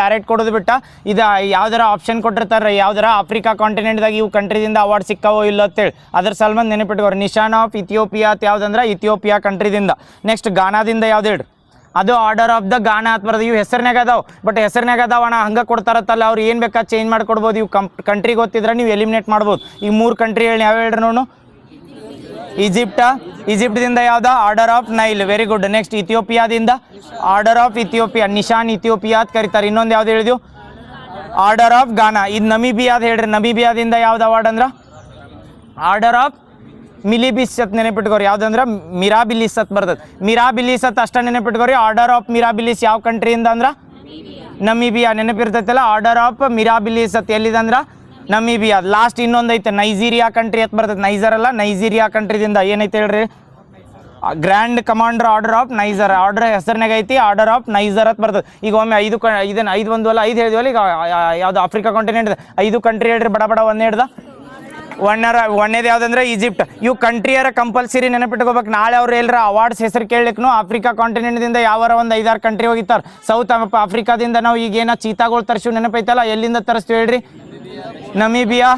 Direct ಕೊಡೋದು ಬಿಟ್ಟ ಇದು ಯಾವ್ದಾರ ಆಪ್ಷನ್ ಕೊಟ್ಟಿರ್ತಾರೆ ಯಾವ್ದಾರ ಆಫ್ರಿಕಾ ಕಾಂಟಿನೆಂಟ್ದಾಗ ಇವು ಕಂಟ್ರಿದಿಂದ ಅವಾರ್ಡ್ ಸಿಕ್ಕಾವೋ ಇಲ್ಲ ಅಂತೇಳಿ ಅದ್ರ ಸಲ್ಮಂದ್ ನೆನಪಿಟ್ಕೋರಿ. ನಿಶಾನ್ ಆಫ್ ಇಥಿಯೋಪಿಯಾ ಅಂತ ಯಾವುದಂದ್ರೆ ಇಥಿಯೋಪಿಯಾ ಕಂಟ್ರಿದಿಂದ. ನೆಕ್ಸ್ಟ್ ಗಾನಾದಿಂದ ಯಾವ್ದು ಹೇಳ್ರಿ, ಅದು ಆರ್ಡರ್ ಆಫ್ ದ ಗಾನಾ ಅಂತ ಬರೋದು. ಇವು ಹೆಸರಿನಾಗ ಅದಾವೆ ಬಟ್ ಹೆಸರಿನಾಗ ಅದಾವ ಅಣ್ಣ ಹಂಗೆ ಕೊಡ್ತಾರತ್ತಲ್ಲ ಅವ್ರು ಏನು ಬೇಕಾ ಚೇಂಜ್ ಮಾಡಿಕೊಡ್ಬೋದು. ಇವು ಕಂಟ್ರಿ ಗೊತ್ತಿದ್ರೆ ನೀವು ಎಲಿಮಿನೇಟ್ ಮಾಡ್ಬೋದು. ಈಗ 3 ಕಂಟ್ರಿ ಹೇಳಿ ಯಾವ ಹೇಳ್ರಿ ನೋಡು. ಈಜಿಪ್ಟ್ದಿಂದ ಯಾವ್ದ order of Nile, very good. Next ಇಥಿಯೋಪಿಯಾದಿಂದ order of Ethiopia, Nishan Ethiopia ಅಂತ ಕರೀತಾರೆ. ಇನ್ನೊಂದು ಯಾವ್ದು ಹೇಳಿದ್ವು, ಆರ್ಡರ್ ಆಫ್ ಗಾನಾ. ಇದು ನಮೀಬಿಯಾದ ಹೇಳ್ರಿ, ನಮೀಬಿಯಾದಿಂದ ಯಾವ್ದು ಅವಾರ್ಡ್ ಅಂದ್ರೆ ಆರ್ಡರ್ ಆಫ್ ಮಿಲಿಬಿಸ್ ಅಂತ ನೆನಪಿಟ್ಕೋರಿ. ಯಾವುದಂದ್ರೆ ಮಿರಾಬಿಲಿಸ್ ಅಂತ ಬರ್ತದೆ. ಮಿರಾಬಿಲಿಸ್ ಅಂತ ಅಷ್ಟ ನೆನಪಿಟ್ಕೋರಿ. ಆರ್ಡರ್ ಆಫ್ ಮಿರಾಬಿಲಿಸ್ ಯಾವ ಕಂಟ್ರಿಯಿಂದ ಅಂದ್ರೆ ನಮೀಬಿಯಾ, ನೆನಪಿರ್ತೈತಲ್ಲ. ಆರ್ಡರ್ ಆಫ್ ಮಿರಾಬಿಲಿಸ್ ಅಂತ ಎಲ್ಲಿದೆ ಅಂದ್ರೆ ನಮೀಬಿಯಾ. ಲಾಸ್ಟ್ ಇನ್ನೊಂದು ಐತೆ ನೈಜೀರಿಯಾ ಕಂಟ್ರಿ ಅಂತ ಬರ್ತದೆ. ನೈಜರ್ ಅಲ್ಲ, ನೈಜೀರಿಯಾ ಕಂಟ್ರಿದಿಂದ ಏನೈತೆ ಹೇಳ್ರಿ, grand commander order of Niger. Order ಹೆಸರಿನಾಗ ಐತಿ ಆರ್ಡರ್ ಆಫ್ ನೈಜರ್ ಅಂತ ಬರ್ತದೆ. ಈಗ ಒಮ್ಮೆ 5 ಬಂದ್ವಲ್ಲ, 5 ಹೇಳಿದ್ವಲ್ಲ. ಈಗ ಯಾವ್ದು ಆಫ್ರಿಕಾ ಕಾಂಟಿನೆಂಟ್ 5 ಕಂಟ್ರಿ ಹೇಳ್ರಿ ಬಡ ಒಂದೇ ಹಿಡ್ದ. ಒಂದೇದು ಯಾವುದಂದ್ರೆ ಈಜಿಪ್ಟ್. ಇವು ಕಂಟ್ರಿಯರ ಕಂಪಲ್ಸರಿ ನೆನಪಿಟ್ಕೋಬೇಕು. ನಾಳೆ ಅವ್ರು ಎಲ್ಲರ ಅವಾರ್ಡ್ಸ್ ಹೆಸರು ಕೇಳಲಿಕ್ಕೂ ಆಫ್ರಿಕಾ ಕಾಂಟಿನೆಂಟ್ದಿಂದ ಯಾವಾರ ಒಂದು 5-6 ಕಂಟ್ರಿ ಹೋಗಿರ್ತಾರೆ. ಸೌತ್ ಆಫ್ರಿಕಾದಿಂದ ನಾವು ಈಗೇನ ಚೀತಾಗಳು ತರಿಸಿವು ನೆನಪೈತಲ್ಲ, ಎಲ್ಲಿಂದ ತರಿಸ್ತೀವಿ ಹೇಳ್ರಿ, Namibia,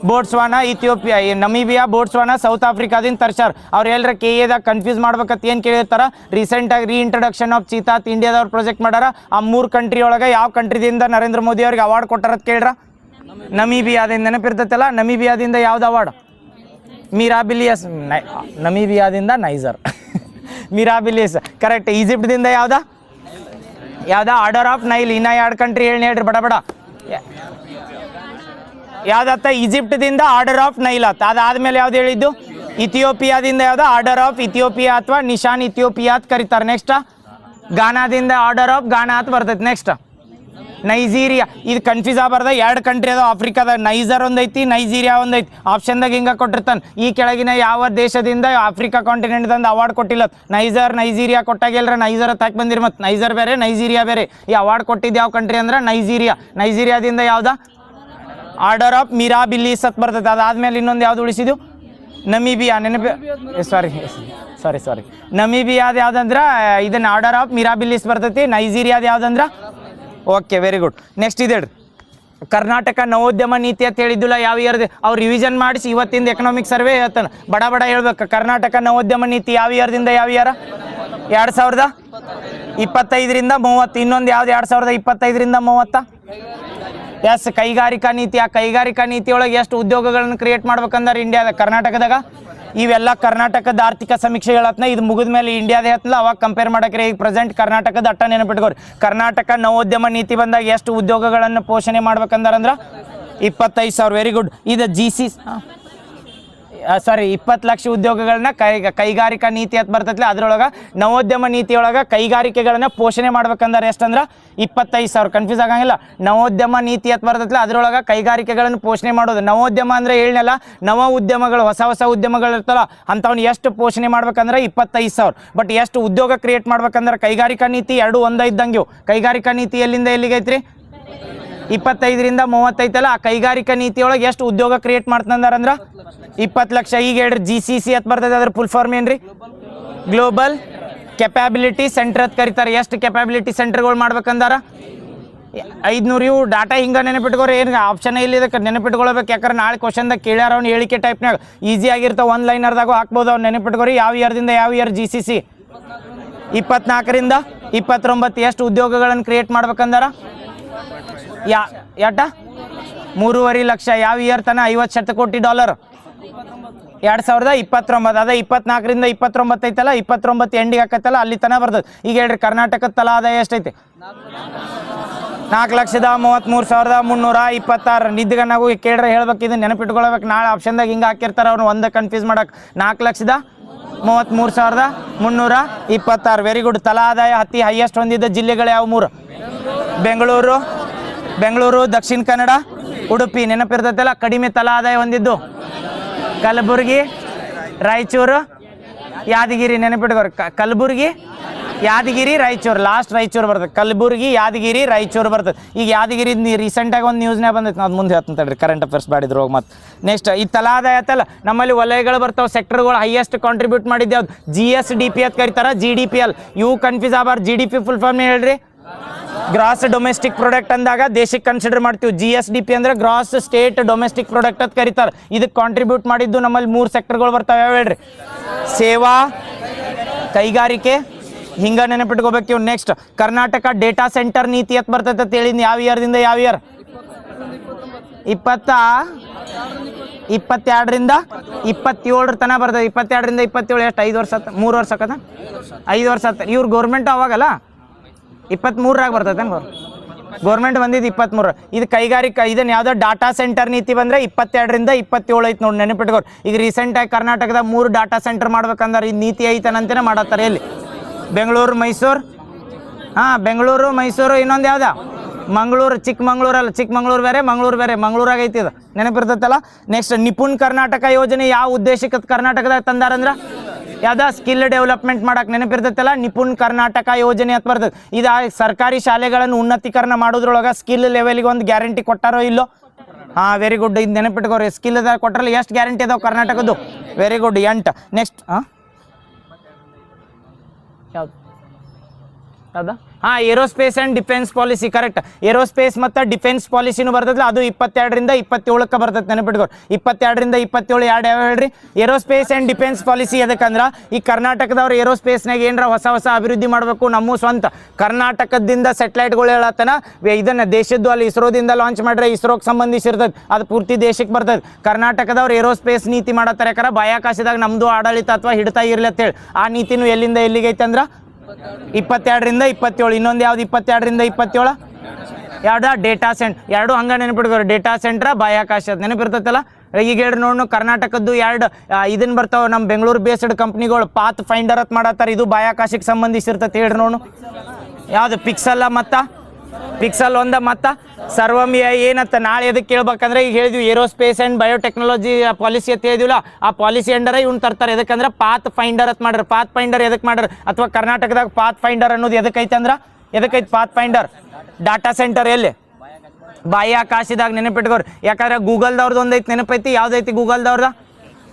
Botswana, Ethiopia. Namibia, Botswana, south ಆಫ್ರಿಕಾದಿಂದ ತರ್ಸಾರ. ಅವ್ರು ಎಲ್ಲರ KAದಾಗ ಕನ್ಫ್ಯೂಸ್ ಮಾಡ್ಬೇಕಂತ ಏನು ಕೇಳಿರ್ತಾರ. ರೀಸೆಂಟಾಗಿ ರೀಇಂಟ್ರಡಕ್ಷನ್ ಆಫ್ ಚೀತಾ ಇಂಡಿಯಾದವ್ರು ಪ್ರಾಜೆಕ್ಟ್ ಮಾಡ್ಯಾರ. ಆ 3 ಕಂಟ್ರಿ ಒಳಗೆ ಯಾವ ಕಂಟ್ರಿದಿಂದ ನರೇಂದ್ರ ಮೋದಿ ಅವ್ರಿಗೆ ಅವಾರ್ಡ್ ಕೊಟ್ಟಾರತ್ ಕೇಳ್ರ. ನಮೀಬಿಯಾದಿಂದ ನೆನಪಿರ್ತೈತಲ್ಲ. ನಮೀಬಿಯಾದಿಂದ ಯಾವ್ದು ಅವಾರ್ಡ್, ಮಿರಾಬಿಲಿಯಸ್. ನಮೀಬಿಯಾದಿಂದ ನೈಜರ್ ಮಿರಾಬಿಲಿಯಸ್ ಕರೆಕ್ಟ್. ಈಜಿಪ್ಟ್ದಿಂದ ಯಾವ್ದ ಆರ್ಡರ್ ಆಫ್ ನೈಲ್. ಇನ್ನ 2 ಕಂಟ್ರಿ ಹೇಳ್ರಿ ಬಡ ಯಾವ್ದತ್ತ, ಈಜಿಪ್ಟ್ದಿಂದ ಆರ್ಡರ್ ಆಫ್ ನೈಲ್ ಆತ. ಅದಾದ್ಮೇಲೆ ಯಾವ್ದು ಹೇಳಿದ್ದು, ಇಥಿಯೋಪಿಯಾದಿಂದ ಯಾವ್ದು ಆರ್ಡರ್ ಆಫ್ ಇಥಿಯೋಪಿಯಾ ಅಥವಾ ನಿಶಾನ್ ಇಥಿಯೋಪಿಯಾ ಅಂತ ಕರೀತಾರೆ. ನೆಕ್ಸ್ಟ್ ಗಾನಾದಿಂದ ಆರ್ಡರ್ ಆಫ್ ಗಾನಾ ಅಂತ ಬರ್ತೈತೆ. Next Nigeria. ಇದು ಕನ್ಫ್ಯೂಸ್ ಆಗಬಾರ್ದ, 2 ಕಂಟ್ರಿ ಅದಾವ ಆಫ್ರಿಕಾದಾಗ. Niger ಒಂದೈತಿ, Nigeria ಒಂದೈತಿ. ಆಪ್ಷನ್ದಾಗ ಹಿಂಗೆ ಕೊಟ್ಟಿರ್ತಾನೆ. ಈ ಕೆಳಗಿನ ಯಾವ ದೇಶದಿಂದ ಆಫ್ರಿಕಾ ಕಾಂಟಿನೆಂಟ್ದಂದು ಅವಾರ್ಡ್ ಕೊಟ್ಟಿಲ್ಲ. ನೈಜೀರಿಯಾ ಕೊಟ್ಟಾಗೆಲ್ಲರ ನೈಜರ್ ತಾಕ್ ಬಂದಿರಿ. ಮತ್ತು ನೈಜರ್ ಬೇರೆ ನೈಜೀರಿಯಾ ಬೇರೆ. ಈ ಅವಾರ್ಡ್ ಕೊಟ್ಟಿದ್ದು ಯಾವ ಕಂಟ್ರಿ ಅಂದ್ರೆ ನೈಜೀರಿಯಾ. ನೈಜೀರಿಯಾದಿಂದ ಯಾವ್ದ ಆರ್ಡರ್ ಆಫ್ ಮಿರಾಬಿಲಿಸ್ ಅಂತ ಬರ್ತೈತೆ. ಅದಾದ್ಮೇಲೆ ಇನ್ನೊಂದು ಯಾವ್ದು ಉಳಿಸಿದ್ವು, ನಮೀಬಿಯಾ. ಸಾರಿ ನಮೀಬಿಯಾದ ಯಾವ್ದಂದ್ರೆ ಇದನ್ನ ಆರ್ಡರ್ ಆಫ್ ಮಿರಾಬಿಲಿಸ್ ಬರ್ತೈತಿ. ನೈಜೀರಿಯಾದ ಯಾವ್ದಂದ್ರೆ ಓಕೆ ವೆರಿ ಗುಡ್. ನೆಕ್ಸ್ಟ್ ಇದೆ ಹೇಳ್ರಿ, ಕರ್ನಾಟಕ ನವೋದ್ಯಮ ನೀತಿ ಅಂತ ಹೇಳಿದ್ದಿಲ್ಲ ಯಾವ ಇಯರ್ದೆ. ಅವ್ರು ರಿವಿಷನ್ ಮಾಡಿಸಿ ಇವತ್ತಿಂದ ಎಕನಾಮಿಕ್ ಸರ್ವೆ ಹೇಳ್ತಾನೆ. ಬಡ ಹೇಳ್ಬೇಕು. ಕರ್ನಾಟಕ ನವೋದ್ಯಮ ನೀತಿ ಯಾವ ಇಯರ್ದಿಂದ ಯಾವ ಇಯರ, 2025ರಿಂದ 30. ಇನ್ನೊಂದು ಯಾವ್ದು 2025ರಿಂದ 30. ಎಸ್, ಕೈಗಾರಿಕಾ ನೀತಿ. ಆ ಕೈಗಾರಿಕಾ ನೀತಿ ಒಳಗೆ ಎಷ್ಟು ಉದ್ಯೋಗಗಳನ್ನು ಕ್ರಿಯೇಟ್ ಮಾಡ್ಬೇಕಂದ್ರೆ ಇಂಡಿಯಾದ ಕರ್ನಾಟಕದಾಗ. ಇವೆಲ್ಲ ಕರ್ನಾಟಕದ ಆರ್ಥಿಕ ಸಮೀಕ್ಷೆಗಳತ್ನ. ಇದು ಮುಗಿದ ಮೇಲೆ ಇಂಡಿಯಾದ ಹೇಳ್ತಲ್ಲ ಅವಾಗ ಕಂಪೇರ್ ಮಾಡಕ್ರೆ. ಈಗ ಪ್ರೆಸೆಂಟ್ ಕರ್ನಾಟಕದ ಅಟ್ಟ ನೆನಪಿಟ್ಕೋರಿ. ಕರ್ನಾಟಕ ನವೋದ್ಯಮ ನೀತಿ ಬಂದಾಗ ಎಷ್ಟು ಉದ್ಯೋಗಗಳನ್ನು ಪೋಷಣೆ ಮಾಡ್ಬೇಕಂದ್ರೆ 25,000. Very good. ಇದು ಸಾರಿ 20 ಲಕ್ಷ ಉದ್ಯೋಗಗಳನ್ನ ಕೈಗಾರಿಕಾ ನೀತಿ ಅಂತ ಬರ್ತೈತಿ. ಅದ್ರೊಳಗೆ ನವೋದ್ಯಮ ನೀತಿಯೊಳಗೆ ಕೈಗಾರಿಕೆಗಳನ್ನ ಪೋಷಣೆ ಮಾಡ್ಬೇಕಂದ್ರೆ ಎಷ್ಟಂದ್ರೆ 25,000. ಕನ್ಫ್ಯೂಸ್ ಆಗಂಗಿಲ್ಲ. ನವೋದ್ಯಮ ನೀತಿ ಅಂತ ಬರ್ತೈತಿ, ಅದ್ರೊಳಗೆ ಕೈಗಾರಿಕೆಗಳನ್ನು ಪೋಷಣೆ ಮಾಡೋದು. ನವೋದ್ಯಮ ಅಂದ್ರೆ ಹೇಳಲ್ಲ, ನವ ಉದ್ಯಮಗಳು, ಹೊಸ ಉದ್ಯಮಗಳು ಇರ್ತಲ್ಲ ಅಂಥವ್ನು ಎಷ್ಟು ಪೋಷಣೆ ಮಾಡ್ಬೇಕಂದ್ರೆ 25,000. ಬಟ್ ಎಷ್ಟು ಉದ್ಯೋಗ ಕ್ರಿಯೇಟ್ ಮಾಡ್ಬೇಕಂದ್ರೆ ಕೈಗಾರಿಕಾ ನೀತಿ 2 ಒಂದೇ ಇದ್ದಂಗೆ. ಕೈಗಾರಿಕಾ ನೀತಿ ಎಲ್ಲಿಂದ ಎಲ್ಲಿಗೈತ್ರಿ, 25ರಿಂದ 30 ಐತಲ್ಲ. ಆ ಕೈಗಾರಿಕಾ ನೀತಿಯೊಳಗೆ ಎಷ್ಟು ಉದ್ಯೋಗ ಕ್ರಿಯೇಟ್ ಮಾಡ್ತಂದ್ರೆ 20 ಲಕ್ಷ. ಈಗ ಹೇಳ್ರಿ GCC ಅಂತ ಬರ್ತೈತೆ. ಅದ್ರ ಫುಲ್ ಫಾರ್ಮ್ ಏನ್ರಿ, ಗ್ಲೋಬಲ್ ಕೆಪಾಬಿಲಿಟಿ ಸೆಂಟರ್ ಅಂತ ಕರೀತಾರೆ. ಎಷ್ಟು ಕೆಪಾಬಿಲಿಟಿ ಸೆಂಟರ್ಗಳು ಮಾಡ್ಬೇಕಂದಾರ 500. ಇವು ಡಾಟಾ ಹಿಂಗೆ ನೆನಪಿಟ್ಕೋರಿ. ಏನು ಆಪ್ಷನ್ ಇಲ್ಲಿದಕ್ಕೆ ನೆನಪಿಟ್ಕೊಳ್ಬೇಕು. ಯಾಕಂದ್ರೆ ನಾಳೆ ಕ್ವಶನ್ದಾಗ ಕೇಳ್ಯಾರ ಅವ್ನು ಹೇಳಿಕೆ ಟೈಪ್ನಾಗ ಈಸಿ ಆಗಿರ್ತಾವೆ. 1 ಲೈನರ್ದಾಗೂ ಹಾಕ್ಬೋದು. ಅವ್ನು ನೆನಪಿಟ್ಕೋರಿ. ಯಾವ ಇಯರ್ದಿಂದ ಯಾವ ಇಯರ್ GCC 24ರಿಂದ 29. ಎಷ್ಟು ಉದ್ಯೋಗಗಳನ್ನು ಕ್ರಿಯೇಟ್ ಮಾಡ್ಬೇಕಂದಾರ ಯಾಟ 3.5 ಲಕ್ಷ. ಯಾವ ಇಯರ್ ತನ $50 ಶತಕೋಟಿ. 2029. ಅದ 24ರಿಂದ 29 ಐತಲ್ಲ, 29 ಎಂಡಿಗೆ ಹಾಕತ್ತಲ್ಲ ಅಲ್ಲಿ ತನ ಬರ್ತದೆ. ಈಗ ಹೇಳ್ರಿ ಕರ್ನಾಟಕದ ತಲಾ ಆದಾಯ ಎಷ್ಟೈತೆ, 4,33,326. ನಿದ್ಗನಾಗೂ ಕೇಳ್ರೆ ಹೇಳ್ಬೇಕು. ಇದನ್ನ ನೆನಪಿಟ್ಕೊಳ್ಬೇಕು. ನಾಳೆ ಆಪ್ಷನ್ದಾಗ ಹಿಂಗೆ ಹಾಕಿರ್ತಾರೆ ಅವ್ನು ಒಂದೇ ಕನ್ಫ್ಯೂಸ್ ಮಾಡಕ್ಕೆ. 4,33,326. Very good. ತಲಾ ಆದಾಯ ಅತಿ ಹೈಯೆಸ್ಟ್ ಹೊಂದಿದ್ದ ಜಿಲ್ಲೆಗಳು ಯಾವ 3, ಬೆಂಗಳೂರು, ದಕ್ಷಿಣ ಕನ್ನಡ, ಉಡುಪಿ. ನೆನಪಿರ್ತೈತಲ್ಲ. ಕಡಿಮೆ ತಲಾ ಆದಾಯ ಹೊಂದಿದ್ದು ಕಲಬುರಗಿ, ರಾಯಚೂರು, ಯಾದಗಿರಿ. ನೆನಪಿಟ್ಕೋರಿ. ಕಲಬುರಗಿ, ಯಾದಗಿರಿ, ರಾಯಚೂರು. ಲಾಸ್ಟ್ ರಾಯಚೂರು ಬರ್ತದೆ. ಕಲಬುರಗಿ, ಯಾದಗಿರಿ, ರಾಯಚೂರು ಬರ್ತದೆ. ಈಗ ಯಾದಗಿರಿ ರೀಸೆಂಟಾಗಿ ಒಂದು ನ್ಯೂಸ್ನೇ ಬಂದೈತೆ. ಅದು ಮುಂದೆ ಹೇಳ್ತಂತೇಳಿ ಕರೆಂಟ್ ಅಫೇರ್ಸ್ ಮಾಡಿದ್ರು ಹೋಗಿ. ಮತ್ತು ನೆಕ್ಸ್ಟ್ ಈ ತಲಾ ಆದಾಯ ಆಯ್ತಲ್ಲ, ನಮ್ಮಲ್ಲಿ ವಲಯಗಳು ಬರ್ತಾವೆ. ಸೆಕ್ಟರ್ಗಳು ಹೈಯೆಸ್ಟ್ ಕಾಂಟ್ರಿಬ್ಯೂಟ್ ಮಾಡಿದ್ದು ಯಾವ್ದು, GSDP ಅಂತ ಕರೀತಾರೆ. GDPL. ಇವು ಕನ್ಫ್ಯೂಸ್ ಆಗಬಾರ್ದು. GDP ಫುಲ್ ಫಾರ್ಮ್ ಹೇಳ್ರಿ, ಗ್ರಾಸ್ ಡೊಮೆಸ್ಟಿಕ್ ಪ್ರಾಡಕ್ಟ್ ಅಂದಾಗ ದೇಶಕ್ಕೆ ಕನ್ಸಿಡರ್ ಮಾಡ್ತೀವಿ. GSDP ಅಂದ್ರೆ ಗ್ರಾಸ್ ಸ್ಟೇಟ್ ಡೊಮೆಸ್ಟಿಕ್ ಪ್ರಾಡಕ್ಟ್ ಅಂತ ಕರೀತಾರೆ. ಇದಕ್ಕೆ ಕಾಂಟ್ರಿಬ್ಯೂಟ್ ಮಾಡಿದ್ದು ನಮ್ಮಲ್ಲಿ 3 ಸೆಕ್ಟರ್ಗಳು ಬರ್ತಾವೆ. ಯಾವ ಹೇಳ್ರಿ? ಸೇವಾ, ಕೈಗಾರಿಕೆ, ಹಿಂಗ ನೆನಪಿಟ್ಕೋಬೇಕು ಇವ್. ನೆಕ್ಸ್ಟ್ ಕರ್ನಾಟಕ ಡೇಟಾ ಸೆಂಟರ್ ನೀತಿ ಅಂತ ಬರ್ತೈತೆ ಅಂತ ಹೇಳಿದ್ನಿ. ಯಾವ ಇಯರ್ದಿಂದ ಯಾವ ಇಯರ್? 22ರಿಂದ 27 ತನ ಬರ್ತದೆ. 22ರಿಂದ 27 ಎಷ್ಟು? 5 ವರ್ಷ 3 ವರ್ಷ ಆಕದ? 5 ವರ್ಷ ಆತ. ಇವ್ರು ಗೌರ್ಮೆಂಟ್ ಅವಾಗಲ್ಲ 23ರಾಗ ಬರ್ತೈತೆ ಗೌರ್ಮೆಂಟ್ ಬಂದಿದ್ದು 23. ಇದು ಕೈಗಾರಿಕಾ ಇದನ್ನ ಯಾವ್ದೋ ಡಾಟಾ ಸೆಂಟರ್ ನೀತಿ ಬಂದ್ರೆ 22ರಿಂದ 27 ಐತೆ ನೋಡಿ, ನೆನಪಿಟ್ಕೋರಿ. ಈಗ ರೀಸೆಂಟಾಗಿ ಕರ್ನಾಟಕದ 3 ಡಾಟಾ ಸೆಂಟರ್ ಮಾಡ್ಬೇಕಂದ್ರೆ ಈ ನೀತಿ ಐತನಂತೇನೆ ಮಾಡತ್ತಾರೆ. ಎಲ್ಲಿ? ಬೆಂಗಳೂರು, ಮೈಸೂರು. ಬೆಂಗಳೂರು, ಮೈಸೂರು, ಇನ್ನೊಂದು ಯಾವ್ದ? ಮಂಗಳೂರು. ಚಿಕ್ಕಮಂಗ್ಳೂರು ಅಲ್ಲ, ಚಿಕ್ಕಮಂಗ್ಳೂರು ಬೇರೆ, ಮಂಗಳೂರು ಬೇರೆ. ಮಂಗಳೂರಾಗ ಐತಿ ಇದು, ನೆನಪಿರ್ತೈತಲ್ಲ. ನೆಕ್ಸ್ಟ್ ನಿಪುಣ್ ಕರ್ನಾಟಕ ಯೋಜನೆ ಯಾವ ಉದ್ದೇಶಕ್ಕೆ ಕರ್ನಾಟಕದಾಗ ತಂದಾರಂದ್ರೆ ಯಾವ್ದ? ಸ್ಕಿಲ್ ಡೆವಲಪ್ಮೆಂಟ್ ಮಾಡಕ್ಕೆ, ನೆನಪಿರ್ತೈತಲ್ಲ. ನಿಪುಣ್ ಕರ್ನಾಟಕ ಯೋಜನೆ ಅಂತ ಬರ್ತದೆ. ಇದು ಸರ್ಕಾರಿ ಶಾಲೆಗಳನ್ನು ಉನ್ನತೀಕರಣ ಮಾಡೋದ್ರೊಳಗೆ ಸ್ಕಿಲ್ ಲೆವೆಲ್ಗೆ ಒಂದು ಗ್ಯಾರಂಟಿ ಕೊಟ್ಟಾರೋ ಇಲ್ಲೋ? Very good. ಇದು ನೆನಪಿಟ್ಕೋರಿ. ಸ್ಕಿಲ್ ಕೊಟ್ಟರಲ್ಲ, ಎಷ್ಟು ಗ್ಯಾರಂಟಿ ಅದಾವ ಕರ್ನಾಟಕದ್ದು? Very good, 8. ನೆಕ್ಸ್ಟ್ ಯಾವ್ದು? ಹೌದಾ? Aerospace and defence policy. Correct. Aerospace ಮತ್ತು ಡಿಫೆನ್ಸ್ ಪಾಲಿಸಿನೂ ಬರ್ತೈತಿಲ್ಲ, ಅದು 22ರಿಂದ 27ಕ್ಕೆ ಬರ್ತೈತೆ, ನೆನಪಿಟ್ಕೋರಿ. 22ರಿಂದ 27 ಯಾವ ಹೇಳ್ರಿ? Aerospace and defence policy. ಎದಕ್ಕಂದ್ರೆ ಈ ಕರ್ನಾಟಕದವ್ರು ಏರೋಸ್ಪೇಸ್ನಾಗ ಏನರ ಹೊಸ ಅಭಿವೃದ್ಧಿ ಮಾಡಬೇಕು, ನಮ್ಮ ಸ್ವಂತ ಕರ್ನಾಟಕದಿಂದ ಸೆಟಲೈಟ್ಗಳು ಹೇಳತ್ತನ ಇದನ್ನು ದೇಶದ್ದು ಅಲ್ಲಿ ಇಸ್ರೋದಿಂದ ಲಾಂಚ್ ಮಾಡ್ರೆ ಇಸ್ರೋಕ್ಕೆ ಸಂಬಂಧಿಸಿರ್ತದೆ, ಅದು ಪೂರ್ತಿ ದೇಶಕ್ಕೆ ಬರ್ತದೆ. ಕರ್ನಾಟಕದವ್ರು ಏರೋಸ್ಪೇಸ್ ನೀತಿ ಮಾಡತ್ತಾರೆ. ಯಾಕಂದ್ರೆ ಬಾಹ್ಯಾಕಾಶದಾಗ ನಮ್ಮದು ಆಡಳಿತ ಅಥವಾ ಹಿಡಿತಾ ಇರಲಿ ಅಂತೇಳಿ. ಆ ನೀತಿನೂ ಎಲ್ಲಿಂದ ಎಲ್ಲಿಗೆ ಐತೆ ಅಂದ್ರೆ 22ರಿಂದ 27. ಇನ್ನೊಂದು ಯಾವ್ದು? 22ರಿಂದ 27 ಯಾವ್ದ? Data centre. ಎರಡು ಹಂಗ ನೆನಪಿಟ್ಕೋರಿ. ಡೇಟಾ ಸೆಂಟ್ರ, ಬಾಹ್ಯಾಕಾಶ ನೆನಪಿರ್ತೈತಲ್ಲ. ಈಗ ಹೇಳ್ರಿ ನೋಡು, ಕರ್ನಾಟಕದ್ದು 2 ಇದನ್ನ ಬರ್ತಾವೆ. ನಮ್ಮ ಬೆಂಗಳೂರು ಬೇಸ್ಡ್ ಕಂಪ್ನಿಗಳು ಪಾತ್ ಫೈಂಡರ್ ಅಂತ ಮಾಡತ್ತಾರೆ, ಇದು ಬಾಹ್ಯಾಕಾಶಕ್ಕೆ ಸಂಬಂಧಿಸಿರ್ತೈತೆ. ಹೇಳ್ರಿ ನೋಡು, ಯಾವ್ದು? ಪಿಕ್ಸೆಲ್ ಮತ್ತು ಪಿಕ್ಸೆಲ್ 1 ಮತ್ತು ಸರ್ವಮಿಯ ಏನತ್ತ. ನಾಳೆ ಎದಕ್ಕೆ ಕೇಳ್ಬೇಕಂದ್ರೆ ಈಗ ಹೇಳಿದ್ವಿ ಏರೋಸ್ಪೇಸ್ ಆ್ಯಂಡ್ ಬಯೋಟೆಕ್ನಾಲಜಿ ಪಾಲಿಸಿ ಅಂತ ಹೇಳಿದಿಲ್ಲ, ಆ ಪಾಲಿಸಿ ಅಂಡರ ಇವ್ನು ತರ್ತಾರೆ. ಎದಕ್ಕಂದ್ರೆ ಪಾತ್ ಫೈಂಡರ್ ಅಂತ ಮಾಡ್ರಿ. ಪಾತ್ ಫೈಂಡರ್ ಎದಕ್ಕೆ ಮಾಡ್ರಿ? ಅಥವಾ ಕರ್ನಾಟಕದಾಗ ಪಾತ್ ಫೈಂಡರ್ ಅನ್ನೋದು ಎದಕ್ಕೈತೆ ಅಂದ್ರೆ ಎದಕ್ಕೈತೆ ಪಾತ್ ಫೈಂಡರ್? ಡಾಟಾ ಸೆಂಟರ್ ಎಲ್ಲಿ? ಬಾಹ್ಯಾಕಾಶದಾಗ, ನೆನಪಿಟ್ಕೋರಿ. ಯಾಕಂದ್ರೆ ಗೂಗಲ್ದವ್ರದ್ದು ಒಂದೈತೆ, ನೆನಪೈತಿ. ಯಾವ್ದೈತಿ ಗೂಗಲ್ದವ್ರದ?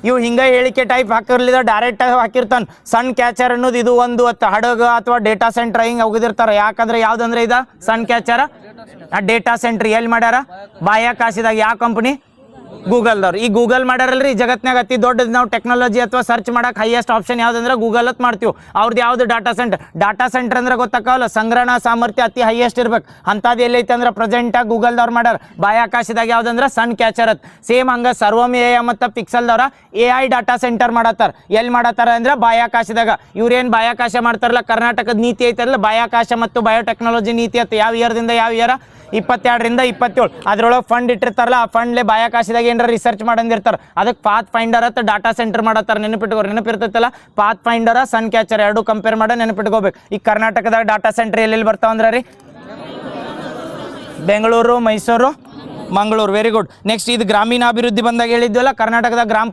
ಇವು ಹಿಂಗೆ ಹೇಳಿಕೆ ಟೈಪ್ ಹಾಕಿರ್ಲಿಲ್ಲ, ಡೈರೆಕ್ಟಾಗಿ ಹಾಕಿರ್ತಾನೆ. ಸನ್ ಕ್ಯಾಚರ್ ಅನ್ನೋದು ಇದು ಒಂದು ಹಡಗು ಅಥವಾ ಡೇಟಾ ಸೆಂಟರ್ ಹಿಂಗೆ ಹೋಗಿರ್ತಾರೆ. ಯಾಕಂದ್ರೆ ಯಾವ್ದಂದ್ರೆ ಇದು ಸನ್ ಕ್ಯಾಚರ್ ಡೇಟಾ ಸೆಂಟರ್ ಎಲ್ಲಿ ಮಾಡ್ಯಾರ? ಬಾಹ್ಯಾಕಾಶದಾಗ. ಯಾವ ಕಂಪ್ನಿ? ಗೂಗಲ್ದವ್ರು. ಈ ಗೂಗಲ್ ಮಾಡ್ಯಾರಲ್ರಿ ಜಗತ್ನಾಗ ಅತಿ ದೊಡ್ಡದು. ನಾವು ಟೆಕ್ನಾಲಜಿ ಅಥವಾ ಸರ್ಚ್ ಮಾಡಕ್ಕೆ ಹೈಯೆಸ್ಟ್ ಆಪ್ಷನ್ ಯಾವ್ದಂದ್ರೆ ಗೂಗಲ್ ಅಂತ ಮಾಡ್ತೀವಿ. ಅವ್ರದ್ದು ಯಾವ್ದು? Data centre. ಡಾಟಾ ಸೆಂಟರ್ ಅಂದ್ರೆ ಗೊತ್ತಾಗಲ್ಲ, ಸಂಗ್ರಹಣಾ ಸಾಮರ್ಥ್ಯ ಅತಿ ಹೈಯೆಸ್ಟ್ ಇರ್ಬೇಕು. ಅಂಥದ್ದು ಎಲ್ಲೈತೆ ಅಂದ್ರೆ ಪ್ರೆಸೆಂಟಾಗಿ ಗೂಗಲ್ದವ್ರು ಮಾಡ್ಯಾರ. ಬಾಹ್ಯಾಕಾಶದಾಗ ಯಾವ್ದಂದ್ರೆ ಸನ್ ಕ್ಯಾಚರ್ ಅಂತ. ಸೇಮ್ ಹಂಗೆ ಸರ್ವಮ್ AI ಮತ್ತು ಪಿಕ್ಸೆಲ್ದವ್ರ AI ಡಾಟಾ ಸೆಂಟರ್ ಮಾಡತ್ತಾರ. ಎಲ್ಲಿ ಮಾಡತ್ತಾರ ಅಂದ್ರೆ ಬಾಹ್ಯಾಕಾಶದಾಗ. ಇವ್ರೇನು ಬಾಹ್ಯಾಕಾಶ ಮಾಡ್ತಾರಲ್ಲ, ಕರ್ನಾಟಕದ ನೀತಿ ಐತಲ್ಲ ಬಾಹ್ಯಾಕಾಶ ಮತ್ತು ಬಯೋಟೆಕ್ನಾಲಜಿ ನೀತಿ ಅಂತ. ಯಾವ ಇಯರ್ದಿಂದ ಯಾವ ಇಯರ? 22ರಿಂದ 27. ಅದ್ರೊಳಗೆ ಫಂಡ್ ಇಟ್ಟಿರ್ತಾರಲ್ಲ, ಆ ಫಂಡ್ಲೆ ಬಾಹ್ಯಾಕಾಶದಾಗ ಏನಾರ ರಿಸರ್ಚ್ ಮಾಡಂದಿರ್ತಾರೆ. ಅದಕ್ಕೆ ಪಾತ್ ಫೈಂಡರ್ ಅಂತ ಡಾಟಾ ಸೆಂಟರ್ ಮಾಡತ್ತಾರೆ. ನೆನಪಿಟ್ಕೋರಿ. ನೆನಪಿರ್ತೈತಲ್ಲ, ಪಾತ್ ಫೈಂಡರ ಸನ್ ಕ್ಯಾಚರ್ ಎರಡು ಕಂಪೇರ್ ಮಾಡಿ ನೆನಪಿಟ್ಕೋಬೇಕು. ಈ ಕರ್ನಾಟಕದಾಗ ಡಾಟಾ ಸೆಂಟರ್ ಎಲ್ಲೆಲ್ಲಿ ಬರ್ತಾವಂದ್ರೆ ರೀ? Bengaluru, Mysuru, Mangaluru. Very good. Next ಇದು ಗ್ರಾಮೀಣಾಭಿವೃದ್ಧಿ ಬಂದಾಗ ಹೇಳಿದ್ವಲ್ಲ, ಕರ್ನಾಟಕದ ಗ್ರಾಮ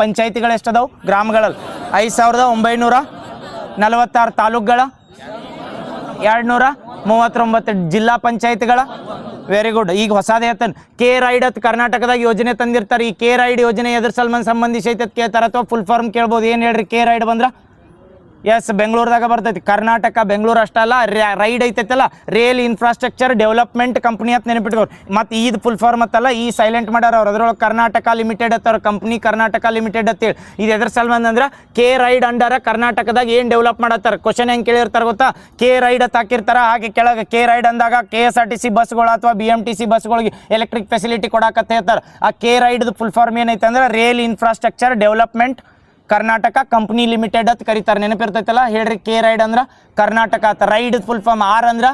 ಪಂಚಾಯತಿಗಳು ಎಷ್ಟದಾವು? ಗ್ರಾಮಗಳಲ್ಲಿ 5946 ತಾಲೂಕುಗಳ, 239 ಜಿಲ್ಲಾ ಪಂಚಾಯತ್ಗಳ. Very good. ಈಗ ಹೊಸದೇ ಹೇಳ್ತಾನೆ ಕೆ ರೈಡ್ ಅಂತ ಕರ್ನಾಟಕದಾಗ ಯೋಜನೆ ತಂದಿರ್ತಾರೆ. ಈ ಕೆ ರೈಡ್ ಯೋಜನೆ ಎದ್ರ ಸಂಬಂಧಿಸಿ ಐತೆ ಕೇಳ್ತಾರೆ, ಅಥವಾ ಫುಲ್ ಫಾರ್ಮ್ ಕೇಳ್ಬೋದು. ಏನು ಹೇಳ್ರಿ ಕೆ ರೈಡ್ ಬಂದ್ರೆ? ಎಸ್, ಬೆಂಗಳೂರದಾಗ ಬರ್ತೈತಿ. ಕರ್ನಾಟಕ ಬೆಂಗಳೂರು ಅಷ್ಟಲ್ಲ, ರೈಡ್ ಐತೈತಲ್ಲ, ರೇಲ್ ಇನ್ಫ್ರಾಸ್ಟ್ರಕ್ಚರ್ ಡೆವಲಪ್ಮೆಂಟ್ ಕಂಪ್ನಿ ಅಂತ ನೆನಪಿಟ್ಕೋರು. ಮತ್ತು ಇದು ಫುಲ್ ಫಾರ್ಮ್ ಅತ್ತಲ್ಲ, ಈ ಸೈಲೆಂಟ್ ಮಾಡ್ಯಾರ ಅವ್ರು. ಅದ್ರೊಳಗೆ ಕರ್ನಾಟಕ ಲಿಮಿಟೆಡ್ ಅತ್ತವ್ರ ಕಂಪ್ನಿ, ಕರ್ನಾಟಕ ಲಿಮಿಟೆಡ್ ಅಂತೇಳಿ. ಇದು ಎದ್ರ ಸಂಬಂಧ ಅಂದ್ರೆ ಕೆ ರೈಡ್ ಅಂಡರ ಕರ್ನಾಟಕದಾಗ ಏನು ಡೆವಲಪ್ ಮಾಡತ್ತಾರೆ. ಕ್ವಶನ್ ಹೆಂಗೆ ಕೇಳಿರ್ತಾರೆ ಗೊತ್ತಾ? ಕೆ ರೈಡ್ ಅಂತ ಹಾಕಿರ್ತಾರೆ. ಹಾಗೆ ಕೆಳಗೆ ಕೆ ರೈಡ್ ಅಂದಾಗ KSRTC ಬಸ್ಗಳು ಅಥವಾ BMTC ಬಸ್ಗಳಿಗೆ ಎಲೆಕ್ಟ್ರಿಕ್ ಫೆಸಿಲಿಟಿ ಕೊಡಾಕತ್ತ ಹೇಳ್ತಾರೆ. ಆ ಕೆ ರೈಡ್ದು ಫುಲ್ ಫಾರ್ಮ್ ಏನೈತೆ ಅಂದ್ರೆ rail infrastructure development Karnataka company limited ಅಂತ ಕರೀತಾರೆ. ನೆನಪಿರ್ತೈತಲ್ಲ. ಹೇಳ್ರಿ, ಕೆ ರೈಡ್ ಅಂದ್ರೆ ಕರ್ನಾಟಕ ಅಂತ. ರೈಡ್ ಫುಲ್ ಫಾರ್ಮ್ ಆರ್ ಅಂದ್ರೆ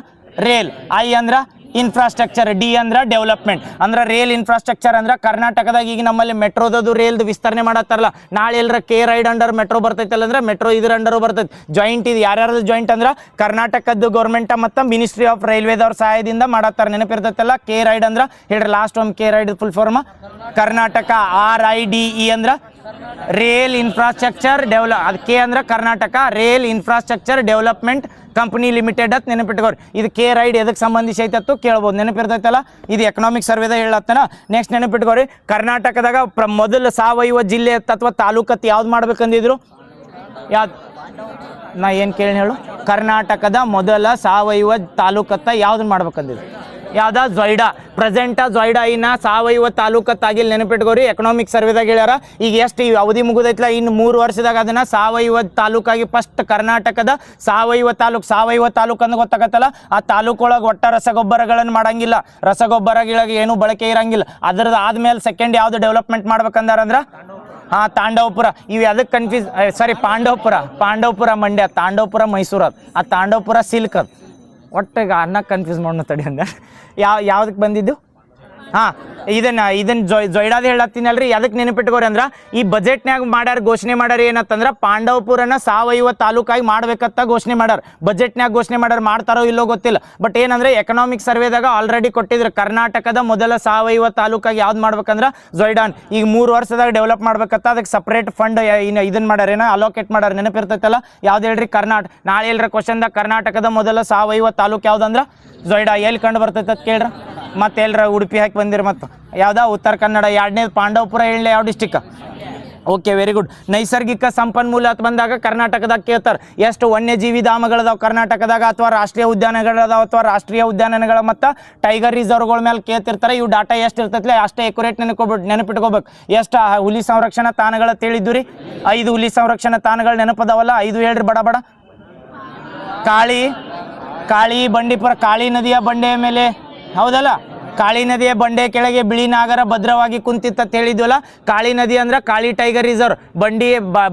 ರೇಲ್, ಐ ಅಂದ್ರೆ ಇನ್ಫ್ರಾಸ್ಟ್ರಕ್ಚರ್, ಡಿ ಅಂದ್ರೆ ಡೆವಲಪ್ಮೆಂಟ್. ಅಂದ್ರೆ ರೇಲ್ ಇನ್ಫ್ರಾಸ್ಟ್ರಕ್ಚರ್ ಅಂದ್ರೆ ಕರ್ನಾಟಕದಾಗ ಈಗ ನಮ್ಮಲ್ಲಿ ಮೆಟ್ರೋದದು ರೇಲ್ದು ವಿಸ್ತರಣೆ ಮಾಡತ್ತಾರಲ್ಲ, ನಾಳೆ ಎಲ್ಲರ ಕೆ ರೈಡ್ ಅಂಡರ್ ಮೆಟ್ರೋ ಬರ್ತೈತಲ್ಲ ಅಂದ್ರೆ ಮೆಟ್ರೋ ಇದ್ರ ಅಂಡರು ಬರ್ತೈತಿ. ಜಾಯಿಂಟ್ ಇದು ಯಾರ್ಯಾರದು ಜಾಯಿಂಟ್ ಅಂದ್ರೆ ಕರ್ನಾಟಕದ್ದು ಗೌರ್ಮೆಂಟ್ ಮತ್ತು ಮಿನಿಸ್ಟ್ರಿ ಆಫ್ ರೈಲ್ವೇದವ್ರ ಸಹಾಯದಿಂದ ಮಾಡತ್ತಾರೆ. ನೆನಪಿರ್ತೈತಲ್ಲ. ಕೆ ರೈಡ್ ಅಂದ್ರೆ ಹೇಳ್ರಿ ಲಾಸ್ಟ್ ಒಮ್ಮೆ K ride full form Karnataka, RIDE ಅಂದ್ರೆ ರೇಲ್ ಇನ್ಫ್ರಾಸ್ಟ್ರಕ್ಚರ್ ಅದು ಕೆ ಅಂದ್ರೆ Karnataka, rail infrastructure development company limited ಅಂತ ನೆನಪಿಟ್ಕೋರಿ. ಇದು ಕೆ ರೈಡ್ ಎದಕ್ಕೆ ಸಂಬಂಧಿಸಿ ಐತತ್ತು ಕೇಳ್ಬೋದು. ನೆನಪಿರ್ತೈತಲ್ಲ. ಇದು ಎಕನಾಮಿಕ್ ಸರ್ವೇದ ಹೇಳತ್ತನ. ನೆಕ್ಸ್ಟ್ ನೆನಪಿಟ್ಕೋರಿ, ಕರ್ನಾಟಕದಾಗ ಮೊದಲು ಸಾವಯವ ಜಿಲ್ಲೆ ಅಥವಾ ತಾಲೂಕತ್ತು ಯಾವ್ದು ಮಾಡ್ಬೇಕಂದಿದ್ರು? ಯಾವ್ದು? ನಾ ಏನು ಕೇಳಿ ಹೇಳು, ಕರ್ನಾಟಕದ ಮೊದಲ ಸಾವಯವ ತಾಲೂಕತ್ತ ಯಾವ್ದು ಮಾಡ್ಬೇಕಂದಿದೆ? ಯಾವ್ದ? ಜೊಯ್ಡಾ. ಪ್ರೆಸೆಂಟ ಜೊಯ್ಡಾ ಇನ್ನ ಸಾವಯವ ತಾಲೂಕತ್ತಾಗಿ ನೆನಪಿಟ್ಕೋರಿ. ಎಕನಾಮಿಕ್ ಸರ್ವೆದಾಗ ಹೇಳ್ಯಾರ ಈಗ ಎಷ್ಟು ಈ ಅವಧಿ ಮುಗಿದೈತ್ಲ, ಇನ್ನು 3 ವರ್ಷದಾಗ ಅದನ್ನ ಸಾವಯವ ತಾಲೂಕಾಗಿ ಫಸ್ಟ್ ಕರ್ನಾಟಕದ ಸಾವಯವ ತಾಲೂಕು ಅಂದ್ ಗೊತ್ತಾಗತ್ತಲ್ಲ. ಆ ತಾಲೂಕೊಳಗೆ ಒಟ್ಟ ರಸಗೊಬ್ಬರಗಳನ್ನು ಮಾಡಂಗಿಲ್ಲ, ರಸಗೊಬ್ಬರಗಳಿಗೆ ಏನು ಬಳಕೆ ಇರಂಗಿಲ್ಲ. ಅದ್ರದ್ದು ಆದ್ಮೇಲೆ ಸೆಕೆಂಡ್ ಯಾವ್ದು ಡೆವಲಪ್ಮೆಂಟ್ ಮಾಡ್ಬೇಕಂದಾರಂದ್ರ ತಾಂಡವಪುರ. ಇವು ಅದಕ್ಕೆ ಕನ್ಫ್ಯೂಸ್, ಸಾರಿ ಪಾಂಡವಪುರ ಮಂಡ್ಯ, ತಾಂಡವಪುರ ಮೈಸೂರು. ಆ ತಾಂಡವಪುರ ಸಿಲ್ಕ್ ಅದು. ಒಟ್ಟಿಗೆ ಅನ್ನ ಕನ್ಫ್ಯೂಸ್ ಮಾಡೋ ತಡಿ ಹಂಗ. ಯಾವ್ದಕ್ಕೆ ಬಂದಿದ್ದು? ಇದನ್ನ ಜೊಯ್ಡಾದ ಹೇಳತ್ತೀನಲ್ರಿ. ಅದಕ್ಕೆ ನೆನಪಿಟ್ಕೋರಿ ಅಂದ್ರೆ ಈ ಬಜೆಟ್ನಾಗ ಘೋಷಣೆ ಮಾಡ್ಯಾರ ಏನತ್ತಂದ್ರೆ ಪಾಂಡವಪುರನ ಸಾವಯವ ತಾಲೂಕಾಗಿ ಮಾಡ್ಬೇಕಂತ ಘೋಷಣೆ ಮಾಡ್ಯಾರ. ಬಜೆಟ್ನಾಗ ಘೋಷಣೆ ಮಾಡ್ಯಾರ, ಮಾಡ್ತಾರೋ ಇಲ್ಲೋ ಗೊತ್ತಿಲ್ಲ. ಬಟ್ ಏನಂದ್ರೆ ಎಕನಾಮಿಕ್ ಸರ್ವೆದಾಗ ಆಲ್ರೆಡಿ ಕೊಟ್ಟಿದ್ರು ಕರ್ನಾಟಕದ ಮೊದಲ ಸಾವಯವ ತಾಲೂಕಾಗಿ ಯಾವ್ದು ಮಾಡ್ಬೇಕಂದ್ರೆ ಜೊಯ್ಡಾನ್. ಈಗ 3 ವರ್ಷದಾಗ ಡೆವಲಪ್ ಮಾಡ್ಬೇಕಂತ ಅದಕ್ಕೆ ಸಪ್ರೇಟ್ ಫಂಡ್ ಇದನ್ನ ಮಾಡ್ಯಾರ, ಏನೋ ಅಲೋಕೇಟ್ ಮಾಡ್ಯಾರ. ನೆನಪಿರ್ತೈತಲ್ಲ ಯಾವ್ದು ಹೇಳ್ರಿ? ನಾಳೆ ಹೇಳ್ರ ಕ್ವಶನ್ದಾಗ ಕರ್ನಾಟಕದ ಮೊದಲ ಸಾವಯವ ತಾಲೂಕು ಯಾವ್ದಂದ್ರೆ ಜೊಯ್ಡಾ. ಎಲ್ಲಿ ಕಂಡು ಬರ್ತೈತೆ ಅಂತ ಕೇಳ್ರ. ಮತ್ತೆ ಎಲ್ರ ಉಡುಪಿ ಹಾಕಿ ಬಂದಿರಿ. ಮತ್ತು ಯಾವ್ದಾ? ಉತ್ತರ ಕನ್ನಡ. 2ನೇದು ಪಾಂಡವಪುರ. 7ನೇ ಯಾವ ಡಿಸ್ಟಿಕ್? Okay, very good. ನೈಸರ್ಗಿಕ ಸಂಪನ್ಮೂಲ ಅಂತ ಬಂದಾಗ ಕರ್ನಾಟಕದಾಗ ಕೇಳ್ತಾರೆ ಎಷ್ಟು ವನ್ಯಜೀವಿ ಧಾಮಗಳದಾವ ಕರ್ನಾಟಕದಾಗ, ಅಥವಾ ರಾಷ್ಟ್ರೀಯ ಉದ್ಯಾನಗಳದಾವ, ಅಥವಾ ರಾಷ್ಟ್ರೀಯ ಉದ್ಯಾನಗಳ ಮತ್ತು ಟೈಗರ್ ರಿಸರ್ವ್ಗಳ ಮೇಲೆ ಕೇಳ್ತಿರ್ತಾರೆ. ಇವು ಡಾಟಾ ಎಷ್ಟು ಇರ್ತೈತಿ ಅಷ್ಟೇ ಎಕ್ಯುರೇಟ್ ನೆನಪಿಟ್ಕೋಬೇಕು. ಎಷ್ಟು ಹುಲಿ ಸಂರಕ್ಷಣಾ ತಾಣಗಳ ತಿಳಿದ್ದು ರೀ? 5 ಹುಲಿ ಸಂರಕ್ಷಣಾ ತಾಣಗಳು ನೆನಪದಾವಲ್ಲ, 5 ಹೇಳ್ರಿ ಬಡ ಬಡ. ಕಾಳಿ ಬಂಡೀಪುರ, ಕಾಳಿ ನದಿಯ ಬಂಡೆಯ ಮೇಲೆ, ಹೌದಲ್ಲ? ಕಾಳಿ ನದಿಯ ಬಂಡೆ ಕೆಳಗೆ ಬಿಳಿ ನಾಗರ ಭದ್ರವಾಗಿ ಕುಂತಿತ್ತ ಹೇಳಿದ್ವಲ್ಲ. ಕಾಳಿ ನದಿ ಅಂದ್ರೆ ಕಾಳಿ ಟೈಗರ್ ರಿಸರ್ವ್,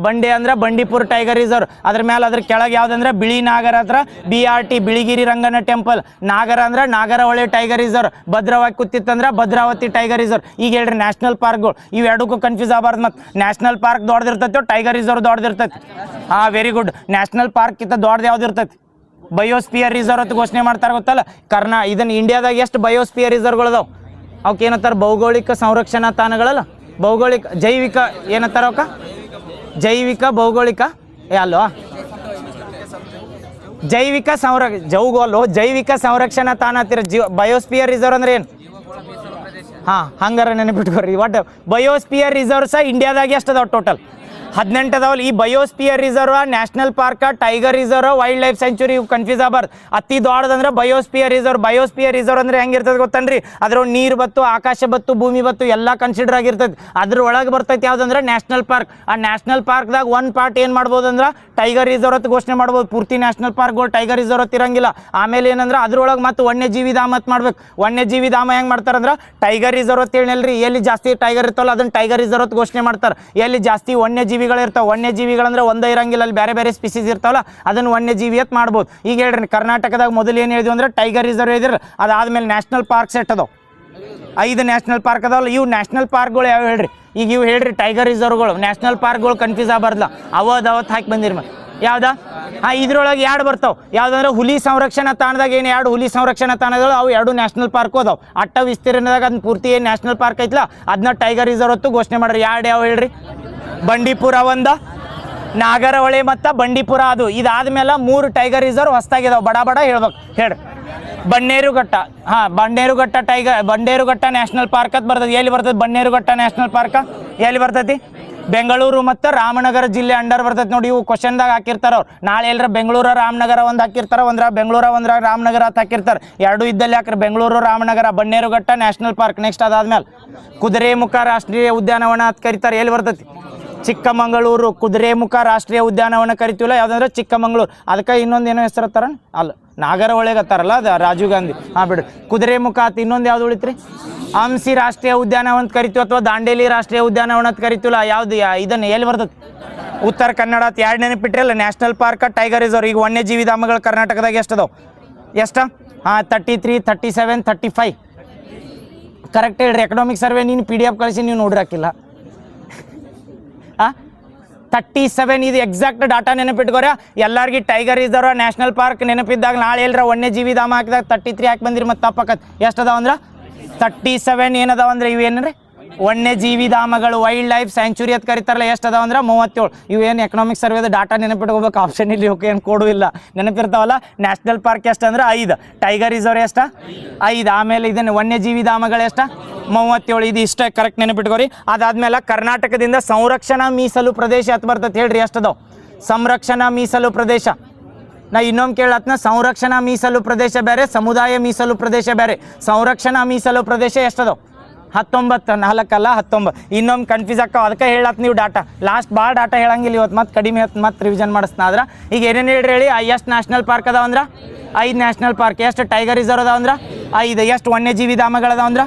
ಬಂಡೆ ಅಂದ್ರೆ ಬಂಡೀಪುರ ಟೈಗರ್ ರಿಸರ್ವ್. ಅದ್ರ ಮೇಲೆ ಅದ್ರ ಕೆಳಗೆ ಯಾವ್ದಂದ್ರೆ ಬಿಳಿ ನಾಗರ ಹತ್ರ BRT ಬಿಳಿಗಿರಿ ರಂಗನ ಟೆಂಪಲ್. ನಾಗರ ಅಂದ್ರೆ ನಾಗರಹೊಳೆ ಟೈಗರ್ ರಿಸರ್ವ್. ಭದ್ರವಾಗಿ ಕುಂತಿತ್ತಂದ್ರೆ ಭದ್ರಾವತಿ ಟೈಗರ್ ರಿಸರ್ವ್. ಈಗ ಹೇಳ್ರಿ ನ್ಯಾಷನಲ್ ಪಾರ್ಕ್ಗಳು ಇವೆರಡಕ್ಕೂ ಕನ್ಫ್ಯೂಸ್ ಆಗಬಾರ್ದು. ಮತ್ತು ನ್ಯಾಷನಲ್ ಪಾರ್ಕ್ ದೊಡ್ಡದಿರ್ತೈತೆ, ಟೈಗರ್ ರಿಸರ್ವ್ ದೊಡ್ಡದಿರ್ತೈತಿ. Very good. ನ್ಯಾಷನಲ್ ಪಾರ್ಕ್ ಕಿಂತ ದೊಡ್ಡದು ಯಾವ್ದು ಇರ್ತೈತಿ? ಬಯೋಸ್ಪಿಯರ್ ರಿಸರ್ವ್ ಅಂತ ಘೋಷಣೆ ಮಾಡ್ತಾರೆ ಗೊತ್ತಲ್ಲ. ಇದನ್ನು ಇಂಡಿಯಾದಾಗ ಎಷ್ಟು ಬಯೋಸ್ಪಿಯರ್ ರಿಸರ್ವ್ಗಳದಾವ? ಅವಕ್ಕೆ ಏನಂತಾರೆ? ಭೌಗೋಳಿಕ ಸಂರಕ್ಷಣಾ ತಾಣಗಳಲ್ಲ, ಜೈವಿಕ ಏನಂತಾರ ಅವಕ್ಕ? ಜೈವಿಕ ಭೌಗೋಳಿಕ ಅಲ್ವಾ? ಜೈವಿಕ ಸಂರಕ್ಷಣಾ ತಾಣ ಅಂತೀರ. ಬಯೋಸ್ಪಿಯರ್ ರಿಸರ್ವ್ ಅಂದ್ರೆ ಏನು? ಹಂಗಾರ ನೆನಪಿಟ್ಕೋರಿ. ಒಟ್ಟು ಬಯೋಸ್ಪಿಯರ್ ರಿಸರ್ವ್ ಸಹ ಇಂಡಿಯಾದಾಗೆ ಎಷ್ಟು ಅದಾವ? ಟೋಟಲ್ 18 ಅದಾವಲ್ಲ. ಈ biosphere reserve, national park, tiger reserve, wild life century confuse ಆಗಬಾರ್ದು. ಅತಿ ದೊಡ್ಡದಂದ್ರೆ ಬಯೋಸ್ಪಿಯರ್ ರಿಸರ್ವ್ ಅಂದ್ರೆ ಹೆಂಗಿರ್ತದೆ ಗೊತ್ತನ್ರಿ? ಅದ್ರ ನೀರು ಬತ್ತು, ಆಕಾಶ ಬತ್ತು, ಭೂಮಿ ಬತ್ತು, ಎಲ್ಲ ಕನ್ಸಿಡರ್ ಆಗಿರ್ತೈತಿ. ಅದ್ರ ಒಳಗೆ ಬರ್ತೈತಿ ಯಾವ್ದಂದ್ರೆ ನ್ಯಾಷನಲ್ ಪಾರ್ಕ್. ಆ ನ್ಯಾಷನಲ್ ಪಾರ್ಕ್ದಾಗ ಒಂದು ಪಾರ್ಟ್ ಏನು ಮಾಡ್ಬೋದು ಅಂದ್ರೆ ಟೈಗರ್ ರಿಸರ್ವ್ ಅಂತ ಘೋಷಣೆ ಮಾಡ್ಬೋದು. ಪೂರ್ತಿ ನ್ಯಾಷನಲ್ ಪಾರ್ಕ್ಗಳು ಟೈಗರ್ ರಿಸರ್ವ್ ಇರಂಗಿಲ್ಲ. ಆಮೇಲೆ ಏನಂದ್ರೆ ಅದ್ರೊಳಗೆ ಮತ್ತೆ ವನ್ಯಜೀವಿ ಧಾಮ ಅಂತ ಮಾಡ್ಬೇಕು. ವನ್ಯಜೀವಿ ಧಾಮ ಹೆಂಗೆ ಮಾಡ್ತಾರಂದ್ರೆ ಟೈಗರ್ ರಿಸರ್ವ್ ಅಂತ ಹೇಳಿಲ್ರಿ, ಎಲ್ಲಿ ಜಾಸ್ತಿ ಟೈಗರ್ ಇರ್ತಾವಲ್ಲ ಅದನ್ನ ಟೈಗರ್ ರಿಸರ್ವ್ ಅಂತ ಘೋಷಣೆ ಮಾಡ್ತಾರೆ. ಎಲ್ಲಿ ಜಾಸ್ತಿ ವನ್ಯಜೀವಿಗಳಿರ್ತಾವೆ, ವನ್ಯಜೀವಿಗಳಂದ್ರೆ ಒಂದೇ ಇರಂಗಿಲ್ಲ, ಅಲ್ಲಿ ಬೇರೆ ಬೇರೆ ಸ್ಪೀಸೀಸ್ ಇರ್ತಾವಲ್ಲ, ಅದನ್ನು ವನ್ಯಜೀವಿ ಅಂತ ಮಾಡ್ಬೋದು. ಈಗ ಹೇಳ್ರಿ ಕರ್ನಾಟಕದಾಗ ಮೊದಲು ಏನು ಹೇಳಿದ್ವಿ ಅಂದ್ರೆ ಟೈಗರ್ ರಿಸರ್ವ್ ಹೇಳಿದ್ರೆ, ಅದಾದ್ಮೇಲೆ ನ್ಯಾಷನಲ್ ಪಾರ್ಕ್ ಸೆಟ್ ಅದಾವ. 5 ನ್ಯಾಷನಲ್ ಪಾರ್ಕ್ ಅದಾವಲ್ಲ. ಇವು ನ್ಯಾಷನಲ್ ಪಾರ್ಕ್ಗಳು ಯಾವ ಹೇಳ್ರಿ? ಈಗ ಇವು ಹೇಳ್ರಿ ಟೈಗರ್ ರಿಸರ್ವ್ಗಳು. ನ್ಯಾಷನಲ್ ಪಾರ್ಕ್ಗಳು ಕನ್ಫ್ಯೂಸ್ ಆಗಬಾರ್ದಲ್ಲ. ಅವತ್ತು ಹಾಕಿ ಬಂದಿರಿ. ಮತ್ತೆ ಯಾವ್ದಾ? ಇದ್ರೊಳಗೆ 2 ಬರ್ತಾವೆ. ಯಾವ್ದಂದ್ರೆ ಹುಲಿ ಸಂರಕ್ಷಣಾ ತಾಣದಾಗ ಏನು 2 ಹುಲಿ ಸಂರಕ್ಷಣಾ ತಾಣಗಳು, ಅವು 2 ನ್ಯಾಷನಲ್ ಪಾರ್ಕ್ ಅದಾವೆ. ಅಟ್ಟ ವಿಸ್ತೀರ್ಣದಾಗ ಅದನ್ನ ಪೂರ್ತಿ ಏನು ನ್ಯಾಷನಲ್ ಪಾರ್ಕ್ ಐತಲ್ಲ ಅದನ್ನ ಟೈಗರ್ ರಿಸರ್ವ್ ಹೊತ್ತು ಘೋಷಣೆ ಮಾಡ್ರಿ. ಯಾವ ಹೇಳ್ರಿ? ಬಂಡೀಪುರ ಒಂದು, ನಾಗರಹೊಳೆ ಮತ್ತು ಬಂಡೀಪುರ. ಅದು ಇದಾದ್ಮೇಲೆ 3 ಟೈಗರ್ ರಿಸರ್ವ್ ಹೊಸದಾಗಿದಾವೆ. ಬಡ ಹೇಳ್ಬೇಕು ಹೇಳ್ರಿ. ಬಂಡೇರುಘಟ್ಟ ನ್ಯಾಷನಲ್ ಪಾರ್ಕ್ ಅಂತ ಬರ್ತದೆ. ಎಲ್ಲಿ ಬರ್ತದೆ ಬನ್ನೇರುಘಟ್ಟ ನ್ಯಾಷನಲ್ ಪಾರ್ಕ್? ಎಲ್ಲಿ ಬರ್ತೈತಿ? ಬೆಂಗಳೂರು ಮತ್ತು ರಾಮನಗರ ಜಿಲ್ಲೆ ಅಂಡರ್ ಬರ್ತೈತಿ ನೋಡಿ. ಇವು ಕ್ವಶನ್ದಾಗ ಹಾಕಿರ್ತಾರ ಅವ್ರು. ನಾಳೆ ಎಲ್ಲರ ಬೆಂಗಳೂರು ರಾಮನಗರ ಒಂದು ಹಾಕಿರ್ತಾರ, ಒಂದ್ರ ಬೆಂಗಳೂರು ಒಂದ್ರ ರಾಮನಗರ ಅಂತ ಹಾಕಿರ್ತಾರೆ. 2 ಇದ್ದಲ್ಲಿ ಹಾಕ್ರಿ, Bengaluru Ramanagara. Bannerghatta national park. Next ಅದಾದ್ಮೇಲೆ ಕುದುರೆಮುಖ ರಾಷ್ಟ್ರೀಯ ಉದ್ಯಾನವನ ಅಂತ ಕರೀತಾರೆ. ಎಲ್ಲಿ ಬರ್ತೈತಿ? ಚಿಕ್ಕಮಗಳೂರು. ಕುದುರೆಮುಖ ರಾಷ್ಟ್ರೀಯ ಉದ್ಯಾನವನ ಕರಿತೀವಲ್ಲ ಯಾವ್ದಂದ್ರೆ ಚಿಕ್ಕಮಗಳೂರು. ಅದಕ್ಕೆ ಇನ್ನೊಂದು ಏನೋ ಹೆಸರತ್ತಾರ ಅಲ್ಲ, ನಾಗರಹೊಳೆಗೆ ಅತ್ತಾರಲ್ಲ, ಅದು ರಾಜೀವ್ ಗಾಂಧಿ. ಬಿಡ್ರಿ. ಕುದುರೆಮುಖ ಆತ. ಇನ್ನೊಂದು ಯಾವ್ದು ಉಳಿತ್ರಿ? ಹಂಪಿ ರಾಷ್ಟ್ರೀಯ ಉದ್ಯಾನವನ ಅಂತ ಕರಿತೀವಿ, ಅಥವಾ ದಾಂಡೇಲಿ ರಾಷ್ಟ್ರೀಯ ಉದ್ಯಾನವನ ಅಂತ ಕರಿತೀವಲ್ಲ, ಯಾವ್ದು ಇದನ್ನು ಎಲ್ಲಿ ಬರ್ತದೆ? ಉತ್ತರ ಕನ್ನಡ. 2 ನೆನಪಿಟ್ರಲ್ಲ, ನ್ಯಾಷನಲ್ ಪಾರ್ಕ್, ಟೈಗರ್ ರಿಸರ್ವ್. ಈಗ ವನ್ಯಜೀವಿ ಧಾಮಗಳು ಕರ್ನಾಟಕದಾಗ ಎಷ್ಟು ಅದಾವೆ? 33, 37, 35 ಕರೆಕ್ಟ್ ಹೇಳ್ರಿ. ಎಕನಾಮಿಕ್ ಸರ್ವೆ ನೀನು PDF ಕಳಿಸಿ, ನೀವು ನೋಡಿರಾಕಿಲ್ಲ. 37 ಇದು ಎಕ್ಸಾಕ್ಟ್ ಡಾಟಾ ನೆನಪಿಟ್ಕೋರ. ಎಲ್ಲರಿಗೂ ಟೈಗರ್ ರಿಸರ್ವ್, ನ್ಯಾಷನಲ್ ಪಾರ್ಕ್ ನೆನಪಿದ್ದಾಗ ನಾಳೆ ಎಲ್ಲರ ವನ್ಯಜೀವಿ ಧಾಮ ಹಾಕಿದಾಗ 33 ಹಾಕಿ ಬಂದಿರಿ. ಮತ್ತೆ ತಪ್ಪಕತ್ ಎಷ್ಟು ಅದಾವ ಅಂದ್ರೆ 37 ಏನದಾವ ಅಂದ್ರೆ ಇವೇನ್ರಿ ವನ್ಯಜೀವಿ ಧಾಮಗಳು, ವೈಲ್ಡ್ ಲೈಫ್ ಸ್ಯಾಂಚುರಿ ಅಂತ ಕರಿತಾರಲ್ಲ, ಎಷ್ಟು ಅದಾವ ಅಂದ್ರೆ 37. ಇವೇನು ಎಕನಾಮಿಕ್ ಸರ್ವೆದ ಡಾಟಾ ನೆನಪಿಟ್ಕೋಬೇಕು. ಆಪ್ಷನ್ ಇಲ್ಲಿ ಓಕೆ ಏನು ಕೊಡು ಇಲ್ಲ, ನೆನಪಿರ್ತಾವಲ್ಲ. ನ್ಯಾಷನಲ್ ಪಾರ್ಕ್ ಎಷ್ಟು ಅಂದ್ರೆ 5, ಟೈಗರ್ ರಿಸರ್ವ್ ಎಷ್ಟು 5, ಆಮೇಲೆ ಇದನ್ನು ವನ್ಯಜೀವಿ ಧಾಮಗಳು ಎಷ್ಟು 37. ಇದು ಇಷ್ಟ ಕರೆಕ್ಟ್ ನೆನಪಿಟ್ಕೋರಿ. ಅದಾದ್ಮೇಲೆ ಕರ್ನಾಟಕದಿಂದ ಸಂರಕ್ಷಣಾ ಮೀಸಲು ಪ್ರದೇಶ ಅಂತ ಬರ್ತದೆ ಹೇಳ್ರಿ. ಎಷ್ಟು ಅದಾವ? ಸಂರಕ್ಷಣಾ ಮೀಸಲು ಪ್ರದೇಶ. ನಾ ಇನ್ನೊಮ್ಮೆ ಕೇಳತ್ನ, ಸಂರಕ್ಷಣಾ ಮೀಸಲು ಪ್ರದೇಶ ಬೇರೆ, ಸಮುದಾಯ ಮೀಸಲು ಪ್ರದೇಶ ಬೇರೆ. ಸಂರಕ್ಷಣಾ ಮೀಸಲು ಪ್ರದೇಶ ಎಷ್ಟದವು? 19, 4 ಅಲ್ಲ 19. ಇನ್ನೊಮ್ಮೆ ಕನ್ಫ್ಯೂಸ್ ಆಕ್ಕ, ಅದಕ್ಕೆ ಹೇಳತ್ ನೀವು ಡಾಟಾ ಲಾಸ್ಟ್ ಭಾಳ ಡಾಟಾ ಹೇಳಂಗಿಲ್ಲ ಇವತ್ತು, ಮತ್ತೆ ಕಡಿಮೆ ಹೊತ್ತು ಮತ್ತೆ ರಿವಿಷನ್ ಮಾಡಿಸ್ನ. ಆದ್ರೆ ಈಗ ಏನೇನು ಹೇಳಿ, ಎಷ್ಟು ನ್ಯಾಷನಲ್ ಪಾರ್ಕ್ ಅದಾವ ಅಂದ್ರೆ 5 ನ್ಯಾಷನಲ್ ಪಾರ್ಕ್, ಎಷ್ಟು ಟೈಗರ್ ರಿಸರ್ವ್ ಅದಾವ ಅಂದ್ರೆ 5, ಎಷ್ಟು ವನ್ಯಜೀವಿ ಧಾಮಗಳದಾವ ಅಂದ್ರೆ.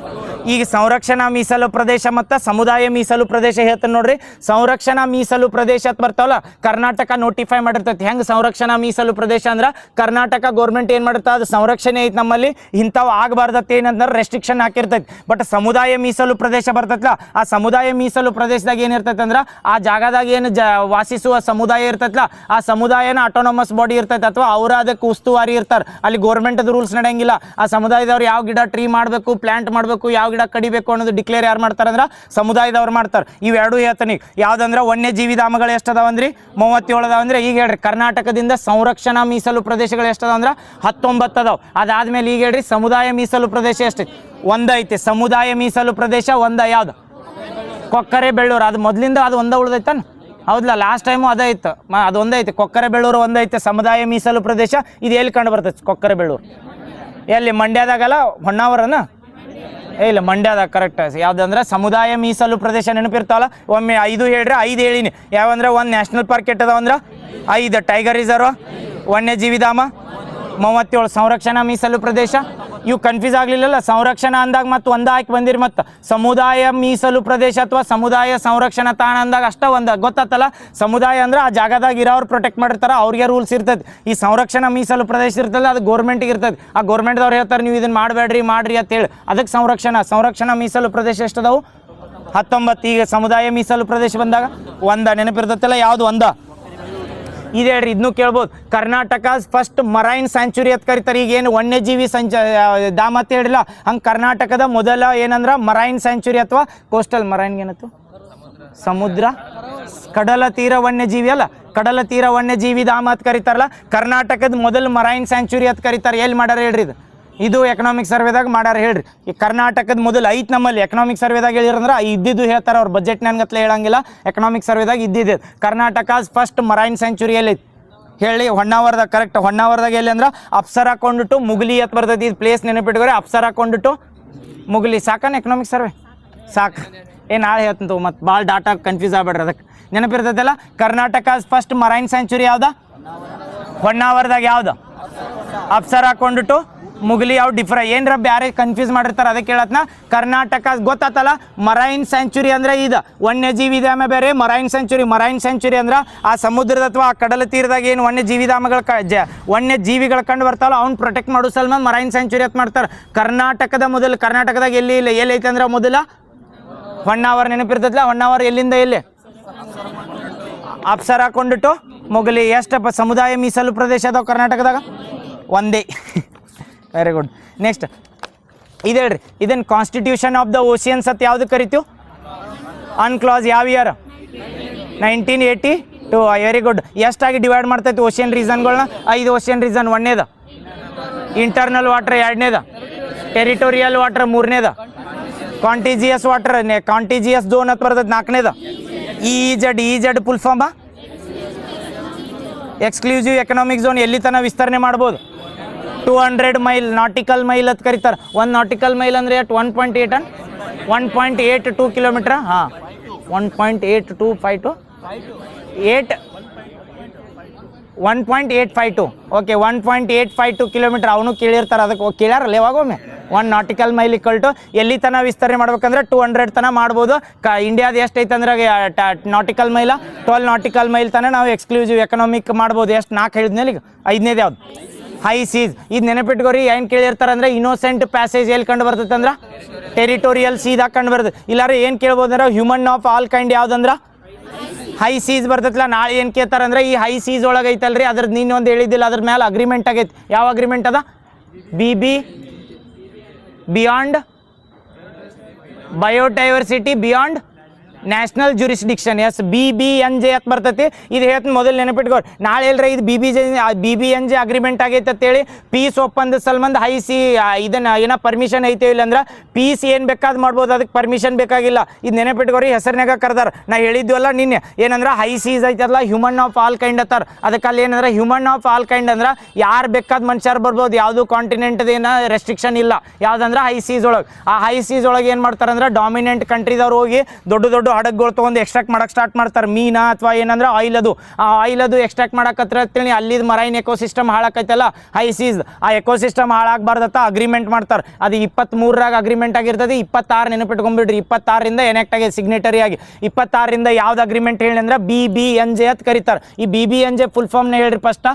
ಈಗ ಸಂರಕ್ಷಣಾ ಮೀಸಲು ಪ್ರದೇಶ ಮತ್ತು ಸಮುದಾಯ ಮೀಸಲು ಪ್ರದೇಶ ಹೇಳ್ತಾನೆ ನೋಡ್ರಿ. ಸಂರಕ್ಷಣಾ ಮೀಸಲು ಪ್ರದೇಶ ಅಂತ ಬರ್ತಾವಲ್ಲ, ಕರ್ನಾಟಕ ನೋಟಿಫೈ ಮಾಡಿರ್ತೈತಿ. ಹೆಂಗೆ ಸಂರಕ್ಷಣಾ ಮೀಸಲು ಪ್ರದೇಶ ಅಂದ್ರೆ ಕರ್ನಾಟಕ ಗೌರ್ಮೆಂಟ್ ಏನು ಮಾಡಿರ್ತದೆ, ಅದು ಸಂರಕ್ಷಣೆ ಐತಿ ನಮ್ಮಲ್ಲಿ, ಇಂಥವು ಆಗಬಾರ್ದತ್ತೆ ಏನಂದ್ರೆ ರೆಸ್ಟ್ರಿಕ್ಷನ್ ಹಾಕಿರ್ತೈತಿ. ಬಟ್ ಸಮುದಾಯ ಮೀಸಲು ಪ್ರದೇಶ ಬರ್ತೈತಲ್ಲ, ಆ ಸಮುದಾಯ ಮೀಸಲು ಪ್ರದೇಶದಾಗ ಏನಿರ್ತೈತೆ ಅಂದ್ರೆ ಆ ಜಾಗದಾಗ ಏನು ವಾಸಿಸುವ ಸಮುದಾಯ ಇರ್ತೈತಲ್ಲ, ಆ ಸಮುದಾಯನ ಆಟೋನಮಸ್ ಬಾಡಿ ಇರ್ತೈತೆ, ಅಥವಾ ಅವರ ಅದಕ್ಕೆ ಉಸ್ತುವಾರಿ ಇರ್ತಾರೆ. ಅಲ್ಲಿ ಗೌರ್ಮೆಂಟದ ರೂಲ್ಸ್ ನಡೆಯಂಗಿಲ್ಲ. ಆ ಸಮುದಾಯದವ್ರು ಯಾವ ಗಿಡ ಟ್ರೀ ಮಾಡಬೇಕು, ಪ್ಲಾಂಟ್ ಮಾಡಬೇಕು, ಯಾವ ಗಿಡ ಕಡಿಬೇಕು ಅನ್ನೋದು ಡಿಕ್ಲೇರ್ ಯಾರು ಮಾಡ್ತಾರೆ ಅಂದ್ರೆ ಸಮುದಾಯದವ್ರು ಮಾಡ್ತಾರೆ. ಇವೆರಡು ಹೇಳ್ತಾನೆ. ಯಾವ್ದಂದ್ರೆ ವನ್ಯಜೀವಿ ಧಾಮಗಳು ಎಷ್ಟದಾವಂದ್ರಿ? 37 ಅದಾವಂದ್ರೆ. ಈಗ ಹೇಳ್ರಿ, ಕರ್ನಾಟಕದಿಂದ ಸಂರಕ್ಷಣಾ ಮೀಸಲು ಪ್ರದೇಶಗಳು ಎಷ್ಟದಾವ ಅಂದ್ರೆ 19 ಅದಾವ. ಅದಾದ್ಮೇಲೆ ಈಗ ಹೇಳ್ರಿ, ಸಮುದಾಯ ಮೀಸಲು ಪ್ರದೇಶ ಎಷ್ಟೈತಿ? 1 ಐತಿ. ಸಮುದಾಯ ಮೀಸಲು ಪ್ರದೇಶ 1 ಯಾವ್ದು? ಕೊಕ್ಕರೆ ಬೆಳ್ಳೂರು. ಅದು ಮೊದಲಿಂದ ಅದು ಒಂದ ಉಳ್ದೈತಾನ, ಹೌದಲ್ಲ? ಲಾಸ್ಟ್ ಟೈಮು ಅದೇ ಇತ್ತು, ಅದು ಒಂದೇ ಐತೆ. ಕೊಕ್ಕರೆ ಬೆಳ್ಳೂರು ಒಂದೈತೆ ಸಮುದಾಯ ಮೀಸಲು ಪ್ರದೇಶ. ಇದು ಎಲ್ಲಿ ಕಂಡು ಬರ್ತೈತಿ ಕೊಕ್ಕರೆ ಬೆಳ್ಳೂರು? ಎಲ್ಲಿ? ಮಂಡ್ಯದಾಗಲ್ಲ, ಹೊನ್ನಾವರನ? ಇಲ್ಲ, ಮಂಡ್ಯದಾಗ ಕರೆಕ್ಟ್. ಯಾವುದಂದ್ರೆ ಸಮುದಾಯ ಮೀಸಲು ಪ್ರದೇಶ ನೆನಪಿರ್ತಾವಲ್ಲ. ಒಮ್ಮೆ 5 ಹೇಳ್ರಿ, 5 ಹೇಳಿನಿ. ಯಾವಂದ್ರೆ 1 ನ್ಯಾಷನಲ್ ಪಾರ್ಕ್ ಎಟ್ಟದಾವಂದ್ರೆ 5 ಟೈಗರ್ ರಿಸರ್ವ್, ವನ್ಯಜೀವಿ ಧಾಮ, 37 ಸಂರಕ್ಷಣಾ ಮೀಸಲು ಪ್ರದೇಶ. ಇವು ಕನ್ಫ್ಯೂಸ್ ಆಗಲಿಲ್ಲಲ್ಲ. ಸಂರಕ್ಷಣಾ ಅಂದಾಗ ಮತ್ತೆ ಒಂದ ಹಾಕಿ ಬಂದಿರಿ. ಮತ್ತು ಸಮುದಾಯ ಮೀಸಲು ಪ್ರದೇಶ ಅಥವಾ ಸಮುದಾಯ ಸಂರಕ್ಷಣಾ ತಾಣ ಅಂದಾಗ ಅಷ್ಟ ಒಂದು ಗೊತ್ತಾತಲ್ಲ. ಸಮುದಾಯ ಅಂದ್ರೆ ಆ ಜಾಗದಾಗ ಇರೋರು ಪ್ರೊಟೆಕ್ಟ್ ಮಾಡಿರ್ತಾರೆ, ಅವ್ರಿಗೆ ರೂಲ್ಸ್ ಇರ್ತದೆ. ಈ ಸಂರಕ್ಷಣಾ ಮೀಸಲು ಪ್ರದೇಶ ಇರ್ತಲ್ಲ, ಅದು ಗೌರ್ಮೆಂಟಿಗೆ ಇರ್ತದೆ. ಆ ಗೌರ್ಮೆಂಟ್ದವ್ರು ಹೇಳ್ತಾರೆ ನೀವು ಇದನ್ನು ಮಾಡಬೇಡ್ರಿ ಮಾಡ್ರಿ ಅಂತೇಳಿ. ಅದಕ್ಕೆ ಸಂರಕ್ಷಣಾ ಮೀಸಲು ಪ್ರದೇಶ ಎಷ್ಟದವು? 19. ಈಗ ಸಮುದಾಯ ಮೀಸಲು ಪ್ರದೇಶ ಬಂದಾಗ 1 ನೆನಪಿರ್ತೈತಲ್ಲ. ಯಾವುದು 1? ಇದು ಹೇಳ್ರಿ, ಇದನ್ನು ಕೇಳ್ಬೋದು. ಕರ್ನಾಟಕ ಫಸ್ಟ್ ಮರೈನ್ ಸ್ಯಾಂಚುರಿ ಅಂತ ಕರೀತಾರೆ. ಈಗೇನು ವನ್ಯಜೀವಿ ಧಾಮ ಅಂತ ಹೇಳಿಲ್ಲ, ಹಂಗೆ ಕರ್ನಾಟಕದ ಮೊದಲ ಏನಂದ್ರೆ ಮರೈನ್ ಸ್ಯಾಂಚುರಿ ಅಥವಾ ಕೋಸ್ಟಲ್ ಮರೈನ್ಗೆ ಏನತ್ತು? ಸಮುದ್ರ ಕಡಲ ತೀರ ವನ್ಯಜೀವಿ ಅಲ್ಲ, ಕಡಲ ತೀರ ವನ್ಯಜೀವಿ ಧಾಮ ಅಂತ ಕರೀತಾರಲ್ಲ. ಕರ್ನಾಟಕದ ಮೊದಲು ಮರೈನ್ ಸ್ಯಾಂಚುರಿ ಅಂತ ಕರೀತಾರೆ. ಎಲ್ಲಿ ಮಾಡ್ಯಾರ ಹೇಳ್ರಿ? ಇದು ಎಕನಾಮಿಕ್ ಸರ್ವೆದಾಗ ಮಾಡ್ಯಾರ ಹೇಳ್ರಿ. ಈ ಕರ್ನಾಟಕದ ಮೊದಲು ಐತ್ ನಮ್ಮಲ್ಲಿ. ಎಕನಾಮಿಕ್ ಸರ್ವೆದಾಗ ಹೇಳಿರಂದ್ರೆ ಇದ್ದಿದ್ದು ಹೇಳ್ತಾರೆ ಅವ್ರು, ಬಜೆಟ್ ನನ್ಗತ್ಲೆ ಹೇಳಂಗಿಲ್ಲ. ಎಕನಾಮಿಕ್ ಸರ್ವೆದಾಗ ಇದ್ದಿದ್ದು ಕರ್ನಾಟಕ ಫಸ್ಟ್ ಮರೈನ್ ಸ್ಯಾಂಚುರಿ ಎಲ್ಲಿ ಹೇಳಿ? ಹೊನ್ನಾವರದಾಗ. ಕರೆಕ್ಟ್. ಹೊನ್ನಾವರದಾಗ ಎಲ್ಲಿ ಅಂದ್ರೆ ಅಪ್ಸರಾ ಕೊಂಡ್ಬಿಟ್ಟು ಮುಗಲಿ ಅಂತ ಬರ್ತೈತಿ. ಇದು ಪ್ಲೇಸ್ ನೆನಪಿಟ್ಕೋರಿ, ಅಪ್ಸರಾ ಕೊಂಡ್ಬಿಟ್ಟು ಮುಗಲಿ. ಸಾಕನ್ ಎಕನಾಮಿಕ್ ಸರ್ವೆ? ಸಾಕು. ನಾಳೆ ಹೇಳ್ತಂತ ಮತ್ತೆ ಭಾಳ ಡಾಟಾ ಕನ್ಫ್ಯೂಸ್ ಆಗ್ಬೇಡ್ರಿ. ಅದಕ್ಕೆ ನೆನಪಿರ್ತೈತಲ್ಲ. ಕರ್ನಾಟಕ ಫಸ್ಟ್ ಮರೈನ್ ಸ್ಯಾಂಚುರಿ ಯಾವ್ದ? ಹೊನ್ನಾವರದಾಗ. ಯಾವ್ದು? ಅಪ್ಸರಾ ಕೊಂಡ್ಬಿಟ್ಟು ಮುಗಲಿ. ಯಾವ ಏನರ ಬ್ಯಾರೆ ಕನ್ಫ್ಯೂಸ್ ಮಾಡಿರ್ತಾರೆ, ಅದಕ್ಕೆ ಹೇಳತ್ನ. ಕರ್ನಾಟಕ ಗೊತ್ತಾತಲ್ಲ. ಮರೈನ್ ಸ್ಯಾಂಚುರಿ ಅಂದ್ರೆ ಇದು ವನ್ಯಜೀವಿ ಧಾಮ ಬೇರೆ, ಮರೈನ್ ಸ್ಯಾಂಚುರಿ ಅಂದ್ರೆ ಆ ಸಮುದ್ರದ ಅಥವಾ ಆ ಕಡಲ ತೀರದಾಗ ಏನು ವನ್ಯಜೀವಿ ಧಾಮಗಳು ವನ್ಯಜೀವಿಗಳು ಕಂಡು ಬರ್ತಾವಲ್ಲ, ಅವ್ನು ಪ್ರೊಟೆಕ್ಟ್ ಮಾಡೋ ಸಲ್ಮಾನ್ ಮರೈನ್ ಸ್ಯಾಂಚುರಿ ಅಂತ ಮಾಡ್ತಾರೆ. ಕರ್ನಾಟಕದ ಮೊದಲು, ಕರ್ನಾಟಕದಾಗ ಎಲ್ಲಿ ಇಲ್ಲ, ಎಲ್ಲಿ ಐತೆ ಅಂದ್ರೆ ಮೊದಲ ಹೊನ್ನಾವರ. ನೆನಪಿರ್ತೈತಲ್ಲ. ಹೊನ್ನಾವರ ಎಲ್ಲಿಂದ ಎಲ್ಲಿ? ಅಪ್ಸರಾ ಕೊಂಡ್ಬಿಟ್ಟು ಮುಗಲಿ. ಎಷ್ಟಪ್ಪ ಸಮುದಾಯ ಮೀಸಲು ಪ್ರದೇಶ ಅದಾವ ಕರ್ನಾಟಕದಾಗ? 1. Very good. ನೆಕ್ಸ್ಟ್ ಇದು ಹೇಳ್ರಿ, ಇದನ್ನು ಕಾನ್ಸ್ಟಿಟ್ಯೂಷನ್ ಆಫ್ ದ ಓಷಿಯನ್ಸ್ ಅಂತ ಯಾವ್ದು ಕರಿತೀವಿ? ಅನ್ಕ್ಲಾಸ್. ಯಾವ ಇಯರ್? 1982. Very good. ಎಷ್ಟಾಗಿ ಡಿವೈಡ್ ಮಾಡ್ತೈತಿ ಓಷಿಯನ್ ರೀಸನ್ಗಳನ್ನ? 5 ಓಷಿಯನ್ ರೀಸನ್. 1ನೇದು ಇಂಟರ್ನಲ್ ವಾಟರ್, 2ನೇದು ಟೆರಿಟೋರಿಯಲ್ ವಾಟರ್, 3ನೇದು ಕಾಂಟಿಜಿಯಸ್ ವಾಟರ್, ಕಾಂಟಿಜಿಯಸ್ ಝೋನ್ ಅಂತ ಬರ್ತೈತಿ, 4ನೇದು EEZ full form exclusive economic zone. ಎಲ್ಲಿ ತನಕ ವಿಸ್ತರಣೆ ಮಾಡ್ಬೋದು? 200 ಮೈಲ್, ನಾಟಿಕಲ್ ಮೈಲ್ ಅಂತ ಕರೀತಾರೆ. 1 ನಾಟಿಕಲ್ ಮೈಲ್ ಅಂದರೆ 1.8 1.82 ಕಿಲೋಮೀಟ್ರ್. ಹಾಂ, 1.8252 1.852. Okay, 1.852 kilometre. ಅವನು ಕೇಳಿರ್ತಾರೆ, ಅದಕ್ಕೆ ಕೇಳ್ಯಾರಲ್ಲ ಯಾವಾಗೊಮ್ಮೆ. 1 ನಾಟಿಕಲ್ ಮೈಲ್ ಇಕ್ವಲ್ ಟು ಎಲ್ಲಿ ತನಕ ವಿಸ್ತರಣೆ ಮಾಡ್ಬೇಕಂದ್ರೆ 200 ತನಕ ಮಾಡ್ಬೋದು. ಇಂಡಿಯಾದ ಎಷ್ಟೈತೆ ಅಂದ್ರೆ ನಾಟಿಕಲ್ ಮೈಲ 12 ನಾಟಿಕಲ್ ಮೈಲ್ ತನಕ ನಾವು ಎಕ್ಸ್ಕ್ಲೂಸಿವ್ ಎಕನಾಮಿಕ್ ಮಾಡ್ಬೋದು. ಎಷ್ಟು? 4 ಹೇಳಿದ್ಮೇಲೆ ಈಗ 5ನೇದು ಯಾವ್ದು? High seas. ಇದು ನೆನಪಿಟ್ಕೋರಿ. ಏನು ಕೇಳಿರ್ತಾರೆ ಅಂದ್ರೆ ಇನ್ನೋಸೆಂಟ್ ಪ್ಯಾಸೇಜ್ ಎಲ್ಲಿ ಕಂಡು ಬರ್ತೈತೆ ಅಂದ್ರೆ ಟೆರಿಟೋರಿಯಲ್ ಸೀದಾಗ ಕಂಡು ಬರ್ತದೆ. ಇಲ್ಲಾರೆ ಏನು ಕೇಳ್ಬೋದಂದ್ರೆ ಹ್ಯೂಮನ್ ಆಫ್ ಆಲ್ ಕೈಂಡ್ ಯಾವ್ದಂದ್ರೆ ಹೈ ಸೀಸ್ ಬರ್ತೈತಲ್ಲ. ನಾಳೆ ಏನು ಕೇಳ್ತಾರೆ ಅಂದ್ರೆ ಈ ಹೈ ಸೀಸ್ ಒಳಗೆ ಐತಲ್ರಿ, ಅದ್ರದ್ದು ನೀನೊಂದು ಹೇಳಿದ್ದಿಲ್ಲ, ಅದ್ರ ಮೇಲೆ ಅಗ್ರಿಮೆಂಟ್ ಆಗೈತಿ. ಯಾವ ಅಗ್ರಿಮೆಂಟ್ ಅದ? Beyond biodiversity, beyond national jurisdiction. Yes BBNJ ಅಂತ ಬರ್ತೈತಿ. ಇದು ಹೇಳ್ತೀನಿ ಮೊದಲು ನೆನಪಿಟ್ಕೋರಿ. ನಾಳೆ ಹೇಳ್ರಿ ಇದು BBNJ ಅಗ್ರಿಮೆಂಟ್ ಆಗೈತೆ ಅಂತೇಳಿ ಪೀಸ್ ಒಪ್ಪಂದ ಸಲ್ಮಂದ್ ಹೈಸಿ ಇದನ್ನ ಏನೋ ಪರ್ಮಿಷನ್ ಐತೆ ಇಲ್ಲ ಅಂದ್ರೆ ಪೀಸ್ ಏನು ಬೇಕಾದ್ ಮಾಡ್ಬೋದು, ಅದಕ್ಕೆ ಪರ್ಮಿಷನ್ ಬೇಕಾಗಿಲ್ಲ. ಇದು ನೆನಪಿಟ್ಕೋರಿ, ಹೆಸರಿನಾಗ ಕರೆದಾರ. ನಾ ಹೇಳಿದ್ವಲ್ಲ ನಿನ್ನೆ ಏನಂದ್ರೆ ಹೈ ಸೀಸ್ ಐತಲ್ಲ ಹ್ಯೂಮನ್ ಆಫ್ ಆಲ್ ಕೈಂಡ್ ಅತ್ತಾರ. ಅದಕ್ಕೆ ಅಲ್ಲಿ ಏನಂದ್ರೆ ಹ್ಯೂಮನ್ ಆಫ್ ಆಲ್ ಕೈಂಡ್ ಅಂದ್ರೆ ಯಾರು ಬೇಕಾದ ಮನುಷ್ಯರು ಬರ್ಬೋದು, ಯಾವುದು ಕಾಂಟಿನೆಂಟ್ದೇನ ರೆಸ್ಟ್ರಿಕ್ಷನ್ ಇಲ್ಲ. ಯಾವ್ದಂದ್ರೆ ಹೈ ಸೀಸ್ ಒಳಗೆ. ಆ ಹೈ ಸೀಸ್ ಒಳಗೆ ಏನು ಮಾಡ್ತಾರೆ ಅಂದ್ರೆ ಡಾಮಿನೆಂಟ್ ಕಂಟ್ರಿದವ್ರು ಹೋಗಿ ದೊಡ್ಡ ದೊಡ್ಡ ಹಡಗುಗಳು ತೊಗೊಂಡು ಎಕ್ಸ್ಟ್ರಾಕ್ಟ್ ಮಾಡಕ್ಕೆ ಸ್ಟಾರ್ಟ್ ಮಾಡ್ತಾರೆ. ಮೀನಾ ಅಥವಾ ಏನಂದ್ರೆ ಆಯಿಲ್ ಅದು. ಆ ಆಯಿಲ್ ಅದು ಎಕ್ಸ್ಟ್ರಾಕ್ಟ್ ಮಾಡಕತ್ರ ಅಂತೇಳಿ ಅಲ್ಲಿದ್ದು ಮರೈನ್ ಎಕೋಸಿಸ್ಟಮ್ ಹಾಳಾಕೈತಲ್ಲ ಹೈ ಸೀಸ್, ಆ ಎಕೋಸಿಸ್ಟಮ್ ಹಾಳಾಗಬಾರ್ದತ್ತ ಅಗ್ರಿಮೆಂಟ್ ಮಾಡ್ತಾರೆ. ಅದು 23ರಾಗ ಅಗ್ರಿಮೆಂಟ್ ಆಗಿರ್ತದೆ. 26 ನೆನಪಿಟ್ಕೊಂಡ್ಬಿಡ್ರಿ. 26ರಿಂದ ಎನೆಕ್ಟ್ ಆಗಿ ಸಿಗ್ನೇಟರಿ ಆಗಿ 26ರಿಂದ ಯಾವ್ದು ಅಗ್ರಿಮೆಂಟ್ ಹೇಳಿ ಅಂದ್ರೆ BBNJ ಅಂತ ಕರೀತಾರೆ. ಈ BBNJ ಫುಲ್ ಫಾರ್ಮ್ನ ಹೇಳ್ರಿ ಫಸ್ಟ್.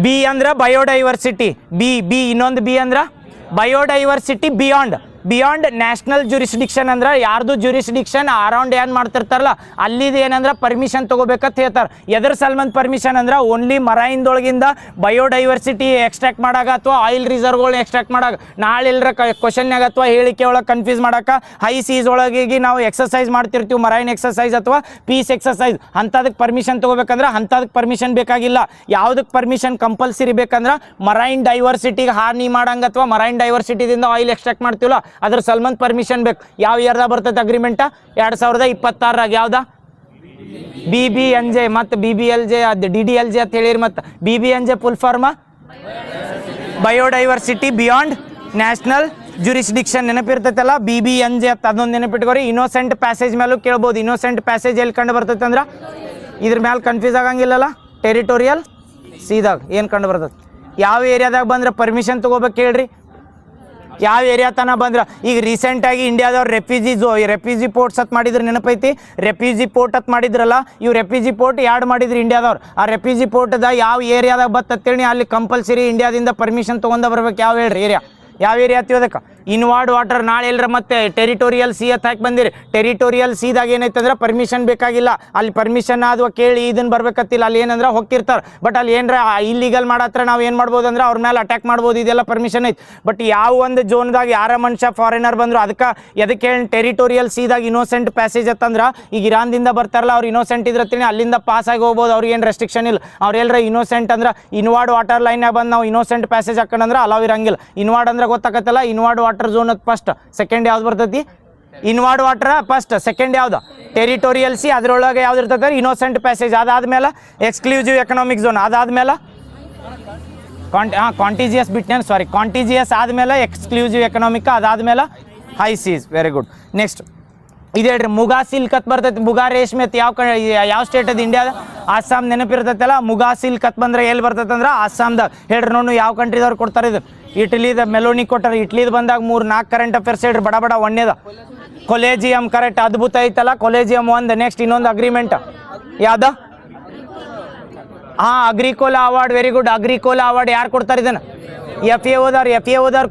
ಬಿ ಅಂದ್ರೆ ಬಯೋಡೈವರ್ಸಿಟಿ, ಬಿ ಇನ್ನೊಂದು ಬಿ ಅಂದ್ರೆ ಬಯೋಡೈವರ್ಸಿಟಿ ಬಿಯಾಂಡ್ ನ್ಯಾಷನಲ್ ಜುರಿಸ್ಡಿಕ್ಷನ್ ಅಂದ್ರೆ ಯಾರ್ದು ಜುರಿಸ್ಡಿಕ್ಷನ್ ಅರೌಂಡ್ ಏನು ಮಾಡ್ತಿರ್ತಾರಲ್ಲ ಅಲ್ಲಿದು ಏನಂದ್ರೆ ಪರ್ಮಿಷನ್ ತೊಗೋಬೇಕಂತ ಹೇಳ್ತಾರೆ. ಎದ್ರ ಸಲ್ಮಂದ್ ಪರ್ಮಿಷನ್ ಅಂದ್ರೆ ಓನ್ಲಿ ಮರೈನ್ದೊಳಗಿಂದ ಬಯೋಡೈವರ್ಸಿಟಿ ಎಕ್ಸ್ಟ್ರಾಕ್ಟ್ ಮಾಡಾಗ ಅಥವಾ ಆಯಿಲ್ ರಿಸರ್ವ್ಗಳನ್ನ ಎಕ್ಸ್ಟ್ರಾಕ್ಟ್ ಮಾಡಾಗ. ನಾಳೆ ಇಲ್ಲರ ಕ್ವಶನ್ಯಾಗ ಅಥವಾ ಹೇಳಿಕೆ ಒಳಗೆ ಕನ್ಫ್ಯೂಸ್ ಮಾಡಕ್ಕೆ ಹೈ ಸೀಸ್ ಒಳಗೆ ನಾವು ಎಕ್ಸಸೈಸ್ ಮಾಡ್ತಿರ್ತೀವಿ, ಮರೈನ್ ಎಕ್ಸಸೈಸ್ ಅಥವಾ ಪೀಸ್ ಎಕ್ಸಸೈಸ್. ಅಂಥದಕ್ಕೆ ಪರ್ಮಿಷನ್ ತೊಗೋಬೇಕಂದ್ರೆ ಅಂಥದಕ್ಕೆ ಪರ್ಮಿಷನ್ ಬೇಕಾಗಿಲ್ಲ. ಯಾವುದಕ್ಕೆ ಪರ್ಮಿಷನ್ ಕಂಪಲ್ಸರಿ ಬೇಕಂದ್ರೆ ಮರೈನ್ ಡೈವರ್ಸಿಟಿಗೆ ಹಾನಿ ಮಾಡಂಗೆ ಅಥವಾ ಮರೈನ್ ಡೈವರ್ಸಿಟಿದಿಂದ ಆಯಿಲ್ ಎಕ್ಸ್ಟ್ರಾಕ್ಟ್ ಮಾಡ್ತೀವಲ್ಲ ಅದ್ರ ಸಲ್ಮಂದ್ ಪರ್ಮಿಷನ್ ಬೇಕು. ಯಾವ ಇಯರ್ದಾಗ ಬರ್ತೈತೆ ಅಗ್ರಿಮೆಂಟ? 2026ರಾಗ. ಯಾವ್ದ? BBNJ ಮತ್ತು BBLJ ಅದು DDLJ ಅಂತ ಹೇಳಿರಿ. ಮತ್ತು BBNJ full form biodiversity beyond national jurisdiction. ನೆನಪಿರ್ತೈತಲ್ಲ BBNJ ಅಂತ, ಅದೊಂದು ನೆನಪಿಟ್ಕೋರಿ. ಇನ್ನೋಸೆಂಟ್ ಪ್ಯಾಸೇಜ್ ಮೇಲೂ ಕೇಳ್ಬೋದು. ಇನ್ನೋಸೆಂಟ್ ಪ್ಯಾಸೇಜ್ ಎಲ್ಲಿ ಕಂಡು ಬರ್ತೈತೆ ಅಂದ್ರೆ ಇದ್ರ ಮೇಲೆ ಕನ್ಫ್ಯೂಸ್ ಆಗಂಗಿಲ್ಲಲ್ಲ. ಟೆರಿಟೋರಿಯಲ್ ಸೀದಾಗ ಏನು ಕಂಡು ಬರ್ತೈತೆ? ಯಾವ ಏರಿಯಾದಾಗ ಬಂದ್ರೆ ಪರ್ಮಿಷನ್ ತೊಗೋಬೇಕು ಹೇಳ್ರಿ? ಯಾವ ಏರಿಯಾ ತನಕ ಬಂದ್ರೆ ಈಗ ರೀಸೆಂಟಾಗಿ ಇಂಡಿಯಾದವ್ರು ರೆಫ್ಯೂಜಿ ಪೋರ್ಟ್ಸ್ ಅಂತ ಮಾಡಿದ್ರು ನೆನಪೈತಿ. ರೆಫ್ಯೂಜಿ ಪೋರ್ಟ್ ಅಂತ ಮಾಡಿದ್ರಲ್ಲ, ಇವು ರೆಫ್ಯೂಜಿ ಪೋರ್ಟ್ ಯಾಡ್ ಮಾಡಿದ್ರು ಇಂಡಿಯಾದವ್ರು. ಆ ರೆಫ್ಯೂಜಿ ಪೋರ್ಟ್ದ ಯಾವ ಏರಿಯಾದಾಗ ಬತ್ತೇಳಿ ಅಲ್ಲಿ ಕಂಪಲ್ಸರಿ ಇಂಡಿಯಾದಿಂದ ಪರ್ಮಿಷನ್ ತೊಗೊಂಡ ಬರ್ಬೇಕು. ಯಾವ ಹೇಳ್ರಿ ಏರಿಯಾ? ಯಾವ ಏರಿಯಾ ಹತ್ತಿಯೋದಕ್ಕೆ? ಇನ್ವಾರ್ಡ್ ವಾಟರ್. ನಾಳೆ ಎಲ್ಲರ ಮತ್ತೆ ಟೆರಿಟೋರಿಯಲ್ ಸಿ ಅಂತ ಹಾಕಿ ಬಂದಿರಿ. ಟೆರಿಟೋರಿಯಲ್ ಸಿದಾಗ ಏನೈತೆ ಅಂದ್ರೆ ಪರ್ಮಿಷನ್ ಬೇಕಾಗಿಲ್ಲ. ಅಲ್ಲಿ ಪರ್ಮಿಷನ್ ಆದ್ವ ಕೇಳಿ ಇದನ್ನ ಬರ್ಬೇಕತ್ತಿಲ್ಲ. ಅಲ್ಲಿ ಏನಂದ್ರೆ ಹೋಗ್ತಿರ್ತಾರೆ. ಬಟ್ ಅಲ್ಲಿ ಏನರ ಇಲ್ಲಿಗಲ್ ಮಾಡತ್ರ ನಾವು ಏನು ಮಾಡ್ಬೋದು ಅಂದ್ರೆ ಅವ್ರ ಮೇಲೆ ಅಟ್ಯಾಕ್ ಮಾಡ್ಬೋದು. ಇದೆಲ್ಲ ಪರ್ಮಿಷನ್ ಐತಿ. ಬಟ್ ಯಾವ ಒಂದು ಝೋನ್ದಾಗ ಯಾರ ಮನುಷ್ಯ ಫಾರಿನರ್ ಬಂದ್ರು ಎದಕ್ಕೆ ಹೇಳಿ ಟೆರಿಟೋರಿಯಲ್ ಸಿದಾಗ ಇನ್ನೋಸೆಂಟ್ ಪ್ಯಾಸೇಜ್ ಅಂತಂದ್ರೆ ಈಗ ಇರಾನ್ದಿಂದ ಬರ್ತಾರಲ್ಲ ಅವ್ರು ಇನ್ನೋಸೆಂಟ್ ಇದ್ರತ್ತೀನಿ ಅಲ್ಲಿಂದ ಪಾಸ್ ಆಗಿ ಹೋಗ್ಬೋದು. ಅವ್ರಿಗೆ ಏನು ರೆಸ್ಟ್ರಿಕ್ಷನ್ ಇಲ್ಲ. ಅವ್ರು ಎಲ್ಲರ ಇನ್ನೋಸೆಂಟ್ ಅಂದ್ರೆ ಇನ್ವಾರ್ಡ್ ವಾಟರ್ ಲೈನ್ನಾಗ ಬಂದು ನಾವು ಇನ್ನೋಸೆಂಟ್ ಪ್ಯಾಸೇಜ್ ಹಾಕೊಂಡ್ರೆ ಅಲಾವ್ ಇರಂಗಿಲ್ಲ. ಇನ್ವಾರ್ಡ್ ಅಂದ್ರೆ ಗೊತ್ತಾಗತ್ತಲ್ಲ, inward water zone first. Second ಯಾವ್ದು ಬರ್ತೈತಿ? Inward water first. ಸೆಕೆಂಡ್ ಯಾವ್ದು? Territorial sea. ಅದರೊಳಗೆ ಯಾವ್ದು ಇರ್ತದೆ? Innocent passage. ಅದಾದ್ಮೇಲೆ ಎಕ್ಸ್ಕ್ಲೂಸಿವ್ ಎಕನಾಮಿಕ್ ಝೋನ್. ಅದಾದ್ಮೇಲೆ ಕಾಂಟಿಜಿಯಸ್ ಬಿಟ್ನೇನು ಸಾರಿ ಕಾಂಟಿಜಿಯಸ್ ಆದಮೇಲೆ ಎಕ್ಸ್ಕ್ಲೂಸಿವ್ ಎಕನಾಮಿಕ್. ಅದಾದ್ಮೇಲೆ high seas. Very good. Next ಇದು ಹೇಳ್ರಿ, ಮುಗಾ ಸಿಲ್ಕ್ ಅಂತ ಬರ್ತೈತಿ. ಮುಗಾ ರೇಷ್ಮೆ ಅಂತ ಯಾವ ಸ್ಟೇಟ್ ಅದು? ಇಂಡಿಯಾದ ಆಸಾಮ್. ನೆನಪಿರ್ತೈತಲ್ಲ. ಮುಗಾ ಸಿಲ್ಕ್ ಅಂತ ಬಂದ್ರೆ ಎಲ್ಲಿ ಬರ್ತೈತೆ ಅಂದ್ರೆ ಆಸಾಮ್ದಾಗ. ಹೇಳ್ರಿ ನೋಡು ಯಾವ ಕಂಟ್ರಿದವ್ರು ಕೊಡ್ತಾರೆ ಇದು? ಇಟಲಿದ ಮೆಲೋನಿ ಕೊಟ್ಟಾರೆ. ಇಟ್ಲಿದು ಬಂದಾಗ 3-4 ಕರೆಂಟ್ ಅಫೇರ್ಸ್ ಹೇಳ್ರಿ ಬಡ ಒಂದೇದ. ಕೊಲೇಜಿಯಂ ಕರೆಕ್ಟ್, ಅದ್ಭುತ ಐತಲ್ಲ ಕೊಲೇಜಿಯಂ ಒಂದು. ನೆಕ್ಸ್ಟ್ ಇನ್ನೊಂದು ಅಗ್ರಿಮೆಂಟ್ ಯಾವ್ದ? Agricola award. Very good. Agricola award ಯಾರು ಕೊಡ್ತಾರೆ ಇದನ್ನು? FAO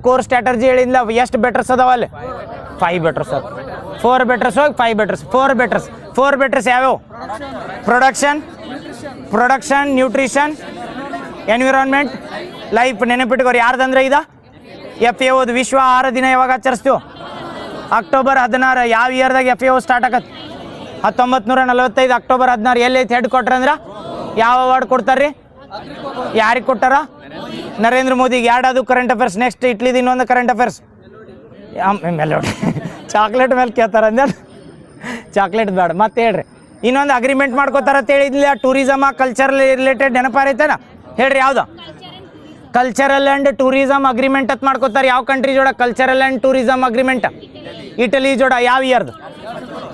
ಕೋರ್ ಸ್ಟ್ರಾಟಜಿ ಹೇಳಿಲ್ಲ. ಎಷ್ಟು ಬೆಟರ್ಸ್ ಅದಾವ ಅಲ್ಲಿ? 5 ಬೆಟರ್ಸ್ ಅದ. 4 ಬೆಟರ್ಸ್ ಹೋಗಿ 5 ಬೆಟರ್ಸ್. 4 ಬೆಟರ್ಸ್ ಯಾವ್ಯಾವ? Production, nutrition, environment, life. ನೆನಪಿಟ್ಕೋರಿ. ಯಾರ್ದಂದ್ರೆ ಇದು FAO. ವಿಶ್ವ ಆಹಾರ ದಿನ ಯಾವಾಗ ಆಚರಿಸ್ತೀವಿ? ಅಕ್ಟೋಬರ್ 16. ಯಾವ ಇಯರ್ದಾಗ FAO ಸ್ಟಾರ್ಟ್ ಆಗತ್ತೆ? 1945 ಅಕ್ಟೋಬರ್ 16. ಎಲ್ಲೈತೆ ಹೆಡ್ ಕ್ವಾರ್ಟರ್ ಅಂದ್ರೆ? ಯಾವ ಅವಾರ್ಡ್ ಕೊಡ್ತಾರ್ರಿ? ಯಾರಿಗೆ ಕೊಟ್ಟಾರ? ನರೇಂದ್ರ ಮೋದಿಗೆ. ಎರಡದು ಕರೆಂಟ್ ಅಫೇರ್ಸ್. ನೆಕ್ಸ್ಟ್ ಇಟ್ಲಿದು ಇನ್ನೊಂದು ಕರೆಂಟ್ ಅಫೇರ್ಸ್. ಮೇಲೆ ಚಾಕ್ಲೇಟ್ ಮೇಲೆ ಕೇಳ್ತಾರ ಅಂದ್ರೆ ಚಾಕ್ಲೇಟ್ ಬೇಡ. ಮತ್ತೆ ಹೇಳ್ರಿ ಇನ್ನೊಂದು ಅಗ್ರಿಮೆಂಟ್ ಮಾಡ್ಕೋತಾರ ಅಂತ ಹೇಳಿದ್ಲಿಲ್ಲ. ಟೂರಿಸಮ್ ಕಲ್ಚರಲ್ ರಿಲೇಟೆಡ್ ನೆನಪಾರೈತೇನ? ಹೇಳ್ರಿ ಯಾವ್ದು? ಕಲ್ಚರಲ್ ಆ್ಯಂಡ್ ಟೂರಿಸಮ್ ಅಗ್ರಿಮೆಂಟ್ ಅಂತ ಮಾಡ್ಕೋತಾರೆ. ಯಾವ ಕಂಟ್ರಿ ಜೋಡ cultural and tourism agreement? Italy ಜೋಡ. ಯಾವ ಇಯರ್ದು?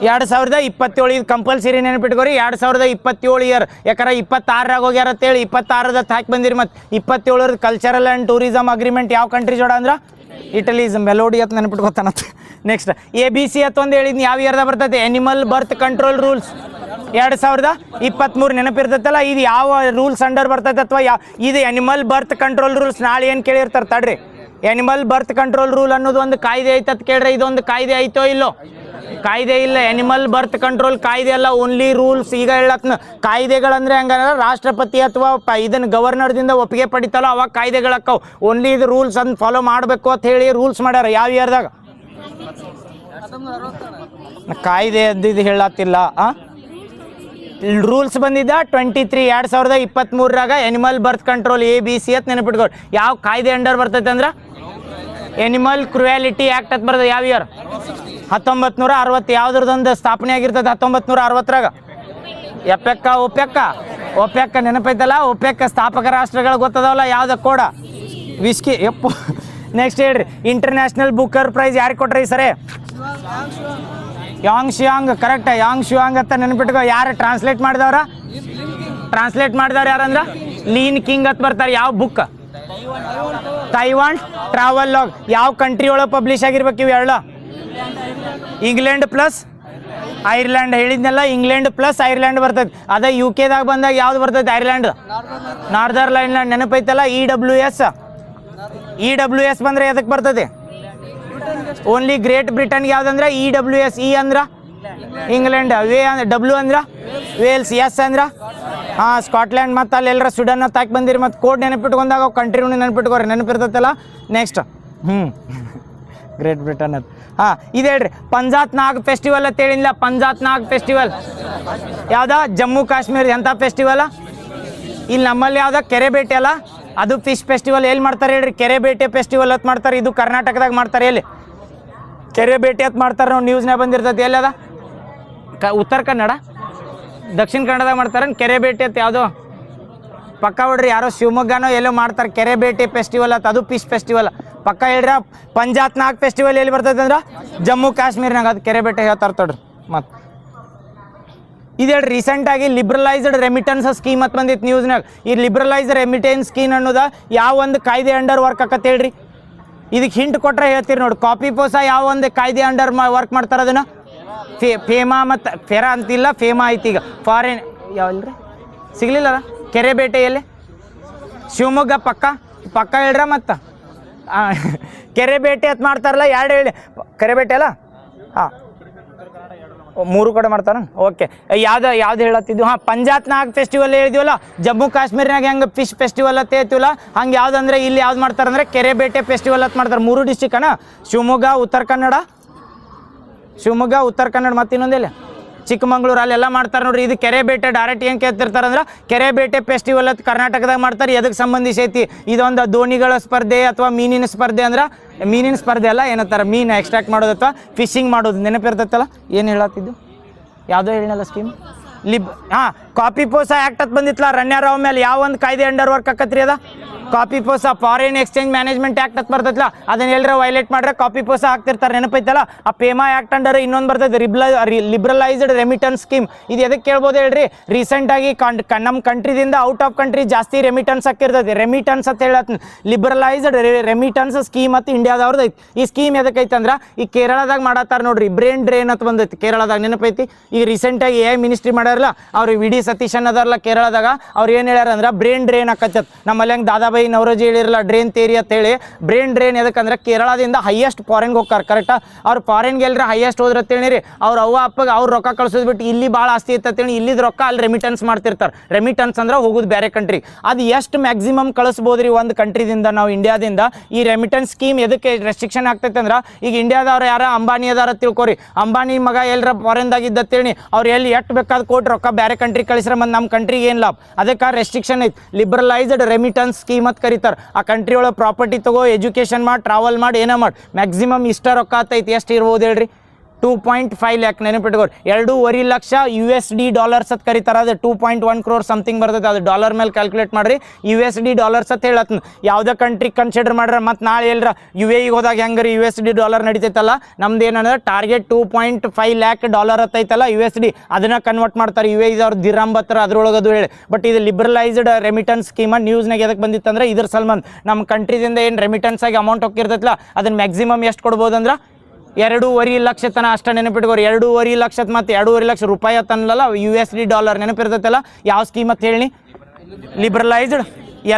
2027. ಇದು ಕಂಪಲ್ಸರಿ ನೆನಪಿಟ್ಕೋರಿ. 2027 ಇಯರ್. ಯಾಕಂದ್ರೆ 26ರಾಗ ಹೋಗ್ಯಾರ ಅಂತೇಳಿ 26ದ ಹಾಕಿ ಬಂದಿರಿ. ಮತ್ತು 27 ಕಲ್ಚರಲ್ ಆ್ಯಂಡ್ ಟೂರಿಸಮ್ ಅಗ್ರಿಮೆಂಟ್ ಯಾವ ಕಂಟ್ರಿ ಜೋಡ ಅಂದ್ರೆ? ಇಟಲೀಸ್. ಮೆಲೋಡಿ ಅಂತ ನೆನಪಿಟ್ಕೋತಾನಂತ. ನೆಕ್ಸ್ಟ್ ABC ಅಂತ ಒಂದು ಹೇಳಿದ್ನಿ. ಯಾವ ಇಯರ್ದಾಗ ಬರ್ತೈತೆ? Animal birth control rules 2023. ನೆನಪಿರ್ತೈತಲ್ಲ. ಇದು ಯಾವ ರೂಲ್ಸ್ ಅಂಡರ್ ಬರ್ತೈತೆ ಅಥವಾ ಇದು ಎನಿಮಲ್ ಬರ್ತ್ ಕಂಟ್ರೋಲ್ ರೂಲ್ಸ್. ನಾಳೆ ಏನು ಕೇಳಿರ್ತಾರೆ ತಡ್ರಿ. ಎನಿಮಲ್ ಬರ್ತ್ ಕಂಟ್ರೋಲ್ ರೂಲ್ ಅನ್ನೋದು ಒಂದು ಕಾಯ್ದೆ ಐತೆ ಅಂತ ಕೇಳ್ರಿ. ಇದೊಂದು ಕಾಯ್ದೆ ಐತೋ ಇಲ್ಲೋ? ಕಾಯ್ದೆ ಇಲ್ಲ. ಎನಿಮಲ್ ಬರ್ತ್ ಕಂಟ್ರೋಲ್ ಕಾಯ್ದೆ ಅಲ್ಲ, ಓನ್ಲಿ ರೂಲ್ಸ್. ಈಗ ಹೇಳತ್ನ ಕಾಯ್ದೆಗಳಂದ್ರೆ ಹಂಗಂದ್ರೆ ರಾಷ್ಟ್ರಪತಿ ಅಥವಾ ಇದನ್ನು ಗವರ್ನರ್ದಿಂದ ಒಪ್ಪಿಗೆ ಪಡಿತಲ್ಲ ಅವಾಗ ಕಾಯ್ದೆಗಳಕ್ಕವು. ಓನ್ಲಿ ಇದು ರೂಲ್ಸ್ ಅನ್ನು ಫಾಲೋ ಮಾಡಬೇಕು ಅಂತ ಹೇಳಿ ರೂಲ್ಸ್ ಮಾಡ್ಯಾರ. ಯಾವ ಇಯರ್ದಾಗ? ಕಾಯ್ದೆ ಅದ್ದಿದ್ದು ಹೇಳತ್ತಿಲ್ಲ. ರೂಲ್ಸ್ ಬಂದಿದ್ದ 23 2023 ಎನಿಮಲ್ ಬರ್ತ್ ಕಂಟ್ರೋಲ್ ABC ಅಂತ ನೆನಪಿಟ್ಕೊಡಿ. ಯಾವ ಕಾಯ್ದೆ ಅಂಡರ್ ಬರ್ತೈತೆ ಅಂದ್ರೆ ಎನಿಮಲ್ ಕ್ರುಯಾಲಿಟಿ ಆ್ಯಕ್ಟ್ ಅಂತ ಬರ್ತದೆ. ಯಾವ ಇಯರ್? 1960. ಯಾವ್ದ್ರದ್ದೊಂದು ಸ್ಥಾಪನೆ ಆಗಿರ್ತದೆ 1960. ಒಪೆಕ್ಕ ನೆನಪೈತಲ್ಲ. ಒಪೆಕ್ಕ ಸ್ಥಾಪಕ ರಾಷ್ಟ್ರಗಳು ಗೊತ್ತದವಲ್ಲ ಯಾವ್ದು ಕೋಡ ವಿಸ್ಕಿ ಎಪ್ಪು. ನೆಕ್ಸ್ಟ್ ಹೇಳ್ರಿ, ಇಂಟರ್ನ್ಯಾಷನಲ್ ಬುಕ್ಕರ್ ಪ್ರೈಸ್ ಯಾರಿಗೆ ಕೊಟ್ರಿ ಸರಿ? Yang Shuang. Correct, Yang Shuang ಅಂತ ನೆನಪಿಟ್ಕೋ. ಯಾರು ಟ್ರಾನ್ಸ್ಲೇಟ್ ಮಾಡಿದವ್ರ ಯಾರಂದ್ರ ಲೀನ್ ಕಿಂಗ್ ಅಂತ ಬರ್ತಾರೆ. ಯಾವ ಬುಕ್? Taiwan travelogue. ಯಾವ ಕಂಟ್ರಿ ಒಳಗೆ ಪಬ್ಲಿಷ್ ಆಗಿರ್ಬೇಕು ಇವು ಎರಡು? England plus Ireland. ಹೇಳಿದ್ನೆಲ್ಲ, ಇಂಗ್ಲೆಂಡ್ ಪ್ಲಸ್ ಐರ್ಲ್ಯಾಂಡ್ ಬರ್ತೈತಿ. ಅದೇ UK ದಾಗ ಬಂದಾಗ ಯಾವ್ದು ಬರ್ತೈತಿ? Ireland, Northern Ireland. ನೆನಪೈತಲ್ಲ. EWS ಬಂದ್ರೆ ಎದಕ್ಕೆ ಬರ್ತದೆ? ಓನ್ಲಿ ಗ್ರೇಟ್ ಬ್ರಿಟನ್ಗೆ ಯಾವ್ದಂದ್ರೆ EWS. E ಅಂದ್ರ ಇಂಗ್ಲೆಂಡ್, W ಅಂದ್ರ ವೇಲ್ಸ್, S ಅಂದ್ರ ಸ್ಕಾಟ್ಲ್ಯಾಂಡ್. ಮತ್ತು ಅಲ್ಲಿ ಎಲ್ಲರ ಸ್ವೀಡನ್ ತಾಕಿ ಬಂದಿರಿ. ಮತ್ತು ಕೋಡ್ ನೆನಪಿಟ್ಕೊಂಡಾಗ ಕಂಟ್ರಿನೂ ನೆನಪಿಟ್ಕೋರಿ, ನೆನಪಿರ್ತೈತಲ್ಲ. ನೆಕ್ಸ್ಟ್ ಗ್ರೇಟ್ ಬ್ರಿಟನ್ ಅಂತ. ಇದು ಹೇಳ್ರಿ, ಪಂಜಾತ್ ನಾಗ್ ಫೆಸ್ಟಿವಲ್ ಅಂತ ಹೇಳಿಲ್ಲ. ಪಂಜಾತ್ ನಾಗ್ ಫೆಸ್ಟಿವಲ್ ಯಾವ್ದ? ಜಮ್ಮು ಕಾಶ್ಮೀರ. ಎಂಥ ಫೆಸ್ಟಿವಲ್? ಇಲ್ಲಿ ನಮ್ಮಲ್ಲಿ ಯಾವ್ದ? ಕೆರೆ ಬೇಟೆ ಅಲ್ಲ, ಅದು ಫಿಶ್ ಫೆಸ್ಟಿವಲ್. ಎಲ್ಲಿ ಮಾಡ್ತಾರೆ ಹೇಳ್ರಿ? ಕೆರೆ ಬೇಟೆ ಫೆಸ್ಟಿವಲ್ ಅಂತ ಮಾಡ್ತಾರೆ. ಇದು ಕರ್ನಾಟಕದಾಗ ಮಾಡ್ತಾರೆ. ಎಲ್ಲಿ ಕೆರೆ ಬೇಟೆ ಅಂತ ಮಾಡ್ತಾರೆ? ನಾವು ನ್ಯೂಸ್ನಾಗ ಬಂದಿರ್ತೈತಿ. ಎಲ್ಲಿ ಅದ? ಉತ್ತರ ಕನ್ನಡ, ದಕ್ಷಿಣ ಕನ್ನಡದಾಗ ಮಾಡ್ತಾರೆ ಕೆರೆ ಬೇಟೆ ಅಂತ. ಯಾವುದೋ ಪಕ್ಕ ಹೊಡ್ರಿ, ಯಾರೋ ಶಿವಮೊಗ್ಗನೋ ಎಲ್ಲೋ ಮಾಡ್ತಾರೆ ಕೆರೆ ಬೇಟೆ ಫೆಸ್ಟಿವಲ್ ಅಂತ. ಅದು ಫಿಶ್ ಫೆಸ್ಟಿವಲ್. ಪಕ್ಕ ಹೇಳ್ರಿ. ಪಂಜಾತ್ ನಾಗ್ ಫೆಸ್ಟಿವಲ್ ಎಲ್ಲಿ ಬರ್ತೈತೆ ಅಂದ್ರೆ ಜಮ್ಮು ಕಾಶ್ಮೀರ್ನಾಗ. ಅದು ಕೆರೆ ಬೇಟೆ ಹೇಳ್ತಾರೆ ತಡ್ರಿ. ಮತ್ತು ಇದು ಹೇಳ್ರಿ, ರೀಸೆಂಟಾಗಿ ಲಿಬ್ರಲೈಸ್ಡ್ ರೆಮಿಟೆನ್ಸ್ ಸ್ಕೀಮ್ ಅಂತ ಬಂದಿತ್ತು ನ್ಯೂಸ್ನಾಗ. ಈ ಲಿಬ್ರಲೈಸ್ಡ್ ರೆಮಿಟೆನ್ಸ್ ಸ್ಕೀಮ್ ಅನ್ನೋದ ಯಾವ ಒಂದು ಕಾಯ್ದೆ ಅಂಡರ್ ವರ್ಕ್ ಆಕತ್ತೆ ಹೇಳ್ರಿ? ಇದಕ್ಕೆ ಹಿಂಟ್ ಕೊಟ್ರೆ ಹೇಳ್ತೀರಿ ನೋಡಿ. ಕಾಪಿ ಪೋಸ ಯಾವ ಒಂದು ಕಾಯ್ದೆ ಅಂಡರ್ ವರ್ಕ್ ಮಾಡ್ತಾರೆ? ಅದನ್ನು ಫೇಮಾ ಮತ್ತು ಫೆರಾ ಅಂತಿಲ್ಲ, ಫೇಮಾ ಐತಿ. ಈಗ ಫಾರಿನ್ ಯಾವಲ್ರಿ ಸಿಗ್ಲಿಲ್ಲ ಕೆರೆ ಬೇಟೆಯಲ್ಲಿ ಶಿವಮೊಗ್ಗ ಪಕ್ಕ ಹೇಳ್ರ. ಮತ್ತು ಕೆರೆ ಬೇಟೆ ಅಂತ ಮಾಡ್ತಾರಲ್ಲ, ಎರಡು ಹೇಳಿ. ಕೆರೆ ಬೇಟೆ ಅಲ್ಲ, ಮೂರು ಕಡೆ ಮಾಡ್ತಾರ. ಓಕೆ, ಯಾವ್ದು ಹೇಳತ್ತಿದ್ವಿ? ಪಂಜಾತ್ ನಾಗ್ ಫೆಸ್ಟಿವಲ್ ಹೇಳಿದ್ವಲ್ಲ. ಜಮ್ಮು ಕಾಶ್ಮೀರ್ನಾಗ ಹೆಂಗೆ ಫಿಶ್ ಫೆಸ್ಟಿವಲ್ ಅಂತ ಹೇಳ್ತೀವಲ್ಲ, ಹಂಗೆ ಯಾವ್ದಂದ್ರೆ ಇಲ್ಲಿ ಯಾವ್ದು ಮಾಡ್ತಾರಂದ್ರೆ ಕೆರೆ ಬೇಟೆ ಫೆಸ್ಟಿವಲ್ ಅಂತ ಮಾಡ್ತಾರೆ. 3 ಡಿಸ್ಟಿಕ್ ಅಣ್ಣ, ಶಿವಮೊಗ್ಗ, ಉತ್ತರ ಕನ್ನಡ ಮತ್ತು ಇನ್ನೊಂದೆಲ್ಲ ಚಿಕ್ಕಮಂಗ್ಳೂರು. ಅಲ್ಲೆಲ್ಲ ಮಾಡ್ತಾರೆ ನೋಡ್ರಿ. ಇದು ಕೆರೆ ಬೇಟೆ ಡೈರೆಕ್ಟ್ ಏನು ಕೇಳ್ತಿರ್ತಾರೆ ಅಂದ್ರೆ ಕೆರೆ ಬೇಟೆ ಫೆಸ್ಟಿವಲ್ ಅಂತ ಕರ್ನಾಟಕದಾಗ ಮಾಡ್ತಾರೆ. ಎದಕ್ಕೆ ಸಂಬಂಧಿಸೈತಿ? ಇದೊಂದು ದೋಣಿಗಳ ಸ್ಪರ್ಧೆ ಅಥವಾ ಮೀನಿನ ಸ್ಪರ್ಧೆ. ಅಂದ್ರೆ ಮೀನಿನ ಸ್ಪರ್ಧೆ ಅಲ್ಲ, ಏನಂತಾರೆ, ಮೀನು ಎಕ್ಸ್ಟ್ರಾಕ್ಟ್ ಮಾಡೋದು ಅಥವಾ ಫಿಶಿಂಗ್ ಮಾಡೋದು. ನೆನಪಿರ್ತೈತಲ್ಲ. ಏನು ಹೇಳತ್ತಿದ್ದು? ಯಾವುದೋ ಹೇಳಿನಲ್ಲ ಸ್ಕೀಮ್. ಕಾಪಿ ಪೋಸ ಆ್ಯಕ್ಟ್ ಅಂತ ಬಂದಿತ್ತಲ್ಲ ರಣ್ಯಾರಾವ್ ಮೇಲೆ. ಯಾವ ಒಂದು ಕಾಯ್ದೆ ಅಂಡರ್ ವರ್ಕ್ ಆಕತ್ರಿ? ಅದ ಕಾಪಿ ಪೋಸ ಫಾರಿನ್ ಎಕ್ಸ್ಚೇಂಜ್ ಮ್ಯಾನೇಜ್ಮೆಂಟ್ ಆ್ಯಕ್ಟ್ ಅಂತ ಬರ್ತೈತಲ್ಲ, ಅದನ್ನ ಎಲ್ಲರ ವೈಲೇಟ್ ಮಾಡ್ರೆ ಕಾಪಿ ಪೋಸ ಹಾಕ್ತಿರ್ತಾರೆ. ನೆನಪೈತಲ್ಲ. ಆ ಪೇಮಾ ಆ್ಯಕ್ಟ್ ಅಂಡರ್ ಇನ್ನೊಂದು ಬರ್ತೈತೆ, ಲಿಬ್ರಲೈಸ್ಡ್ ರೆಮಿಟೆನ್ಸ್ ಸ್ಕೀಮ್. ಇದು ಎದಕ್ಕೆ ಕೇಳ್ಬೋದು ಹೇಳ್ರಿ? ರೀಸೆಂಟಾಗಿ ನಮ್ಮ ಕಂಟ್ರಿದಿಂದ ಔಟ್ ಆಫ್ ಕಂಟ್ರಿ ಜಾಸ್ತಿ ರೆಮಿಟೆನ್ಸ್ ಹಾಕಿರ್ತೈತಿ. ರೆಮಿಟೆನ್ಸ್ ಅಂತ ಹೇಳತ್ತೀನಿ. ಲಿಬ್ರಲೈಸ್ಡ್ ರೆಮಿಟೆನ್ಸ್ ಸ್ಕೀಮ್ ಮತ್ತು ಇಂಡಿಯಾದವ್ರದ್ದು ಐತಿ. ಈ ಸ್ಕೀಮ್ ಎದಕ್ಕೆ ಐತೆ ಅಂದ್ರೆ ಈ ಕೇರಳದಾಗ ಮಾಡತ್ತಾರ ನೋಡ್ರಿ. ಬ್ರೇನ್ ಡ್ರೈನ್ ಅಂತ ಬಂದೈತಿ ಕೇರಳದಾಗ. ನೆನಪೈತಿ? ಈಗ ರೀಸೆಂಟಾಗಿ AI ಮಿನಿಸ್ಟ್ರಿ ಮಾಡ್ಯಾರಲ್ಲ, ಅವ್ರಿಗೆ ವಿ ಡಿ ಸತೀಶನ್ ಅದಾರಲ್ಲ ಕೇರಳದಾಗ. ಅವ್ರು ಏನು ಹೇಳ್ಯಾರ ಅಂದ್ರೆ ಬ್ರೇನ್ ಡ್ರೈನ್ ಆಕತ್ತತ್. ನಮ್ಮಲ್ಲಿ ಹೆಂಗೆ ದಾದಾಬಾಯಿ ನವರೋಜಿ ಹೇಳಿರಲ್ಲ ಡ್ರೈನ್ ಥಿಯರಿ ಅಂತ ಹೇಳಿ. ಬ್ರೇನ್ ಡ್ರೈನ್ ಎದಕ್ಕಂದ್ರೆ ಕೇರಳದಿಂದ ಹೈಯೆಸ್ಟ್ ಫಾರಿನ್ಗೆ ಹೋಗ್ತಾರೆ. ಕರೆಕ್ಟಾ? ಅವ್ರು ಫಾರಿನ್ಗೆ ಎಲ್ಲರ ಹೈಯೆಸ್ಟ್ ಹೋದ್ರೆ ಅಂತೇಳಿ ಅವ್ರು ಅಪ್ಪಗೆ ಅವ್ರು ರೊಕ್ಕ ಕಳ್ಸೋದು ಬಿಟ್ಟು ಇಲ್ಲಿ ಭಾಳ ಆಸ್ತಿ ಇತ್ತು ಅಂತೇಳಿ ಇಲ್ಲಿದ್ದು ರೊಕ್ಕ ಅಲ್ಲಿ ರೆಮಿಟೆನ್ಸ್ ಮಾಡ್ತಿರ್ತಾರೆ. ರೆಮಿಟೆನ್ಸ್ ಅಂದ್ರೆ ಹೋಗೋದು ಬೇರೆ ಕಂಟ್ರಿ. ಅದು ಎಷ್ಟು ಮ್ಯಾಕ್ಸಿಮಮ್ ಕಳಿಸ್ಬೋದ್ರಿ ಒಂದು ಕಂಟ್ರಿದಿಂದ? ನಾವು ಇಂಡಿಯಾದಿಂದ ಈ ರೆಮಿಟೆನ್ಸ್ ಸ್ಕೀಮ್ ಎದಕ್ಕೆ ರೆಸ್ಟ್ರಿಕ್ಷನ್ ಆಗ್ತೈತೆ ಅಂದ್ರೆ, ಈಗ ಇಂಡಿಯಾದವ್ರು ಯಾರ ಅಂಬಾನಿ ಅದಾರ ತಿಳ್ಕೊರಿ. ಅಂಬಾನಿ ಮಗ ಎಲ್ಲರ ಫಾರಿನ್ದಾಗ ಇದ್ದತ್ತೇಳಿ ಅವ್ರು ಎಲ್ಲಿ ಎಷ್ಟು ಬೇಕಾದ ಕೋಟಿ ರೊಕ್ಕ ಬೇರೆ ಕಂಟ್ರಿ ಕಳಿಸ್ರೆ ಮತ್ತು ನಮ್ಮ ಕಂಟ್ರಿಗೆ ಏನು ಲಾಭ? ಅದಕ್ಕೆ ರೆಸ್ಟ್ರಿಕ್ಷನ್ ಐತಿ. ಲಿಬ್ರಲೈಸ್ಡ್ ರೆಮಿಟೆನ್ಸ್ ಸ್ಕೀಮ್ ಅಂತ ಕರೀತಾರೆ. ಆ ಕಂಟ್ರಿ ಒಳಗೆ ಪ್ರಾಪರ್ಟಿ ತಗೋ, ಎಜುಕೇಷನ್ ಮಾಡಿ, ಟ್ರಾವೆಲ್ ಮಾಡಿ, ಏನೋ ಮಾಡಿ, ಮ್ಯಾಕ್ಸಿಮಮ್ ಇಷ್ಟ ರೊಕ್ಕ ಆತೈತಿ. ಎಷ್ಟು ಇರ್ಬೋದು ಹೇಳ್ರಿ? 2.5 ಲ್ಯಾಕ್. ನೆನಪಿಟ್ಕೋರಿ. 2.5 ಲಕ್ಷ USD ಡಾಲರ್ಸ್ ಅಂತ ಕರೀತಾರೆ. ಅದು 2.1 crore ಸಮಥಿಂಗ್ ಬರ್ತದೆ. ಅದು ಡಾಲರ್ ಮೇಲೆ ಕ್ಯಾಲ್ಕುಲೇಟ್ ಮಾಡ್ರಿ. USD ಡಾಲರ್ಸ್ ಅಂತ ಹೇಳತ್ನ. ಯಾವುದೇ ಕಂಟ್ರಿ ಕನ್ಸಿಡರ್ ಮಾಡ್ರೆ ಮತ್ತು ನಾಳೆ ಎಲ್ಲರ UAE ಹೋದಾಗ ಹೆಂಗ್ರಿ USD ಡಾಲರ್ ನಡೀತೈತಲ್ಲ, ನಮ್ದು ಏನಂದ್ರೆ ಟಾರ್ಗೆಟ್ 2.5 ಲ್ಯಾಕ್ ಡಾಲರ್ ಅಂತೈತಲ್ಲ USD, ಅದನ್ನ ಕನ್ವರ್ಟ್ ಮಾಡ್ತಾರೆ. UAE ಅವ್ರು ದಿರಾಮ್ ಬರ್ತಾರೆ ಅದ್ರೊಳಗೆ. ಅದು ಹೇಳಿ. ಬಟ್ ಇದು ಲಿಬ್ರಲೈಸ್ಡ್ ರೆಮಿಟೆನ್ಸ್ ಸ್ಕೀಮ್ ನ್ಯೂಸ್ನಾಗ ಎದಕ್ಕೆ ಬಂದಿತ್ತಂದ್ರೆ ಇದ್ರ ಸಲ್ಮಾನ್ ನಮ್ಮ ಕಂಟ್ರಿದಿಂದ ಏನು ರೆಮಿಟೆನ್ಸ್ ಆಗಿ ಅಮೌಂಟ್ ಹೋಗಿರ್ತೈತಲ್ಲ, ಅದನ್ನ ಮ್ಯಾಕ್ಸಿಮಮ್ ಎಷ್ಟು ಕೊಡ್ಬೋದಂದ್ರೆ 2.5 ಲಕ್ಷ ತನ ಅಷ್ಟ. ನೆನಪಿಟ್ಕೋರಿ. 2.5 ಲಕ್ಷ ಮತ್ತು 2.5 ಲಕ್ಷ ರೂಪಾಯಿ ತನ್ನಲ್ಲ USD ಡಾಲರ್. ನೆನಪಿರ್ತೈತಲ್ಲ. ಯಾವ ಸ್ಕೀಮ್ ಅಂತ ಹೇಳಿ? ಲಿಬ್ರಲೈಸ್ಡ್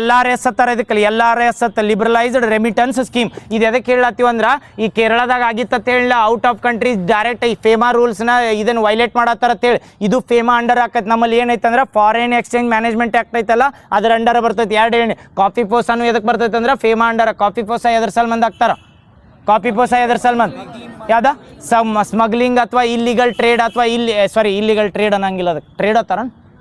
LRS ಅತ್ತಾರ. ಇದಕ್ಕೆ LRS ಅಂತ ಲಿಬ್ರಲೈಸ್ಡ್ ರೆಮಿಟೆನ್ಸ್ ಸ್ಕೀಮ್. ಇದು ಎದಕ್ಕೆ ಹೇಳತ್ತೀವಿ ಅಂದ್ರೆ ಈ ಕೇರಳದಾಗ ಆಗಿತ್ತ ಹೇಳಿಲ್ಲ, ಔಟ್ ಆಫ್ ಕಂಟ್ರಿ ಡೈರೆಕ್ಟ್ ಈ ಫೇಮಾ ರೂಲ್ಸ್ನ ಇದನ್ನು ವೈಲೇಟ್ ಮಾಡತ್ತಾರ ಅಂತೇಳಿ. ಇದು ಫೇಮಾ ಅಂಡರ್ ಆಕೈತೆ. ನಮ್ಮಲ್ಲಿ ಏನೈತೆ ಅಂದ್ರೆ ಫಾರಿನ್ ಎಕ್ಸ್ಚೇಂಜ್ ಮ್ಯಾನೇಜ್ಮೆಂಟ್ ಆ್ಯಕ್ಟ್ ಐತಲ್ಲ, ಅದರ ಅಂಡರ್ ಬರ್ತೈತೆ. 2 ಹೇಳಿ. ಕಾಪಿ ಪೋಸಾನು ಎದಕ್ಕೆ ಬರ್ತೈತೆ ಅಂದ್ರೆ ಫೇಮಾ ಅಂಡರ್. ಕಾಪಿ ಪೋಸ ಎದ್ರ ಸಲ್ ಮಂದಿ ಆಗ್ತಾರ? ಕಾಪಿ ಪೋಸ ಎದ್ರ ಸಲ್ಮಂದ್ ಯಾವ್ದ ಸ್ಮಗ್ಲಿಂಗ್ ಅಥವಾ ಇಲ್ಲಿಗಲ್ ಟ್ರೇಡ್ ಅಥವಾ ಇಲ್ಲಿಗಲ್ ಟ್ರೇಡ್ ಅನ್ನಂಗಿಲ್ಲ, ಅದಕ್ಕೆ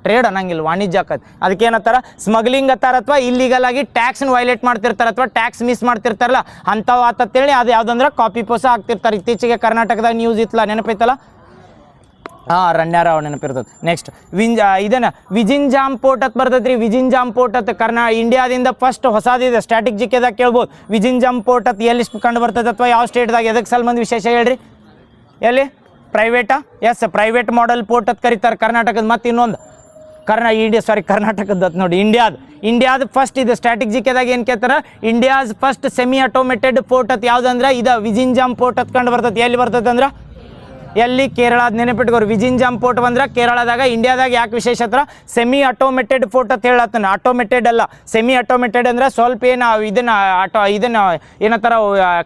ಟ್ರೇಡ್ ಅನ್ನಂಗಿಲ್ಲ, ವಾಣಿಜ್ಯ ಆಕತ್. ಅದಕ್ಕೆ ಏನತ್ತಾರ ಸ್ಮಗ್ಲಿಂಗ್ ಅತ್ತಾರ ಅಥವಾ ಇಲ್ಲಿಗಲ್ ಆಗಿ ಟ್ಯಾಕ್ಸ್ನ ವೈಲೇಟ್ ಮಾಡ್ತಿರ್ತಾರೆ ಅಥವಾ ಟ್ಯಾಕ್ಸ್ ಮಿಸ್ ಮಾಡ್ತಿರ್ತಾರಲ್ಲ ಅಂಥವು ಆತಂತೇಳಿ ಅದು ಯಾವುದಂದ್ರೆ ಕಾಪಿ ಪೋಸ ಆಗ್ತಿರ್ತಾರೆ. ಇತ್ತೀಚೆಗೆ ಕರ್ನಾಟಕದಾಗ ನ್ಯೂಸ್ ಇತ್ತಲ್ಲ, ನೆನಪೈತಲ್ಲ? ರಣ್ಯಾರಾವ್ ನೆನಪಿರ್ತದೆ. ನೆಕ್ಸ್ಟ್ ವಿಜಿಂಜಾಮ್ ಪೋರ್ಟ್ ಅಂತ ಬರ್ತೈತೆ ರೀ. ವಿಜಿಂಜಾಮ್ ಪೋರ್ಟ್ ಅಂತ ಇಂಡಿಯಾದಿಂದ ಫಸ್ಟ್ ಹೊಸದಿದೆ, ಸ್ಟ್ಯಾಟಿಕ್ ಜಿಕೆದಾಗ ಕೇಳ್ಬೋದು. ವಿಜಿಂಜಾಮ್ ಪೋರ್ಟ್ ಅಂತ ಎಲ್ಲಿ ಕಂಡು ಬರ್ತದೆ ಅಥವಾ ಯಾವ ಸ್ಟೇಟ್ದಾಗ ಎದಕ್ಕೆ ಸಲ್ಮಂದ್ ವಿಶೇಷ ಹೇಳ್ರಿ? ಎಲ್ಲಿ? ಪ್ರೈವೇಟಾ? ಎಸ್, ಪ್ರೈವೇಟ್ ಮಾಡೆಲ್ ಪೋರ್ಟ್ ಅಂತ ಕರೀತಾರೆ ಕರ್ನಾಟಕದ. ಮತ್ತು ಇನ್ನೊಂದು ಕರ್ನಾಟಕದ ನೋಡಿ, ಇಂಡಿಯಾದ ಫಸ್ಟ್ ಇದು ಸ್ಟ್ಯಾಟಿಕ್ ಜಿಕೆದಾಗ ಏನು ಕೇಳ್ತಾರೆ, India's first semi automated port ಅಂತ ಯಾವುದಂದ್ರೆ ಇದು ವಿಜಿಂಜಾಮ್ ಪೋರ್ಟ್ ಅಂತ ಕಂಡು ಬರ್ತೈತೆ. ಎಲ್ಲಿ ಬರ್ತೈತೆ ಅಂದ್ರೆ ಎಲ್ಲಿ? ಕೇರಳದ. ನೆನಪಿಟ್ಕೋರು, ವಿಜಿಂಜಾಮ್ ಪೋರ್ಟ್ ಬಂದ್ರೆ ಕೇರಳದಾಗ. ಇಂಡಿಯಾದಾಗ ಯಾಕೆ ವಿಶೇಷ ಹತ್ರ ಸೆಮಿ ಆಟೋಮೇಟೆಡ್ ಪೋರ್ಟ್ ಅಂತ ಹೇಳತ್ತಾನೆ, ಆಟೋಮೇಟೆಡ್ ಅಲ್ಲ, ಸೆಮಿ ಆಟೋಮೇಟೆಡ್ ಅಂದ್ರೆ ಸ್ವಲ್ಪ ಏನು ಇದನ್ನ ಏನತ್ತರ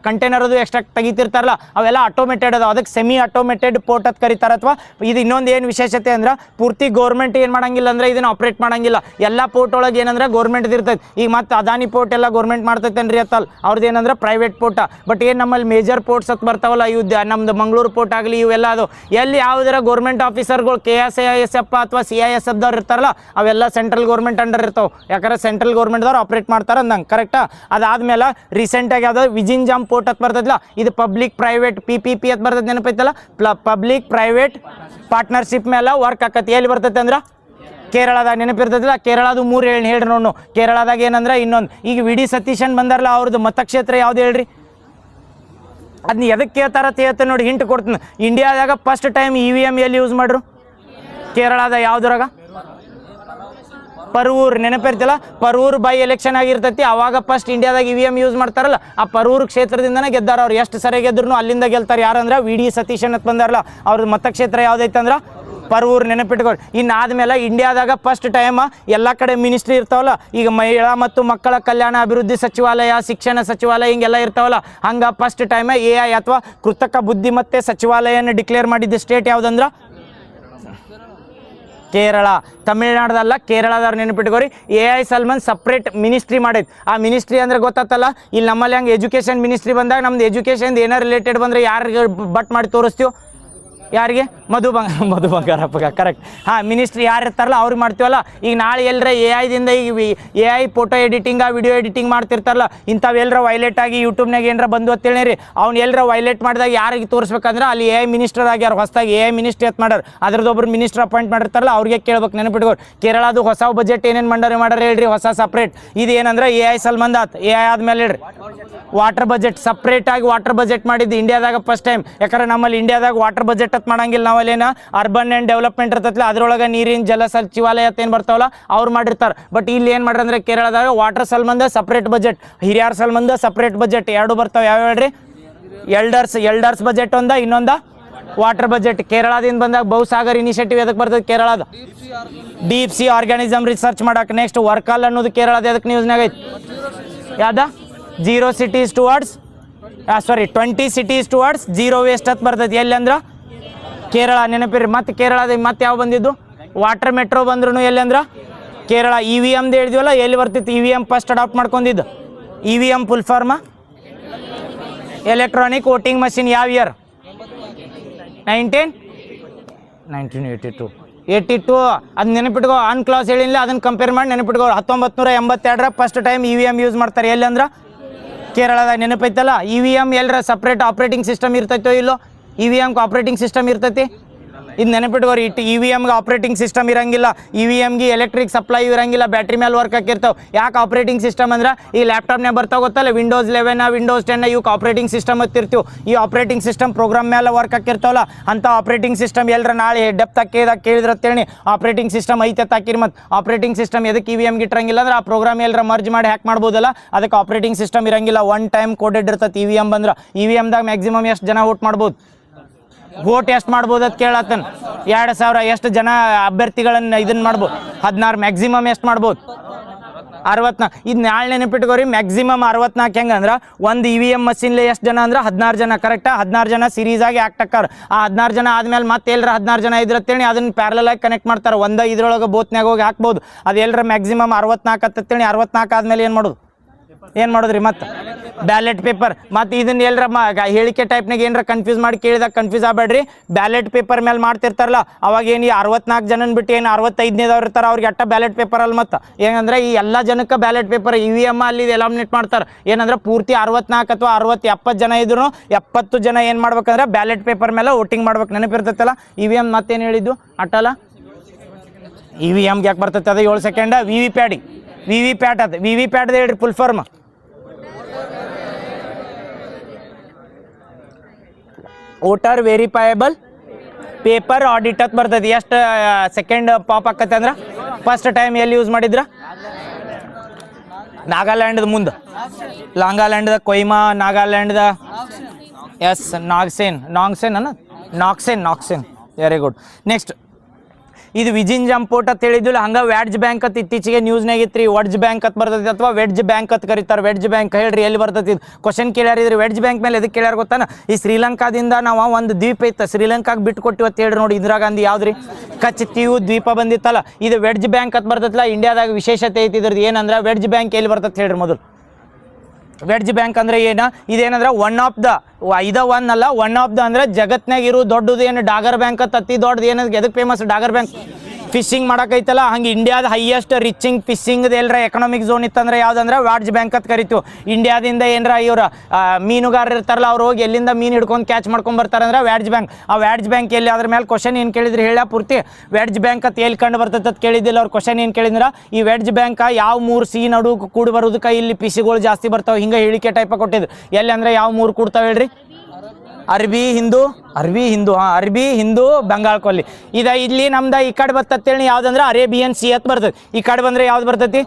ಕಂಟೈನರ್ ಅದು ಎಕ್ಸ್ಟ್ರಾ ತೆಗಿತಿರ್ತಾರಲ್ಲ ಅವೆಲ್ಲ ಆಟೋಮೇಟೆಡ್ ಅದಾವ, ಅದಕ್ಕೆ ಸೆಮಿ ಆಟೋಮೇಟೆಡ್ ಪೋರ್ಟ್ ಅಂತ ಕರೀತಾರೆ. ಅಥವಾ ಇದು ಇನ್ನೊಂದು ಏನು ವಿಶೇಷತೆ ಅಂದ್ರೆ ಪೂರ್ತಿ ಗೌರ್ಮೆಂಟ್ ಏನು ಮಾಡಂಗಿಲ್ಲ ಅಂದ್ರೆ ಇದನ್ನ ಆಪ್ರೇಟ್ ಮಾಡಂಗಿಲ್ಲ. ಎಲ್ಲ ಪೋರ್ಟ್ ಒಳಗೆ ಏನಂದ್ರೆ ಗೌರ್ಮೆಂಟ್ ಇರ್ತೈತೆ. ಈಗ ಮತ್ತೆ ಅದಾನಿ ಪೋರ್ಟ್ ಎಲ್ಲ ಗೌರ್ಮೆಂಟ್ ಮಾಡ್ತೈತೇನ್ರಿ ಅತ್ತಲ್ಲ, ಅವ್ರದ್ದು ಏನಂದ್ರೆ ಪ್ರೈವೇಟ್ ಪೋರ್ಟ. ಬಟ್ ಏನು ನಮ್ಮಲ್ಲಿ ಮೇಜರ್ ಪೋರ್ಟ್ಸ್ ಅಂತ ಬರ್ತಾವಲ್ಲ, ಇವು ನಮ್ದು ಮಂಗಳೂರು ಪೋರ್ಟ್ ಆಗಲಿ ಇವೆಲ್ಲ ಅದು ಎಲ್ಲಿ ಯಾವುದರ ಗೌರ್ಮೆಂಟ್ ಆಫೀಸರ್ಗಳು KSISF ಅಥವಾ CISF ದವ್ರು ಇರ್ತಾರಲ್ಲ ಅವೆಲ್ಲ ಸೆಂಟ್ರಲ್ ಗೌರ್ಮೆಂಟ್ ಅಂಡರ್ ಇರ್ತಾವೆ. ಯಾಕಂದ್ರೆ ಸೆಂಟ್ರಲ್ ಗೌರ್ಮೆಂಟ್ದವ್ರು ಆಪ್ರೇಟ್ ಮಾಡ್ತಾರೆ ಅಂದಂಗೆ, ಕರೆಕ್ಟಾ? ಅದಾದ್ಮೇಲೆ ರೀಸೆಂಟಾಗಿ ಯಾವ್ದು ವಿಜಿಂಜಾಮ್ ಪೋರ್ಟ್ ಅಂತ ಬರ್ತೈತಿಲ್ಲ, ಇದು ಪಬ್ಲಿಕ್ ಪ್ರೈವೇಟ್ PPP ಅಂತ ಬರ್ತೈತೆ. ನೆನಪೈತಲ್ಲ, ಪಬ್ಲಿಕ್ ಪ್ರೈವೇಟ್ ಪಾರ್ಟ್ನರ್ಶಿಪ್ ಮೇಲೆ ವರ್ಕ್ ಆಕತಿ. ಎಲ್ಲಿ ಬರ್ತೈತೆ ಅಂದ್ರೆ ಕೇರಳದಾಗ. ನೆನಪಿರ್ತೈತಿಲ್ಲ? ಕೇರಳದು 3 ಹೇಳ್ರಿ ನೋಡು. ಕೇರಳದಾಗ ಏನಂದ್ರೆ ಇನ್ನೊಂದು ಈಗ VD ಸತೀಶನ್ ಬಂದಾರಲ್ಲ, ಅವ್ರದ್ದು ಮತಕ್ಷೇತ್ರ ಯಾವ್ದು ಹೇಳ್ರಿ? ಅದನ್ನ ಎದಕ್ಕೆ ಕೇಳ್ತಾರ ಹೇಳ್ತಾನೆ ನೋಡಿ, ಹಿಂಟ್ ಕೊಡ್ತೀನಿ. ಇಂಡಿಯಾದಾಗ ಫಸ್ಟ್ ಟೈಮ್ EVM ಎಲ್ಲಿ ಯೂಸ್ ಮಾಡ್ರು? ಕೇರಳದ. ಯಾವುದ್ರಾಗ? ಪರ್ವೂರ್. ನೆನಪಿರ್ತಿಲ್ಲ? ಪರ್ವೂರ್ ಬೈ ಎಲೆಕ್ಷನ್ ಆಗಿರ್ತೈತಿ, ಅವಾಗ ಫಸ್ಟ್ ಇಂಡಿಯಾದಾಗ EVM ಯೂಸ್ ಮಾಡ್ತಾರಲ್ಲ, ಆ ಪರ್ವೂರ್ ಕ್ಷೇತ್ರದಿಂದನೇ ಗೆದ್ದಾರ ಅವ್ರು. ಎಷ್ಟು ಸರಿ ಗೆದ್ರು ಅಲ್ಲಿಂದ ಗೆಲ್ತಾರೆ. ಯಾರಂದ್ರೆ VD ಸತೀಶನ್ ಅಂತ ಬಂದಾರಲ್ಲ, ಅವ್ರ ಮತಕ್ಷೇತ್ರ ಯಾವುದೈತಂದ್ರೆ ಪರ್ವೂರ್. ನೆನಪಿಟ್ಕೊಳ್ಳಿ. ಇನ್ನಾದ್ಮೇಲೆ ಇಂಡಿಯಾದಾಗ ಫಸ್ಟ್ ಟೈಮ್ ಎಲ್ಲ ಕಡೆ ಮಿನಿಸ್ಟ್ರಿ ಇರ್ತಾವಲ್ಲ, ಈಗ ಮಹಿಳಾ ಮತ್ತು ಮಕ್ಕಳ ಕಲ್ಯಾಣ ಅಭಿವೃದ್ಧಿ ಸಚಿವಾಲಯ, ಶಿಕ್ಷಣ ಸಚಿವಾಲಯ ಹಿಂಗೆಲ್ಲ ಇರ್ತಾವಲ್ಲ, ಹಂಗೆ ಫಸ್ಟ್ ಟೈಮ್ AI ಅಥವಾ ಕೃತಕ ಬುದ್ಧಿಮತ್ತೆ ಸಚಿವಾಲಯನ ಡಿಕ್ಲೇರ್ ಮಾಡಿದ್ದ ಸ್ಟೇಟ್ ಯಾವುದಂದ್ರೆ ಕೇರಳ. ತಮಿಳ್ನಾಡ್ದಲ್ಲ, ಕೇರಳದವ್ರು. ನೆನಪಿಟ್ಕೋರಿ. AI ಸಲ್ಮನ್ ಸಪ್ರೇಟ್ ಮಿನಿಸ್ಟ್ರಿ ಮಾಡೈತೆ. ಆ ಮಿನಿಸ್ಟ್ರಿ ಅಂದ್ರೆ ಗೊತ್ತಾತಲ್ಲ, ಇಲ್ಲಿ ನಮ್ಮಲ್ಲಿ ಹಂಗೆ ಎಜುಕೇಷನ್ ಮಿನಿಸ್ಟ್ರಿ ಬಂದಾಗ ನಮ್ದು ಎಜುಕೇಷನ್ ಏನೋ ರಿಲೇಟೆಡ್ ಬಂದರೆ ಯಾರಿಗೆ ಬಟ್ ಮಾಡಿ ತೋರಿಸ್ತೀವಿ? ಯಾರಿಗೆ? ಮಧು ಬಂಗಾರಪ್ಪ. ಕರೆಕ್ಟ್. ಮಿನಿಸ್ಟ್ರಿ ಯಾರು ಇರ್ತಾರಲ್ಲ ಅವ್ರಿಗೆ ಮಾಡ್ತೀವಲ್ಲ. ಈಗ ನಾಳೆ ಎಲ್ಲರ AI ಈಗ AI photo editing, video editing ಮಾಡ್ತಿರ್ತಾರಲ್ಲ, ಇಂಥವು ಎಲ್ಲರ ವೈಲೇಟ್ ಆಗಿ ಯೂಟ್ಯೂಬ್ನಾಗ ಏನರ ಬಂದು ಅಂತೇಳಿ ರೀ, ಅವ್ನು ಎಲ್ಲರ ವೈಲೇಟ್ ಮಾಡಿದಾಗ ಯಾರಿಗೆ ತೋರಿಸ್ಬೇಕಂದ್ರೆ ಅಲ್ಲಿ AI ಮಿನಿಸ್ಟರ್ ಆಗ್ಯಾರ. ಹೊಸದಾಗಿ AI ಮಿನಿಸ್ಟ್ರಿ ಅಂತ ಮಾಡ್ಯಾರ, ಅದ್ರದ್ದೊಬ್ರು ಮಿನಿಸ್ಟರ್ ಅಪಾಯಿಂಟ್ ಮಾಡಿರ್ತಾರಲ್ಲ ಅವ್ರಿಗೆ ಕೇಳ್ಬೇಕು. ನೆನಪಿಟ್ಕೋರು. ಕೇರಳದು ಹೊಸ ಬಜೆಟ್ ಏನೇನು ಮಾಡ್ಯಾರ ಹೇಳ್ರಿ, ಹೊಸ ಸಪ್ರೇಟ್. ಇದು ಏನಂದ್ರೆ AI ಸಲ್ಮಂದ್ ಆತ್. AI ಆದ್ಮೇಲೆ ಹೇಳ್ರಿ ವಾಟರ್ ಬಜೆಟ್, ಸಪ್ರೇಟಾಗಿ ವಾಟರ್ ಬಜೆಟ್ ಮಾಡಿದ್ದು ಇಂಡಿಯಾದಾಗ ಫಸ್ಟ್ ಟೈಮ್. ಯಾಕಂದ್ರೆ ನಮ್ಮಲ್ಲಿ ಇಂಡಿಯಾದಾಗ ವಾಟರ್ ಬಜೆಟ್ ಅಂತ ಮಾಡಂಗಿಲ್ಲ. ನಾವಲ್ಲೇನ ಅರ್ಬನ್ ಆ್ಯಂಡ್ ಡೆವಲಪ್ಮೆಂಟ್ ಇರ್ತೈತಿಲ್ಲ, ಅದ್ರೊಳಗೆ ನೀರಿನ ಜಲ ಸಚಿವಾಲಯ ಅಂತ ಏನು ಬರ್ತಾವಲ್ಲ ಅವ್ರು ಮಾಡಿರ್ತಾರೆ. ಬಟ್ ಇಲ್ಲಿ ಏನು ಮಾಡ್ರಿ ಅಂದ್ರೆ ಕೇರಳದಾಗ ವಾಟರ್ ಸಲ್ಮಂದ ಸಪ್ರೇಟ್ ಬಜೆಟ್, ಹಿರಿಯರ್ ಸಲ್ಮಂದ ಸಪ್ರೇಟ್ ಬಜೆಟ್ ಎರಡು ಬರ್ತಾವೆ. ಯಾವ ಹೇಳ್ರಿ? ಎಲ್ಡರ್ಸ್ ಬಜೆಟ್ ಒಂದ, ಇನ್ನೊಂದ ವಾಟರ್ ಬಜೆಟ್. ಕೇರಳದಿಂದ ಬಂದಾಗ ಬಹುಸಾಗರ್ ಇನಿಷಿಯೇಟಿವ್ ಎದಕ್ಕೆ ಬರ್ತದೆ ಕೇರಳದ? ಡೀಪ್ ಸಿ ಆರ್ಗ್ಯಾನಿಸಮ್ ರಿಸರ್ಚ್ ಮಾಡಕ್ಕೆ. ನೆಕ್ಸ್ಟ್ ವರ್ಕಾಲ್ ಅನ್ನೋದು ಕೇರಳದ ಎದಕ್ಕೆ ನ್ಯೂಸ್ನಾಗ ಐತಿ? ಯಾವ್ದ? 20 cities towards zero waste ಅಂತ ಬರ್ತೈತಿ. ಎಲ್ಲಿ ಅಂದ್ರೆ ಕೇರಳ. ನೆನಪಿರಿ. ಮತ್ತು ಕೇರಳದ ಮತ್ತೆ ಯಾವ ಬಂದಿದ್ದು? ವಾಟರ್ ಮೆಟ್ರೋ ಬಂದ್ರು ಎಲ್ಲಿ ಅಂದ್ರೆ ಕೇರಳ. EVMದು ಹೇಳಿದ್ವಲ್ಲ, ಎಲ್ಲಿ ಬರ್ತಿತ್ತು? EVM ಫಸ್ಟ್ ಅಡಾಪ್ಟ್ ಮಾಡ್ಕೊಂಡಿದ್ದು. EVM full form electronic voting machine. ಯಾವ ಇಯರ್? 1982. ಅದು ನೆನಪಿಟ್ಕೋ. ಆನ್ ಕ್ಲಾಸ್ ಹೇಳಿಲ್ಲ, ಅದನ್ನು ಕಂಪೇರ್ ಮಾಡಿ ನೆನಪಿಟ್ಕೋ. 1982 ಫಸ್ಟ್ ಟೈಮ್ EVM ಯೂಸ್ ಮಾಡ್ತಾರೆ. ಎಲ್ಲಿ ಅಂದ್ರೆ ಕೇರಳದಾಗ. ನೆನಪೈತಲ್ಲ? EVM ಎಲ್ಲರ ಸಪ್ರೇಟ್ ಆಪ್ರೇಟಿಂಗ್ ಸಿಸ್ಟಮ್ ಇರ್ತೈತೋ ಇಲ್ಲೋ? EVM ಆಪ್ರೇಟಿಂಗ್ ಸಿಸ್ಟಮ್ ಇರ್ತೈತಿ. ಇದು ನೆನಪಿಟ್ಕೋರಿ. EVMಗೆ ಆಪ್ರೇಟಿಂಗ್ ಸಿಸ್ಟಮ್ ಇರಂಗಿಲ್ಲ. EVMಗೆ ಎಲೆಕ್ಟ್ರಿಕ್ ಸಪ್ಲೈ ಇರಂಗಿಲ್ಲ, ಬ್ಯಾಟ್ರಿ ಮೇಲೆ ವರ್ಕ್ ಹಾಕಿರ್ತಾವೆ. ಯಾಕೆ ಆಪ್ರೇಟಿಂಗ್ ಸಿಸ್ಟಮ್ ಅಂದ್ರೆ ಈ ಲ್ಯಾಪ್ಟಾಪ್ನಾಗ ಬರ್ತಾವೆ ಗೊತ್ತಲ್ಲ, Windows 11 Windows 10 ಇವಕ್ಕೆ ಆಪ್ರೇಟಿಂಗ್ ಸಿಸ್ಟಮ್ ಹತ್ತಿರ್ತೀವಿ. ಈ ಆಪ್ರೇಟಿಂಗ್ ಸಿಸ್ಟಮ್ ಪ್ರೋಗ್ರಾಮ್ ಮೇಲೆ ವರ್ಕ್ ಹಾಕಿರ್ತಾವಲ್ಲ, ಅಂಥ ಆಪ್ರೇಟಿಂಗ್ ಸಿಸ್ಟಮ್ ಎಲ್ಲರ ನಾಳೆ ಡೆಪ್ತ್ ಕೇಳಿದ್ರೆ ಅಂತೇಳಿ ಆಪ್ರೇಟಿಂಗ್ ಸಿಸ್ಟಮ್ ಐತೆ ಹಾಕಿರಿ. ಮತ್ತು ಆಪ್ರೇಟಿಂಗ್ ಸಿಸ್ಟಮ್ ಎದಕ್ಕೆ EVMಗೆ ಇಟ್ಟಿರಂಗಿಲ್ಲ ಅಂದ್ರೆ ಆ ಪ್ರೋಗ್ರಾಮ್ ಎಲ್ಲರ ಮರ್ಜ್ ಮಾಡಿ ಹ್ಯಾಕ್ ಮಾಡ್ಬೋದಲ್ಲ, ಅದಕ್ಕೆ ಆಪ್ರೇಟಿಂಗ್ ಸಿಸ್ಟಮ್ ಇರಂಗಿಲ್ಲ. ಒನ್ ಟೈಮ್ ಕೋಡೆಡ್ ಇರ್ತೈತಿ EVM ಬಂದ್ರೆ. EVMದಾಗ ಮ್ಯಾಕ್ಸಿಮಮ್ ಎಷ್ಟು ಜನ ವೋಟ್ ಮಾಡ್ಬೋದು? ವೋಟ್ ಎಷ್ಟು ಮಾಡ್ಬೋದು ಅಂತ ಕೇಳತ್ತನ. 2000 ಎಷ್ಟು ಜನ ಅಭ್ಯರ್ಥಿಗಳನ್ನು ಇದನ್ನು ಮಾಡ್ಬೋದು? 16. ಮ್ಯಾಕ್ಸಿಮಮ್ ಎಷ್ಟು ಮಾಡ್ಬೋದು? 64. ಇದು ನಾಳೆ ನೆನಪಿಟ್ಕೋರಿ. ಮ್ಯಾಕ್ಸಿಮಮ್ 64. ಹೆಂಗಂದ್ರೆ ಒಂದು EVM ಮಷಿನ್ಲಿ ಎಷ್ಟು ಜನ ಅಂದ್ರೆ 16 ಜನ. ಕರೆಕ್ಟಾ? 16 ಜನ ಸೀರೀಸ್ ಆಗಿ ಆಕ್ಟ್ ಆಕಾರ. ಆ 16 ಜನ ಆದ್ಮೇಲೆ ಮತ್ತೆ ಎಲ್ಲರ 16 ಜನ ಇದ್ರತ್ತೇಳಿ ಅದನ್ನ ಪ್ಯಾರಲ್ ಆಗಿ ಕನೆಕ್ಟ್ ಮಾಡ್ತಾರೆ. ಇದ್ರೊಳಗೆ ಬೋತ್ನಾಗ ಹೋಗಿ ಹಾಕ್ಬೋದು. ಅದು ಎಲ್ಲರ ಮ್ಯಾಕ್ಸಿಮಮ್ 64 ಅಂತೇಳಿ 64 ಆದ್ಮೇಲೆ ಏನು ಮಾಡೋದು? ಏನು ಮಾಡೋದ್ರಿ ಮತ್ತೆ ಬ್ಯಾಲೆಟ್ ಪೇಪರ್. ಮತ್ತು ಇದನ್ನ ಎಲ್ಲರ ಹೇಳಿಕೆ ಟೈಪ್ನಾಗ ಏನರ ಕನ್ಫ್ಯೂಸ್ ಮಾಡಿ ಕೇಳಿದಾಗ ಕನ್ಫ್ಯೂಸ್ ಆಗಬೇಡ್ರಿ. ಬ್ಯಾಲೆಟ್ ಪೇಪರ್ ಮೇಲೆ ಮಾಡ್ತಿರ್ತಾರಲ್ಲ ಅವಾಗ ಏನು 64 ಜನನ ಬಿಟ್ಟು ಏನು 65ನೇದವ್ರು ಇರ್ತಾರೆ ಅವ್ರಿಗೆ ಅಟ್ಟ ಬ್ಯಾಲೆಟ್ ಪೇಪರ್ ಅಲ್ಲಿ. ಮತ್ತು ಏನಂದ್ರೆ ಈ ಎಲ್ಲ ಜನಕ್ಕೆ ಬ್ಯಾಲೆಟ್ ಪೇಪರ್ EVM ಅಲ್ಲಿ ಎಲಾಮಿನೇಟ್ ಮಾಡ್ತಾರೆ. ಏನಂದ್ರೆ ಪೂರ್ತಿ 64 ಅಥವಾ 60-70 ಜನ ಇದ್ರು 70 ಜನ ಏನು ಮಾಡ್ಬೇಕಂದ್ರೆ ಬ್ಯಾಲೆಟ್ ಪೇಪರ್ ಮೇಲೆ ವೋಟಿಂಗ್ ಮಾಡ್ಬೇಕು. ನೆನಪಿರ್ತೈತಲ್ಲ EVM. ಮತ್ತೇನು ಹೇಳಿದ್ದು ಅಟ್ಟಲ್ಲ EVMಗೆ ಯಾಕೆ ಬರ್ತೈತೆ ಅದು 7 ಸೆಕೆಂಡ. ವಿ ಪ್ಯಾಟ್ ಅದು ವಿ ಪ್ಯಾಟ್ದು ಹೇಳ್ರಿ full form. Voter verifiable paper audit ಅಂತ ಬರ್ತೈತಿ. ಎಷ್ಟು ಸೆಕೆಂಡ್ ಪಾಪ್ ಆಕತ್ತೆ ಅಂದ್ರೆ ಫಸ್ಟ್ ಟೈಮ್ ಎಲ್ಲಿ ಯೂಸ್ ಮಾಡಿದ್ರ? ನಾಗಾಲ್ಯಾಂಡ್ದ ಮುಂದೆ, ಲಾಂಗಾಲ್ಯಾಂಡ್ದ ಕೊಯ್ಮಾ, ನಾಗಾಲ್ಯಾಂಡ್ದ ಎಸ್ ನಾಗ್ಸೆನ್. Very good. ನೆಕ್ಸ್ಟ್ ಇದು ವಿಜಿನ್ ಜಂಪೋಟ್ ಅಂತ ಹೇಳಿದ್ದಿಲ್ಲ, ಹಂಗೆ ವ್ಯಾಡ್ಜ್ ಬ್ಯಾಂಕ್ ಅಂತ ಇತ್ತೀಚೆಗೆ ನ್ಯೂಸ್ನಾಗ ಇತ್ತು ರೀ. ವಡ್ಜ್ ಬ್ಯಾಂಕ್ ಅಂತ ಬರ್ತೈತಿ ಅಥವಾ ವೆಡ್ಜ್ ಬ್ಯಾಂಕ್ ಅಂತ ಕರೀತಾರೆ. ವೆಡ್ಜ್ ಬ್ಯಾಂಕ್ ಹೇಳ್ರಿ ಎಲ್ಲಿ ಬರ್ತೈತಿ? ಕ್ವಶನ್ ಕೇಳ್ಯಾರಿದ್ರಿ ವೆಡ್ಜ್ ಬ್ಯಾಂಕ್ ಮೇಲೆ ಎದಕ್ಕೆ ಕೇಳ್ಯಾರ ಗೊತ್ತಾನ? ಈ ಶ್ರೀಲಂಕಾದಿಂದ ನಾವು ಒಂದು ದ್ವೀಪ ಇತ್ತು, ಶ್ರೀಲಂಕಾಗೆ ಬಿಟ್ಟು ಕೊಟ್ಟಿವತ್ತು ಹೇಳ್ರಿ. ನೋಡಿ ಇಂದಿರಾ ಗಾಂಧಿ ಯಾವ್ದ್ರಿ ಕಚ್ ತೀವು ದ್ವೀಪ ಬಂದಿತ್ತಲ್ಲ, ಇದು ವೆಡ್ಜ್ ಬ್ಯಾಂಕ್ ಅಂತ ಬರ್ತೈತಲ್ಲ. ಇಂಡಿಯಾದಾಗ ವಿಶೇಷತೆ ಐತಿ ಇದ್ರದ್ದು. ಏನಂದ್ರೆ ವೆಡ್ಜ್ ಬ್ಯಾಂಕ್ ಎಲ್ಲಿ ಬರ್ತೈತೆ ಹೇಳ್ರಿ ಮೊದಲು? ವೆಡ್ಜ್ ಬ್ಯಾಂಕ್ ಅಂದ್ರೆ ಏನು? ಇದೇನಂದ್ರೆ ಒನ್ ಆಫ್ ದ ಅಂದ್ರೆ ಜಗತ್ನಾಗ ಇರೋ ದೊಡ್ಡದು ಏನು ಡಾಗರ್ ಬ್ಯಾಂಕ್ ಅಂತ ಅತಿ ದೊಡ್ಡದು. ಏನದು ಎದಕ್ಕೆ ಫೇಮಸ್? ಡಾಗರ್ ಬ್ಯಾಂಕ್ ಫಿಶಿಂಗ್ ಮಾಡಕೈತಲ್ಲ. ಹಂಗೆ ಇಂಡಿಯಾದ ಹೈಯೆಸ್ಟ್ ರಿಚಿಂಗ್ ಫಿಶಿಂಗ್ ಎಲ್ಲರ ಎಕನಾಮಿಕ್ ಝೋನ್ ಇತ್ತಂದ್ರೆ ಯಾವ್ದಂದ್ರೆ ವ್ಯಾಡ್ಜ್ ಬ್ಯಾಂಕ್ ಅಂತ ಕರಿತೀವಿ. ಇಂಡಿಯಾದಿಂದ ಏನರ ಇವ್ರ ಮೀನುಗಾರರು ಇರ್ತಾರಲ್ಲ, ಅವ್ರು ಹೋಗಿ ಎಲ್ಲಿಂದ ಮೀನು ಹಿಡ್ಕೊಂಡು ಕ್ಯಾಚ್ ಮಾಡ್ಕೊಂಡ್ ಬರ್ತಾರಂದ್ರೆ ವ್ಯಾಡ್ಜ್ ಬ್ಯಾಂಕ್. ಆ ವ್ಯಾಡ್ಜ್ ಬ್ಯಾಂಕ್ ಎಲ್ಲಿ? ಅದ್ರ ಮೇಲೆ ಕ್ವಶನ್ ಏನು ಕೇಳಿದ್ರಿ ಹೇಳ ಪೂರ್ತಿ? ವ್ಯಾಡ್ಜ್ ಬ್ಯಾಂಕ್ ಅಂತ ಎಲ್ಲಿ ಕಂಡು ಬರ್ತೈತೆ ಅಂತ ಕೇಳಿದ್ದಿಲ್ಲ. ಅವ್ರು ಕ್ವಶನ್ ಏನು ಕೇಳಿದ್ರ, ಈ ವ್ಯಾಡ್ಜ್ ಬ್ಯಾಂಕ್ ಯಾವ 3 ಸಿ ನಡು ಕೂಡಿ ಬರೋದಕ್ಕೆ ಇಲ್ಲಿ ಪಿಸಿಗಳು ಜಾಸ್ತಿ ಬರ್ತಾವೆ. ಹಿಂಗೆ ಹೇಳಿಕೆ ಟೈಪ್ ಕೊಟ್ಟಿದ್ದು. ಎಲ್ಲಿ ಅಂದ್ರೆ ಯಾವ 3 ಕೂಡ್ತಾವೆ ಹೇಳ್ರಿ? ಅರ್ಬಿ ಹಿಂದೂ ಬಂಗಾಳ ಕೊಲ್ಲಿ. ಇಲ್ಲಿ ನಮ್ದು ಈ ಕಡೆ ಬರ್ತೇಳಿ ಯಾವ್ದಂದ್ರೆ ಅರೇಬಿಯನ್ ಸಿ ಅಂತ ಬರ್ತೈತಿ. ಈ ಕಡೆ ಬಂದ್ರೆ ಯಾವ್ದು ಬರ್ತೈತಿ?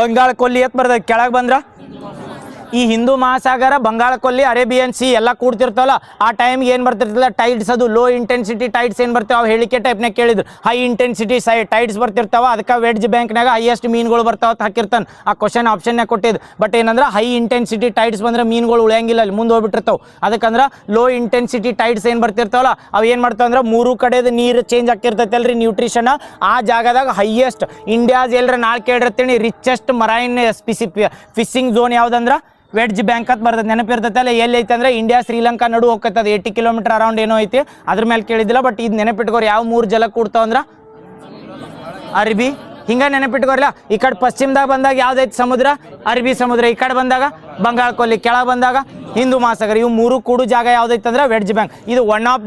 ಬಂಗಾಳ ಕೊಲ್ಲಿ ಅಂತ ಬರ್ತೈತಿ. ಕೆಳಗೆ ಬಂದ್ರ ಈ ಹಿಂದೂ ಮಹಾಸಾಗರ, ಬಂಗಾಳ ಕೊಲ್ಲಿ, ಅರೇಬಿಯನ್ ಸಿ ಎಲ್ಲ ಕೂಡ್ತಿರ್ತಾವಲ್ಲ. ಆ ಟೈಮ್ಗೆ ಏನು ಬರ್ತಿರ್ತಲ್ಲ ಟೈಡ್ಸ್, ಅದು ಲೋ ಇಂಟೆನ್ಸಿಟಿ ಟೈಡ್ಸ್ ಏನು ಬರ್ತಾವೆ ಅವು ಹೇಳಿಕೆ ಟೈಪ್ನಾಗ ಕೇಳಿದ್ರು. ಹೈ ಇಂಟೆನ್ಸಿಟಿ ಟೈಡ್ಸ್ ಬರ್ತಿರ್ತಾವ, ಅದಕ್ಕೆ ವೆಡ್ಜ್ ಬ್ಯಾಂಕ್ನಾಗ ಹೈಯೆಸ್ಟ್ ಮೀನುಗಳು ಬರ್ತಾವ ಅಂತ ಹಾಕಿರ್ತಾನೆ. ಆ ಕ್ವಶನ್ ಆಪ್ಷನ್ಯಾಗ ಕೊಟ್ಟಿದ್ದು. ಬಟ್ ಏನಂದ್ರೆ ಹೈ ಇಂಟೆನ್ಸಿಟಿ ಟೈಡ್ಸ್ ಬಂದ್ರೆ ಮೀನುಗಳು ಉಳಿಯಂಗಿಲ್ಲ, ಅಲ್ಲಿ ಮುಂದೆ ಹೋಗ್ಬಿಟ್ಟಿರ್ತಾವೆ. ಅದಕ್ಕಂದ್ರೆ ಲೋ ಇಂಟೆನ್ಸಿಟಿ ಟೈಡ್ಸ್ ಏನು ಬರ್ತಿರ್ತಾವಲ್ಲ ಅವು ಏನು ಮಾಡ್ತಾವ ಅಂದ್ರೆ 3 ಕಡೆದು ನೀರು ಚೇಂಜ್ ಆಗ್ತಿರ್ತೈತೆ ಅಲ್ರಿ ನ್ಯೂಟ್ರಿಷನ್. ಆ ಜಾಗದಾಗ ಹೈಯೆಸ್ಟ್ ಇಂಡಿಯಾಸ್ ಎಲ್ಲರ ನಾಳೆ ಕೇಳಿರ್ತೀನಿ ರಿಚೆಸ್ಟ್ ಮರೈನ್ ಫಿಶಿಂಗ್ ಝೋನ್ ಯಾವ್ದಂದ್ರೆ ವೆಡ್ಜ್ ಬ್ಯಾಂಕ್ ಅಂತ ಬರ್ತದೆ. ನೆನಪಿರ್ತೈತಲ್ಲ ಎಲ್ಲಿ ಐತೆ ಅಂದ್ರೆ ಇಂಡಿಯಾ ಶ್ರೀಲಂಕಾ ನಡು ಹೋಗ್ತದೆ. 80 ಕಿಲೋಮೀಟರ್ ಅರೌಂಡ್ ಏನೋ ಐತಿ, ಅದ್ರ ಮೇಲೆ ಕೇಳಿದಿಲ್ಲ. ಬಟ್ ಇದು ನೆನಪಿಟ್ಕೋರಿ ಯಾವ 3 ಜಲ ಕೂಡ್ತಾವ ಅಂದ್ರೆ ಅರಬಿ. ಹಿಂಗೆ ನೆನಪಿಟ್ಕೋರಿಲ್ಲ. ಈ ಕಡೆ ಪಶ್ಚಿಮದಾಗ ಬಂದಾಗ ಯಾವ್ದೈತಿ ಸಮುದ್ರ? ಅರಬ್ಬಿ ಸಮುದ್ರ. ಈ ಕಡೆ ಬಂದಾಗ ಬಂಗಾಳ ಕೊಲ್ಲಿ, ಕೆಳಗೆ ಬಂದಾಗ ಹಿಂದೂ ಮಹಾಸಾಗರ. ಇವು 3 ಕೂಡು ಜಾಗ ಯಾವ್ದೈತೆ ಅಂದ್ರೆ ವೆಡ್ಜ್ ಬ್ಯಾಂಕ್. ಇದು ಒನ್ ಆಫ್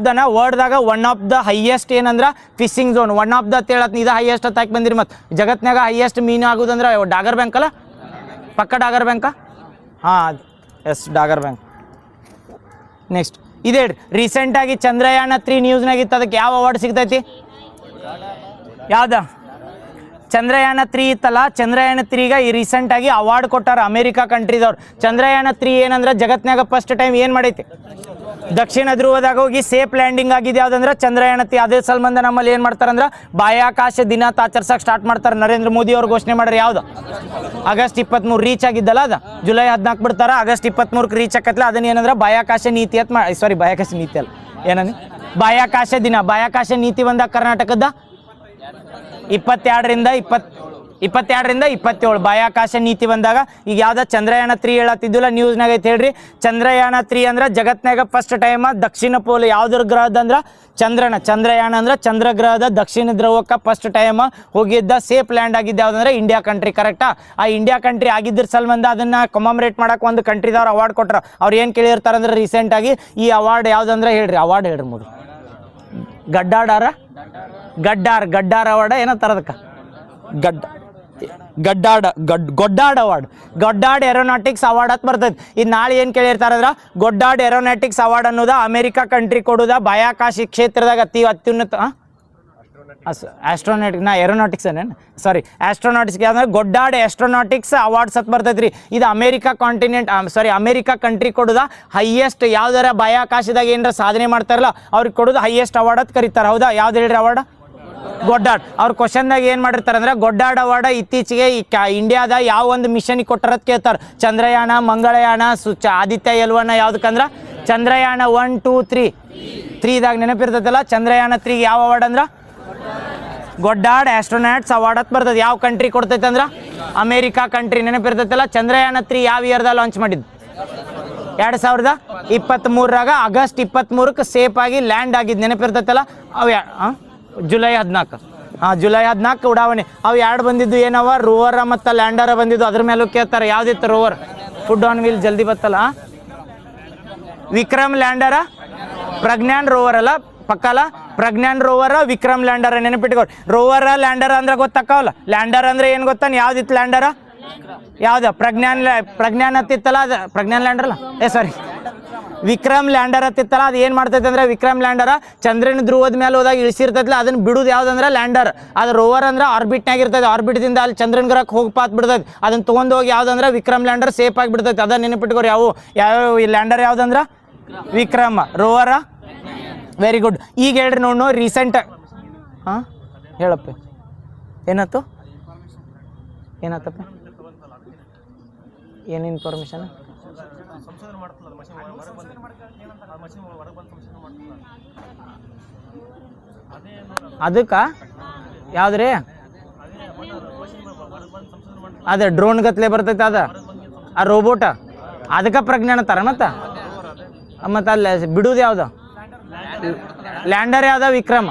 ದ ಹೈಯೆಸ್ಟ್ ಏನಂದ್ರೆ fishing zone. One of the ಹೇಳತ್ ಇದು ಹೈಯೆಸ್ಟ್ ಅಂತ ಹಾಕಿ ಬಂದಿರಿ. ಮತ್ತು ಜಗತ್ನಾಗ ಹೈಯೆಸ್ಟ್ ಮೀನು ಆಗೋದಂದ್ರೆ ಡಾಗರ್ ಬ್ಯಾಂಕ್ ಅಲ್ಲ? ಪಕ್ಕ ಡಾಗರ್ ಬ್ಯಾಂಕಾ? ಹಾಂ ಎಸ್, ಡಾಗರ್ ಬ್ಯಾಂಕ್. ನೆಕ್ಸ್ಟ್ ಇದೇ ರೀಸೆಂಟಾಗಿ ಚಂದ್ರಯಾನ 3 ನ್ಯೂಸ್ನಾಗಿತ್ತು. ಅದಕ್ಕೆ ಯಾವ ಅವಾರ್ಡ್ ಸಿಗ್ತೈತಿ? ಯಾವ್ದ? ಚಂದ್ರಯಾನ 3 ಇತ್ತಲ್ಲ, ಚಂದ್ರಯಾನ 3ಗೆ ಈ ರೀಸೆಂಟಾಗಿ ಅವಾರ್ಡ್ ಕೊಟ್ಟಾರ ಅಮೇರಿಕಾ ಕಂಟ್ರಿದವ್ರು. ಚಂದ್ರಯಾನ 3 ಏನಂದ್ರೆ ಜಗತ್ನಾಗ ಫಸ್ಟ್ ಟೈಮ್ ಏನು ಮಾಡೈತಿ? ದಕ್ಷಿಣ ಧ್ರುವದಾಗ ಹೋಗಿ ಸೇಫ್ ಲ್ಯಾಂಡಿಂಗ್ ಆಗಿದೆ. ಯಾವ್ದಂದ್ರೆ ಚಂದ್ರಯಾನ 3. ಅದೇ ಸಂಬಂಧ ನಮ್ಮಲ್ಲಿ ಏನು ಮಾಡ್ತಾರಂದ್ರೆ ಬಾಹ್ಯಾಕಾಶ ದಿನ ಆಚರಿಸಕ್ಕೆ ಸ್ಟಾರ್ಟ್ ಮಾಡ್ತಾರೆ. ನರೇಂದ್ರ ಮೋದಿ ಅವ್ರು ಘೋಷಣೆ ಮಾಡ್ರಿ. ಯಾವ್ದು? ಆಗಸ್ಟ್ 23 ರೀಚ್ ಆಗಿದ್ದಲ್ಲ, ಅದು ಜುಲೈ 14 ಬಿಡ್ತಾರೆ. ಆಗಸ್ಟ್ 23ಕ್ಕೆ ರೀಚ್ ಆಕತ್ಲ. ಅದನ್ನ ಏನಂದ್ರೆ ಬಾಹ್ಯಾಕಾಶ ನೀತಿ ಅಂತ ಬಾಹ್ಯಾಕಾಶ ನೀತಿ ಅಲ್ಲ, ಏನಂದ್ರೆ ಬಾಹ್ಯಾಕಾಶ ದಿನ. ಬಾಹ್ಯಾಕಾಶ ನೀತಿ ಬಂದಾಗ ಕರ್ನಾಟಕದ 22ರಿಂದ 27 ಬಾಹ್ಯಾಕಾಶ ನೀತಿ ಬಂದಾಗ. ಈಗ ಯಾವ್ದ ಚಂದ್ರಯಾನ 3 ಹೇಳತ್ತಿದ್ದಿಲ್ಲ ನ್ಯೂಸ್ನಾಗ ಐತೆ ಹೇಳ್ರಿ. ಚಂದ್ರಯಾನ 3 ಅಂದ್ರೆ ಜಗತ್ನಾಗ ಫಸ್ಟ್ ಟೈಮ್ ದಕ್ಷಿಣ ಪೋಲ್ ಯಾವ್ದ್ರ ಗ್ರಹದ ಅಂದ್ರೆ ಚಂದ್ರಯಾನ ಅಂದ್ರೆ ಚಂದ್ರಗ್ರಹದ ದಕ್ಷಿಣ ಧ್ರುವಕ್ಕೆ ಫಸ್ಟ್ ಟೈಮ್ ಹೋಗಿದ್ದ, ಸೇಫ್ ಲ್ಯಾಂಡ್ ಆಗಿದ್ದ ಯಾವ್ದಂದ್ರೆ ಇಂಡಿಯಾ ಕಂಟ್ರಿ. ಕರೆಕ್ಟಾ? ಆ ಇಂಡಿಯಾ ಕಂಟ್ರಿ ಆಗಿದ್ರ ಸಂಬಂಧ ಅದನ್ನ ಕಮಾಮರೇಟ್ ಮಾಡಕ್ಕೆ ಒಂದು ಕಂಟ್ರಿದವ್ರು ಅವಾರ್ಡ್ ಕೊಟ್ರ. ಅವ್ರು ಏನು ಕೇಳಿರ್ತಾರಂದ್ರೆ ರೀಸೆಂಟಾಗಿ ಈ ಅವಾರ್ಡ್ ಯಾವ್ದಂದ್ರೆ ಹೇಳ್ರಿ. ಅವಾರ್ಡ್ ಹೇಳ್ರಿ ಮೊದಲು. ಗಡ್ಡಾರ್ ಅವಾರ್ಡ್ ಏನಂತಾರ ಅದಕ್ಕೆ? ಗೊಡ್ಡಾಡ್ ಅವಾರ್ಡ್. ಗೊಡ್ಡಾಡ್ ಏರೋನಾಟಿಕ್ಸ್ ಅವಾರ್ಡ್ ಅಂತ ಬರ್ತೈತಿ. ಇದು ನಾಳೆ ಏನು ಕೇಳಿರ್ತಾರಂದ್ರೆ ಗೊಡ್ಡಾಡ್ ಏರೋನಾಟಿಕ್ಸ್ ಅವಾರ್ಡ್ ಅನ್ನೋದ ಅಮೇರಿಕಾ ಕಂಟ್ರಿ ಕೊಡೋದ ಬಾಹ್ಯಾಕಾಶ ಕ್ಷೇತ್ರದಾಗ ಅತ್ಯುನ್ನತ ಆಸ್ಟ್ರೋನಾಟಿಕ್ಸ್ಗೆ ಅಂದ್ರೆ ಗೊಡ್ಡಾಡ್ ಆಸ್ಟ್ರೋನಾಟಿಕ್ಸ್ ಅವಾರ್ಡ್ಸ್ ಅಂತ ಬರ್ತೈತಿ ರೀ. ಇದು ಅಮೇರಿಕಾ ಕಂಟ್ರಿ ಕೊಡೋದ ಹೈಯೆಸ್ಟ್ ಯಾವ್ದಾರ ಬಾಹ್ಯಾಕಾಶದಾಗ ಏನಾರ ಸಾಧನೆ ಮಾಡ್ತಾರಲ್ಲ ಅವ್ರಿಗೆ ಕೊಡೋದು ಹೈಯೆಸ್ಟ್ ಅವಾರ್ಡ್ ಅಂತ ಕರೀತಾರೆ. ಹೌದಾ? ಯಾವ್ದು ಹೇಳ್ರಿ ಅವಾರ್ಡ್? ಗೊಡ್ಡಾಡ್. ಅವ್ರ ಕ್ವಶನ್ದಾಗ ಏನು ಮಾಡಿರ್ತಾರೆ ಅಂದ್ರೆ ಗೊಡ್ಡಾಡ್ ಅವಾರ್ಡ್ ಇತ್ತೀಚೆಗೆ ಇಂಡಿಯಾದ ಯಾವ ಒಂದು ಮಿಷನ್ಗೆ ಕೊಟ್ಟಾರತ್ ಕೇಳ್ತಾರೆ. ಚಂದ್ರಯಾನ, ಮಂಗಳಯಾನ, ಆದಿತ್ಯ L1 ಯಾವ್ದಕ್ಕಂದ್ರೆ ಚಂದ್ರಯಾನ 1, 2, 3ದಾಗ ನೆನಪಿರ್ತೈತಲ್ಲ. ಚಂದ್ರಯಾನ 3ಗೆ ಯಾವ ಅವಾರ್ಡ್ ಅಂದ್ರೆ ಗೊಡ್ಡಾಡ್ ಆಸ್ಟ್ರೋನಾಟ್ಸ್ ಅವಾರ್ಡ್ ಅಂತ ಬರ್ತದೆ. ಯಾವ ಕಂಟ್ರಿ ಕೊಡ್ತೈತೆ ಅಂದ್ರೆ ಅಮೇರಿಕಾ ಕಂಟ್ರಿ ನೆನಪಿರ್ತೈತಲ್ಲ. ಚಂದ್ರಯಾನ 3 ಯಾವ ಇಯರ್ದಾಗ ಲಾಂಚ್ ಮಾಡಿದ್ದು? 2023 ಆಗಸ್ಟ್ 23ಕ್ಕೆ ಸೇಫ್ ಆಗಿ ಲ್ಯಾಂಡ್ ಆಗಿದ್ದು ನೆನಪಿರ್ತೈತಲ್ಲ. ಅವು ಜುಲೈ 14. ಜುಲೈ 14 ಉಡಾವಣೆ. ಅವು ಎರಡು ಬಂದಿದ್ದು ಏನವ? ರೋವರ ಮತ್ತು ಲ್ಯಾಂಡರ ಬಂದಿದ್ದು. ಅದ್ರ ಮೇಲೂ ಕೇಳ್ತಾರೆ ಯಾವುದಿತ್ತು ರೋವರ್? ಫುಡ್ ಆನ್ ವೀಲ್ ಜಲ್ದಿ ಬತ್ತಲ್ಲ. ವಿಕ್ರಮ್ ಲ್ಯಾಂಡರ, ಪ್ರಜ್ಞಾನ್ ರೋವರ್ ಅಲ್ಲ, ಪಕ್ಕಲ್ಲ. ಪ್ರಜ್ಞಾನ್ ರೋವರ, ವಿಕ್ರಮ್ ಲ್ಯಾಂಡರ ನೆನಪಿಟ್ಕೊಳ್ರಿ. ರೋವರ ಲ್ಯಾಂಡರ ಅಂದ್ರೆ ಗೊತ್ತಾಕವಲ್ಲ. ಲ್ಯಾಂಡರ್ ಅಂದ್ರೆ ಏನು ಗೊತ್ತಾನ? ಯಾವ್ದಿತ್ತು ಲ್ಯಾಂಡರ? ಯಾವ್ದು? ಪ್ರಜ್ಞಾನ್ ಹತ್ತಿತ್ತಲ್ಲ, ಅದು ಪ್ರಜ್ಞಾನ್ ಲ್ಯಾಂಡರ್ ಅಲ್ಲ, ಸಾರಿ ವಿಕ್ರಮ್ ಲ್ಯಾಂಡರ್ ಹತ್ತಿತ್ತಲ್ಲ. ಅದು ಏನು ಮಾಡ್ತೈತೆ ಅಂದ್ರೆ ವಿಕ್ರಮ್ ಲ್ಯಾಂಡರ ಚಂದ್ರನ ಧ್ರುವದ ಮೇಲೆ ಹೋದಾಗ ಇಳಿಸಿರ್ತೈತಲ್ಲ, ಅದನ್ನ ಬಿಡುದು ಯಾವ್ದಂದ್ರೆ ಲ್ಯಾಂಡರ್. ಅದು ರೋವರ್ ಅಂದ್ರೆ ಆರ್ಬಿಟ್ನಾಗ ಇರ್ತೈತೆ. ಆರ್ಬಿಟ್ದಿಂದ ಅಲ್ಲಿ ಚಂದ್ರನ ಗ್ರಹಕ್ಕೆ ಹೋಗಿ ಪಾತ್ ಬಿಡ್ತೈತೆ. ಅದನ್ನ ತೊಗೊಂಡು ಹೋಗಿ ಯಾವ್ದಂದ್ರೆ ವಿಕ್ರಮ್ ಲ್ಯಾಂಡರ್ ಸೇಫ್ ಆಗಿ ಬಿಡ್ತೈತೆ. ಅದನ್ನ ನೆನಪಿಟ್ಕೋರಿ. ಯಾವ ಲ್ಯಾಂಡರ್ ಯಾವ್ದಂದ್ರೆ ವಿಕ್ರಮ್. Rover very good. ಈಗ ಹೇಳ್ರಿ ನೋಡು ರೀಸೆಂಟ್. ಹೇಳಪ್ಪ ಏನಾಯ್ತು? ಏನಾಯ್ತಪ್ಪ? ಏನು ಇನ್ಫಾರ್ಮೇಶನ್? ಅದಕ್ಕ ಯಾವ್ದ್ರಿ? ಅದ ಡ್ರೋನ್ ಗತ್ಲೆ ಬರ್ತೈತೆ ಅದ, ಆ ರೋಬೋಟ. ಅದಕ್ಕೆ ಪ್ರಜ್ಞಾನ ತರ ಮತ್ತೆ ಅಲ್ಲಿ ಬಿಡುದು ಯಾವ್ದು? ಲ್ಯಾಂಡರ್ ಯಾವ್ದ? ವಿಕ್ರಮ.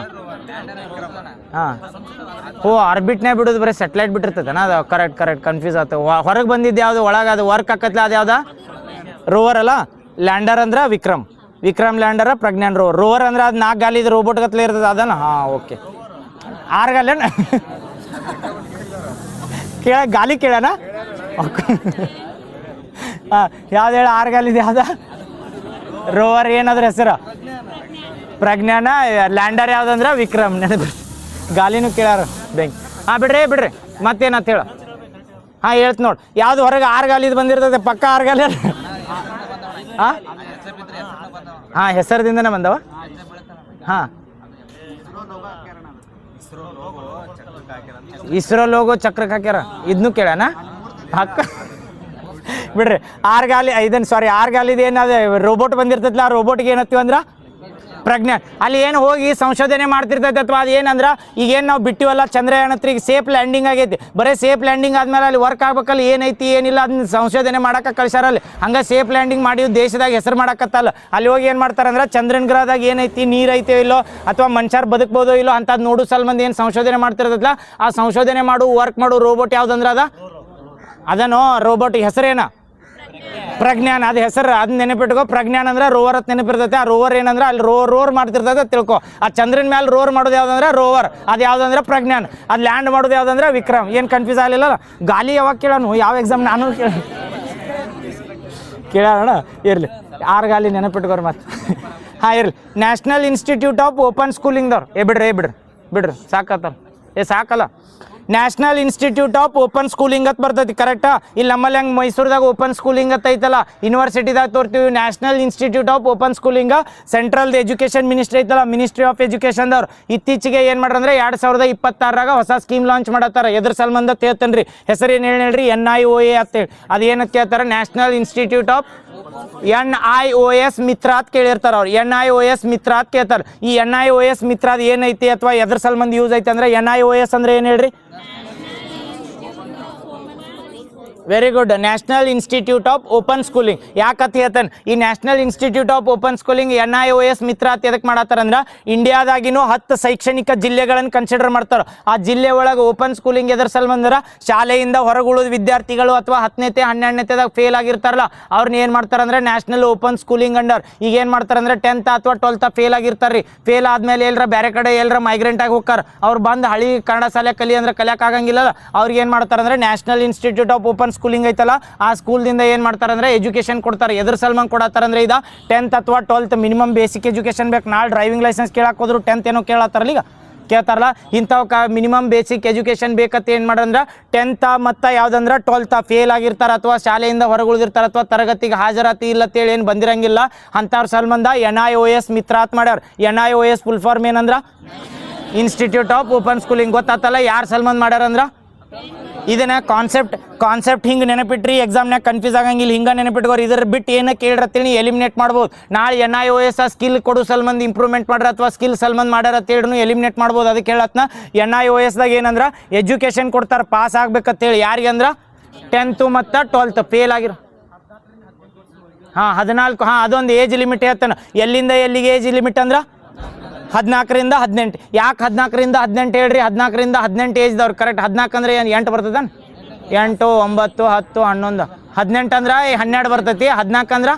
ಆರ್ಬಿಟ್ನೇ ಬಿಡುದು, ಬರೀ ಸ್ಯಾಟಲೈಟ್ ಬಿಟ್ಟಿರ್ತೈತನ. ಅದು ಕರೆಕ್ಟ್ ಕನ್ಫ್ಯೂಸ್ ಆಯ್ತು. ಹೊರಗೆ ಬಂದಿದ್ದು ಯಾವ್ದು? ಒಳಗೆ ಅದು ವರ್ಕ್ ಆಕತ್ಲ, ಅದು ಯಾವ್ದ? ರೋವರ್ ಅಲ್ಲ. ಲ್ಯಾಂಡರ್ ಅಂದ್ರೆ ವಿಕ್ರಮ್ ಲ್ಯಾಂಡರ, ಪ್ರಜ್ಞಾನ್ ರೋವರ್. ರೋವರ್ ಅಂದ್ರೆ ಅದು 4 ಗಾಲಿದು ರೋಬೋಟ್ ಗತ್ಲೆ ಇರ್ತದೆ ಅದನ್ನ. ಓಕೆ. 6 ಗಾಲಿನ ಗಾಲಿ ಕೇಳೋಣ. ಯಾವ್ದು ಹೇಳ? 6 ಗಾಲಿದು ಯಾವ್ದ? ರೋವರ್ ಏನಾದ್ರ ಹೆಸರು? ಪ್ರಜ್ಞಾನ. ಲ್ಯಾಂಡರ್ ಯಾವ್ದಂದ್ರೆ ವಿಕ್ರಮ್. ನೆನಪು ಗಾಲಿನೂ ಕೇಳಾರ ಬೆಂಕಿ. ಬಿಡ್ರಿ ಮತ್ತೇನಂತ ಹೇಳ. ಹೇಳ್ತು ನೋಡಿ. ಯಾವ್ದು ಹೊರಗೆ 6 ಗಾಲಿದು ಬಂದಿರ್ತದೆ? ಪಕ್ಕ 6 ಗಾಲಿ. ಹೆಸರದಿಂದನೇ ಬಂದವ. ಇಸ್ರೋ ಲೋಗೋ ಚಕ್ರಕ್ಕೆ ಹಾಕ್ಯಾರ. ಇದನ್ನು ಕೇಳಣ ಹಾಕ ಬಿಡ್ರಿ. 6 ಗಾಲಿ ಇದನ್ನು 6 ಗಾಲಿದು ಏನದ ರೋಬೋಟ್ ಬಂದಿರ್ತೈತಲ್ಲ, ಆ ರೋಬೋಟ್ಗೆ ಏನತ್ತೀವಿ ಅಂದ್ರೆ ಪ್ರಜ್ಞಾನ್. ಅಲ್ಲಿ ಏನು ಹೋಗಿ ಸಂಶೋಧನೆ ಮಾಡ್ತಿರ್ತೈತೆ. ಅಥವಾ ಅದು ಏನಂದ್ರೆ ಈಗೇನು ನಾವು ಬಿಟ್ಟಿವಲ್ಲ ಚಂದ್ರಯಾನ 3 ಸೇಫ್ ಲ್ಯಾಂಡಿಂಗ್ ಆಗೈತಿ. ಬರೀ ಸೇಫ್ ಲ್ಯಾಂಡಿಂಗ್ ಆದ್ಮೇಲೆ ಅಲ್ಲಿ ವರ್ಕ್ ಆಗ್ಬೇಕಲ್ಲ, ಏನೈತಿ ಏನಿಲ್ಲ ಅದನ್ನ ಸಂಶೋಧನೆ ಮಾಡಕ್ಕೆ ಕಳ್ಸಾರಲ್ಲಿ. ಹಂಗೆ ಸೇಫ್ ಲ್ಯಾಂಡಿಂಗ್ ಮಾಡಿ ದೇಶದಾಗ ಹೆಸರು ಮಾಡಕತ್ತಲ್ಲ. ಅಲ್ಲಿ ಹೋಗಿ ಏನು ಮಾಡ್ತಾರಂದ್ರೆ ಚಂದ್ರನ ಗ್ರಹದಾಗ ಏನೈತಿ, ನೀರು ಐತೆ ಇಲ್ಲೋ, ಅಥವಾ ಮನುಷ್ಯರು ಬದುಕ್ಬೋದೋ ಇಲ್ಲೋ ಅಂಥದ್ದು ನೋಡು ಸಲ್ಮಂದಿ ಏನು ಸಂಶೋಧನೆ ಮಾಡ್ತಿರ್ತೈತಲ್ಲ, ಆ ಸಂಶೋಧನೆ ವರ್ಕ್ ಮಾಡು ರೋಬೋಟ್ ಯಾವ್ದಂದ್ರೆ ಅದನ್ನು ರೋಬೋಟ್ ಹೆಸರೇನ? ಪ್ರಜ್ಞಾನ್. ಅದು ಹೆಸರು ಅದನ್ನ ನೆನಪಿಟ್ಕೋ. ಪ್ರಜ್ಞಾನ್ ಅಂದ್ರೆ ರೋವರ್ ಅಂತ ನೆನಪಿರ್ತೈತೆ. ಆ ರೋವರ್ ಏನಂದ್ರೆ ಅಲ್ಲಿ ರೋರ್ ಮಾಡ್ತಿರ್ತೈತೆ ತಿಳ್ಕೊ. ಆ ಚಂದ್ರನ ಮೇಲೆ ರೋರ್ ಮಾಡೋದು ಯಾವ್ದಂದ್ರೆ ರೋವರ್. ಅದು ಯಾವ್ದಂದ್ರೆ ಪ್ರಜ್ಞಾನ್. ಅದು ಲ್ಯಾಂಡ್ ಮಾಡೋದು ಯಾವ್ದಂದ್ರೆ ವಿಕ್ರಮ್. ಏನು ಕನ್ಫ್ಯೂಸ್ ಆಗಲಿಲ್ಲ? ಗಾಲಿ ಯಾವಾಗ ಕೇಳೋಣ? ಯಾವ ಎಕ್ಸಾಮ್ ನಾನು ಕೇಳೋಣ. ಇರಲಿ 6 ಗಾಲಿ ನೆನಪಿಟ್ಕೋರಿ ಮತ್ತೆ. ಇರಲಿ. ನ್ಯಾಷನಲ್ ಇನ್ಸ್ಟಿಟ್ಯೂಟ್ ಆಫ್ ಓಪನ್ ಸ್ಕೂಲಿಂಗ್ದವ್ರು ಬಿಡ್ರಿ ಸಾಕತ್ತ. ಸಾಕಲ್ಲ. National institute of open schooling ಅಂತ ಬರ್ತೈತಿ. ಕರೆಕ್ಟಾ? ಇಲ್ಲಿ ನಮ್ಮಲ್ಲಿ ಹಂಗೆ ಮೈಸೂರದಾಗ ಓಪನ್ ಸ್ಕೂಲಿಂಗ್ ಅಂತ ಐತಲ್ಲ, ಯೂನಿವರ್ಸಿಟಿದಾಗ ತೋರ್ತೀವಿ. National institute of open schooling central education ministry ಐತಲ್ಲ, ಮಿನಿಸ್ಟ್ರಿ ಆಫ್ ಎಜುಕೇಷನ್ದವ್ರು ಇತ್ತೀಚೆಗೆ ಏನು ಮಾಡ್ರಂದ್ರೆ 2026 ಹೊಸ ಸ್ಕೀಮ್ ಲಾಂಚ್ ಮಾಡತ್ತಾರ. ಎದ್ರ ಸಲ್ಬಂಧ ಹೇಳ್ತೇನೆ ರೀ. ಹೆಸರು ಏನು ಹೇಳ್ರಿ? NIOA ಅಂತೇಳಿ. ಅದೇನಕ್ಕೆ ಕೇಳ್ತಾರೆ? ನ್ಯಾಷನಲ್ ಇನ್ಸ್ಟಿಟ್ಯೂಟ್ ಆಫ್ NIOS ಮಿತ್ರ ಅಂತ ಕೇಳಿರ್ತಾರ ಅವ್ರು. NIOS ಮಿತ್ರ ಅಂತ ಕೇಳ್ತಾರೆ. ಈ NIOS ಮಿತ್ರ ಅದು ಏನೈತಿ ಅಥವಾ ಎದ್ರ ಸಲ್ಬಂಧ ಯೂಸ್ ಐತೆ ಅಂದ್ರೆ NIOS ಅಂದ್ರೆ ಏನು ಹೇಳ್ರಿ? Very good. National institute of open schooling. ಯಾಕಂತ ಹೇಳ್ತಾನೆ ಈ national institute of open schooling NIOS ಮಿತ್ರ ಅಂತ ಎದಕ್ಕೆ ಮಾಡತ್ತಾರಂದ್ರೆ ಇಂಡಿಯಾದಾಗಿನೂ 10 ಶೈಕ್ಷಣಿಕ ಜಿಲ್ಲೆಗಳನ್ನು ಕನ್ಸಿಡರ್ ಮಾಡ್ತಾರೆ. ಆ ಜಿಲ್ಲೆ ಒಳಗೆ ಓಪನ್ ಸ್ಕೂಲಿಂಗ್ ಎದ್ರ ಸಲ್ಬಂದ್ರೆ ಶಾಲೆಯಿಂದ ಹೊರಗುಳಿದ ವಿದ್ಯಾರ್ಥಿಗಳು ಅಥವಾ 10ನೇತೆ 12ನೇತೆದಾಗ ಫೇಲ್ ಆಗಿರ್ತಾರಲ್ಲ ಅವ್ರನ್ನ ಏನು ಮಾಡ್ತಾರಂದ್ರೆ ನ್ಯಾಷನಲ್ ಓಪನ್ ಸ್ಕೂಲಿಂಗ್ ಅಂಡರ್. ಈಗ ಏನು ಮಾಡ್ತಾರಂದ್ರೆ 10th ಅಥವಾ 12th ಫೇಲ್ ಆಗಿರ್ತಾರ್ರಿ. ಫೇಲ್ ಆದ್ಮೇಲೆ ಎಲ್ಲರ ಬೇರೆ ಕಡೆ ಎಲ್ಲರ ಮೈಗ್ರೆಂಟ್ ಆಗಿ ಹೋಗ್ತಾರೆ. ಅವ್ರು ಬಂದು ಹಳಿ ಕನ್ನಡ ಶಾಲೆ ಕಲಿ ಅಂದ್ರೆ ಕಲಿಯೋಕ್ಕಾಗಂಗಿಲ್ಲ. ಅವ್ರಿಗೆ ಏನು ಮಾಡ್ತಾರಂದ್ರೆ national institute of open schooling ಐತಲ್ಲ, ಆ ಸ್ಕೂಲ್ದಿಂದ ಏನು ಮಾಡ್ತಾರಂದ್ರೆ ಎಜುಕೇಷನ್ ಕೊಡ್ತಾರೆ. ಎದ್ರ ಸಲ್ಮಾನ್ ಕೊಡತ್ತಾರಂದ್ರೆ ಇದು 10th ಅಥವಾ 12th ಮಿನಿಮಮ್ ಬೇಸಿಕ್ ಎಜುಕೇಷನ್ ಬೇಕು. ನಾಳೆ ಡ್ರೈವಿಂಗ್ ಲೈಸೆನ್ಸ್ ಕೇಳಕ್ಕೆ ಹೋದ್ರು 10th ಏನೋ ಕೇಳತ್ತಾರಲ್ಲ, ಈಗ ಕೇಳ್ತಾರಲ್ಲ ಇಂಥವು ಮಿನಿಮಮ್ ಬೇಸಿಕ್ ಎಜುಕೇಷನ್ ಬೇಕಂತ ಏನು ಮಾಡ್ರಂದ್ರೆ 10th ಮತ್ತು ಯಾವುದಂದ್ರೆ 12th ಫೇಲ್ ಆಗಿರ್ತಾರೆ ಅಥವಾ ಶಾಲೆಯಿಂದ ಹೊರಗುಳಿದಿರ್ತಾರೆ ಅಥವಾ ತರಗತಿಗೆ ಹಾಜರಾತಿ ಇಲ್ಲತ್ತೇಳಿ ಏನು ಬಂದಿರಂಗಿಲ್ಲ ಅಂಥವ್ರ ಸಲ್ಬಂಧ NIOS ಮಿತ್ರ ಅಂತ ಮಾಡ್ಯಾರ. NIOS ಫುಲ್ ಫಾರ್ಮ್ ಏನಂದ್ರೆ ಇನ್ಸ್ಟಿಟ್ಯೂಟ್ ಆಫ್ ಓಪನ್ ಸ್ಕೂಲಿಂಗ್. ಗೊತ್ತಾತಲ್ಲ ಯಾರು ಸಲ್ಬಂಧ ಮಾಡ್ಯಾರಂದ್ರೆ ಇದನ್ನ ಕಾನ್ಸೆಪ್ಟ್ ಹಿಂಗೆ ನೆನಪಿಟ್ರಿ ಎಕ್ಸಾಮ್ನಾಗ ಕನ್ಫ್ಯೂಸ್ ಆಗಂಗಿಲ್ಲ, ಹಿಂಗೆ ನೆನಪಿಟ್ಕೋರಿ. ಇದ್ರ ಬಿಟ್ಟು ಏನು ಕೇಳಿರತ್ತೇಳಿ ಎಲಿಮಿನೇಟ್ ಮಾಡ್ಬೋದು. ನಾಳೆ NIOS ಸ್ಕಿಲ್ ಕೊಡು ಸಲ್ಮಂದ್ ಇಂಪ್ರೂವ್ಮೆಂಟ್ ಮಾಡ್ರ ಅಥವಾ ಸ್ಕಿಲ್ ಸಲ್ಮಂದ್ ಮಾಡ್ಯಾರ ಅಂತೇಳಿ ಎಲಿಮಿನೇಟ್ ಮಾಡ್ಬೋದು. ಅದಕ್ಕೆ ಹೇಳತ್ನ NIOSದಾಗ ಏನಂದ್ರೆ ಎಜುಕೇಷನ್ ಕೊಡ್ತಾರೆ ಪಾಸ್ ಆಗ್ಬೇಕಂತೇಳಿ. ಯಾರಿಗೆ ಅಂದ್ರೆ 10th ಮತ್ತು 12th ಫೇಲ್ ಆಗಿರೋ 14 ಅದೊಂದು ಏಜ್ ಲಿಮಿಟ್ ಹೇಳ್ತಾನೆ. ಎಲ್ಲಿಂದ ಎಲ್ಲಿಗೆ ಏಜ್ ಲಿಮಿಟ್ ಅಂದ್ರೆ 14ರಿಂದ 18. ಯಾಕೆ 14ರಿಂದ 18 ಹೇಳ್ರಿ? 14ರಿಂದ 18 ಏಜ್ದವ್ರು ಕರೆಕ್ಟ್. 14 ಅಂದ್ರೆ 8 ಬರ್ತದ? 8, 9, 10, 11, 18 ಅಂದ್ರೆ 12 ಬರ್ತೈತಿ. 14 ಅಂದ್ರೆ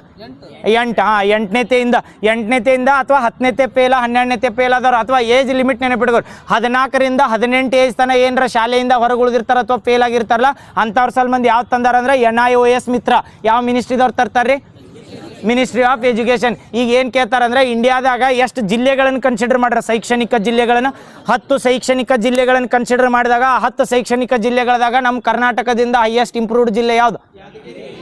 8. 8ನೇತೆಯಿಂದ ಅಥವಾ 10ನೇತೆ ಫೇಲ 12ನೇತೆ ಫೇಲ್ ಆದವ್ರು ಅಥವಾ ಏಜ್ ಲಿಮಿಟ್ ನೆನಪಿಟ್ಕೋರು. 14ರಿಂದ 18 ಏಜ್ ತನಕ ಏನರ ಶಾಲೆಯಿಂದ ಹೊರಗೆ ಉಳಿದಿರ್ತಾರ ಅಥವಾ ಫೇಲ್ ಆಗಿರ್ತಾರಲ್ಲ ಅಂಥವ್ರ ಸಲ್ಮಂದಿ ಯಾವ್ದು ತಂದಾರ ಅಂದ್ರೆ NIOS ಮಿತ್ರ. ಯಾವ ಮಿನಿಸ್ಟ್ರಿದವ್ರು ತರ್ತಾರ್ರಿ? Ministry of education. ಈಗ ಏನು ಕೇಳ್ತಾರೆ ಅಂದರೆ ಇಂಡಿಯಾದಾಗ ಎಷ್ಟು ಜಿಲ್ಲೆಗಳನ್ನು ಕನ್ಸಿಡರ್ ಮಾಡ್ರೆ ಶೈಕ್ಷಣಿಕ ಜಿಲ್ಲೆಗಳನ್ನು 10 ಶೈಕ್ಷಣಿಕ ಜಿಲ್ಲೆಗಳನ್ನು ಕನ್ಸಿಡರ್ ಮಾಡಿದಾಗ 10 ಶೈಕ್ಷಣಿಕ ಜಿಲ್ಲೆಗಳದಾಗ ನಮ್ಮ ಕರ್ನಾಟಕದಿಂದ ಹೈಯೆಸ್ಟ್ ಇಂಪ್ರೂವ್ಡ್ ಜಿಲ್ಲೆ ಯಾವುದು?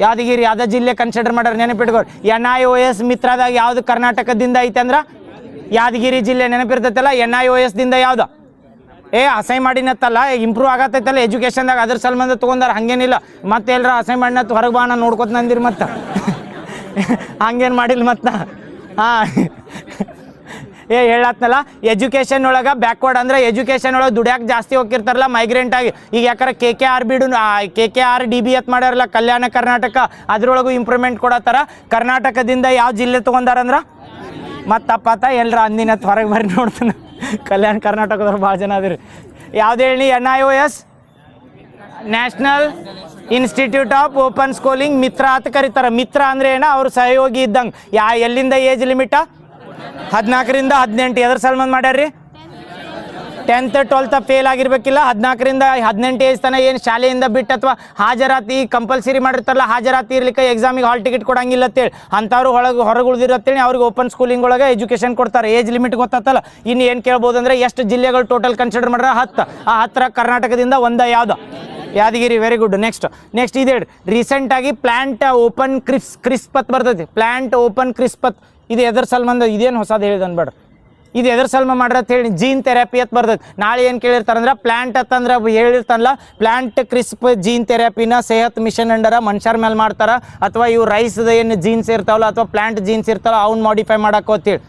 ಯಾದಗಿರಿ. ಅದ ಜಿಲ್ಲೆ ಕನ್ಸಿಡರ್ ಮಾಡ್ರೆ ನೆನಪಿಟ್ಕೋರಿ. NIOS ಮಿತ್ರದಾಗ ಯಾವುದು ಕರ್ನಾಟಕದಿಂದ ಐತೆ ಅಂದ್ರೆ ಯಾದಗಿರಿ ಜಿಲ್ಲೆ ನೆನಪಿರ್ತೈತಲ್ಲ. NIOSದಿಂದ ಯಾವುದು ಅಸೈನ್ ಮಾಡಿನತ್ತಲ್ಲ ಇಂಪ್ರೂವ್ ಆಗತ್ತೈತಲ್ಲ ಎಜುಕೇಷನ್ದಾಗ, ಅದ್ರ ಸಲ್ಮಂದ ತೊಗೊಂಡಾರ. ಹಂಗೇನಿಲ್ಲ ಮತ್ತೆ ಎಲ್ಲರ ಅಸೈನ್ ಮಾಡಿನತ್ತು ಹೊರಗೆ ಬಾ ನಾನು ನೋಡ್ಕೊತ ನಂದಿರಿ ಮತ್ತೆ ಹಂಗೇನು ಮಾಡಿಲ್ಲ ಮತ್ತೆ. ಹೇಳತ್ನಲ್ಲ ಎಜುಕೇಷನ್ ಒಳಗೆ ಬ್ಯಾಕ್ವರ್ಡ್ ಅಂದ್ರೆ ಎಜುಕೇಷನ್ ಒಳಗೆ ದುಡ್ಯಾಕೆ ಜಾಸ್ತಿ ಹೋಗಿರ್ತಾರಲ್ಲ ಮೈಗ್ರೆಂಟ್ ಆಗಿ. ಈಗ ಯಾಕಂದ್ರೆ KKRDB ಅಂತ ಮಾಡ್ಯಾರಲ್ಲ ಕಲ್ಯಾಣ ಕರ್ನಾಟಕ, ಅದ್ರೊಳಗೂ ಇಂಪ್ರೂವ್ಮೆಂಟ್ ಕೊಡತ್ತಾರ. ಕರ್ನಾಟಕದಿಂದ ಯಾವ ಜಿಲ್ಲೆ ತೊಗೊಂಡಾರಂದ್ರೆ ಮತ್ತು ತಪ್ಪಾತ ಎಲ್ಲರ ಅಂದಿನ ಹೊರಗೆ ಬರ್ರಿ ನೋಡ್ತಾನೆ. ಕಲ್ಯಾಣ ಕರ್ನಾಟಕದವ್ರು ಭಾಳ ಜನ ಅದಿರಿ. ಯಾವ್ದು ಹೇಳಿ? NIOS national institute of open schooling Mitra ಅಂತ ಕರೀತಾರೆ. ಮಿತ್ರ ಅಂದ್ರೆ ಏನ? ಅವ್ರು ಸಹಯೋಗಿ ಇದ್ದಂಗೆ. ಎಲ್ಲಿಂದ ಏಜ್ ಲಿಮಿಟ? 14ರಿಂದ 18. ಎದ್ರ ಸಲ್ಮಂದ್ ಮಾಡ್ಯಾರ್ರಿ? 10th 12th fail ಆಗಿರ್ಬೇಕಿಲ್ಲ. 14ರಿಂದ 18 ಏಜ್ ತನಕ ಏನು ಶಾಲೆಯಿಂದ ಬಿಟ್ಟು ಅಥವಾ ಹಾಜರಾತಿ ಕಂಪಲ್ಸರಿ ಮಾಡಿರ್ತಾರಲ್ಲ, ಹಾಜರಾತಿ ಇರ್ಲಿಕ್ಕೆ ಎಕ್ಸಾಮಿಗೆ ಹಾಲ್ ಟಿಕೆಟ್ ಕೊಡಂಗಿಲ್ಲ ಅಂತೇಳಿ ಅಂಥವ್ರು ಹೊರಗೆ ಉಳಿದಿರತ್ತೇಳಿ ಅವ್ರಿಗೆ ಓಪನ್ ಸ್ಕೂಲಿಂಗ್ ಒಳಗೆ ಎಜುಕೇಷನ್ ಕೊಡ್ತಾರೆ. ಏಜ್ ಲಿಮಿಟ್ ಗೊತ್ತಾತಲ್ಲ. ಇನ್ನು ಏನು ಕೇಳ್ಬೋದು ಅಂದರೆ ಎಷ್ಟು ಜಿಲ್ಲೆಗಳು ಟೋಟಲ್ ಕನ್ಸಿಡರ್ ಮಾಡ್ರೆ 10. ಆ 10 ಕರ್ನಾಟಕದಿಂದ ಒಂದು ಯಾವುದು? ಯಾದಗಿರಿ. Very good. ನೆಕ್ಸ್ಟ್ ಇದೆ ರೀಸೆಂಟಾಗಿ ಪ್ಲಾಂಟ್ ಓಪನ್ ಕ್ರಿಸ್ಪತ್ ಬರ್ತೈತಿ. ಪ್ಲಾಂಟ್ ಓಪನ್ ಕ್ರಿಸ್ಪತ್ ಇದು ಎದರ್ ಸಲ್ಮಂದ? ಇದೇನು ಹೊಸದು ಹೇಳಿದ್ ಅನ್ಬೇಡ್ರಿ. ಇದು ಎದರ್ ಸಲ್ಮ ಮಾಡ್ರಿ ಅಂತ ಹೇಳಿ ಜೀನ್ ಥೆರಪಿ ಅಂತ ಬರ್ತೈತಿ. ನಾಳೆ ಏನು ಕೇಳಿರ್ತಾರಂದ್ರೆ ಪ್ಲಾಂಟ್ ಅಂತಂದ್ರೆ ಹೇಳಿರ್ತಾನಲ್ಲ ಪ್ಲಾಂಟ್ ಕ್ರಿಸ್ಪ್ ಜೀನ್ ಥೆರಪಿನ ಸೆಹತ್ ಮಿಷನ್ ಅಂಡರ ಮನುಷ್ಯರ ಮೇಲೆ ಮಾಡ್ತಾರ. ಅಥವಾ ಇವು ರೈಸ್ದ ಏನು ಜೀನ್ಸ್ ಇರ್ತಾವಲ್ಲ ಅಥವಾ ಪ್ಲಾಂಟ್ ಜೀನ್ಸ್ ಇರ್ತಾವಲ್ಲ ಅವ್ನು ಮಾಡಿಫೈ ಮಾಡಕ್ಕೆ ಅಂತೇಳಿ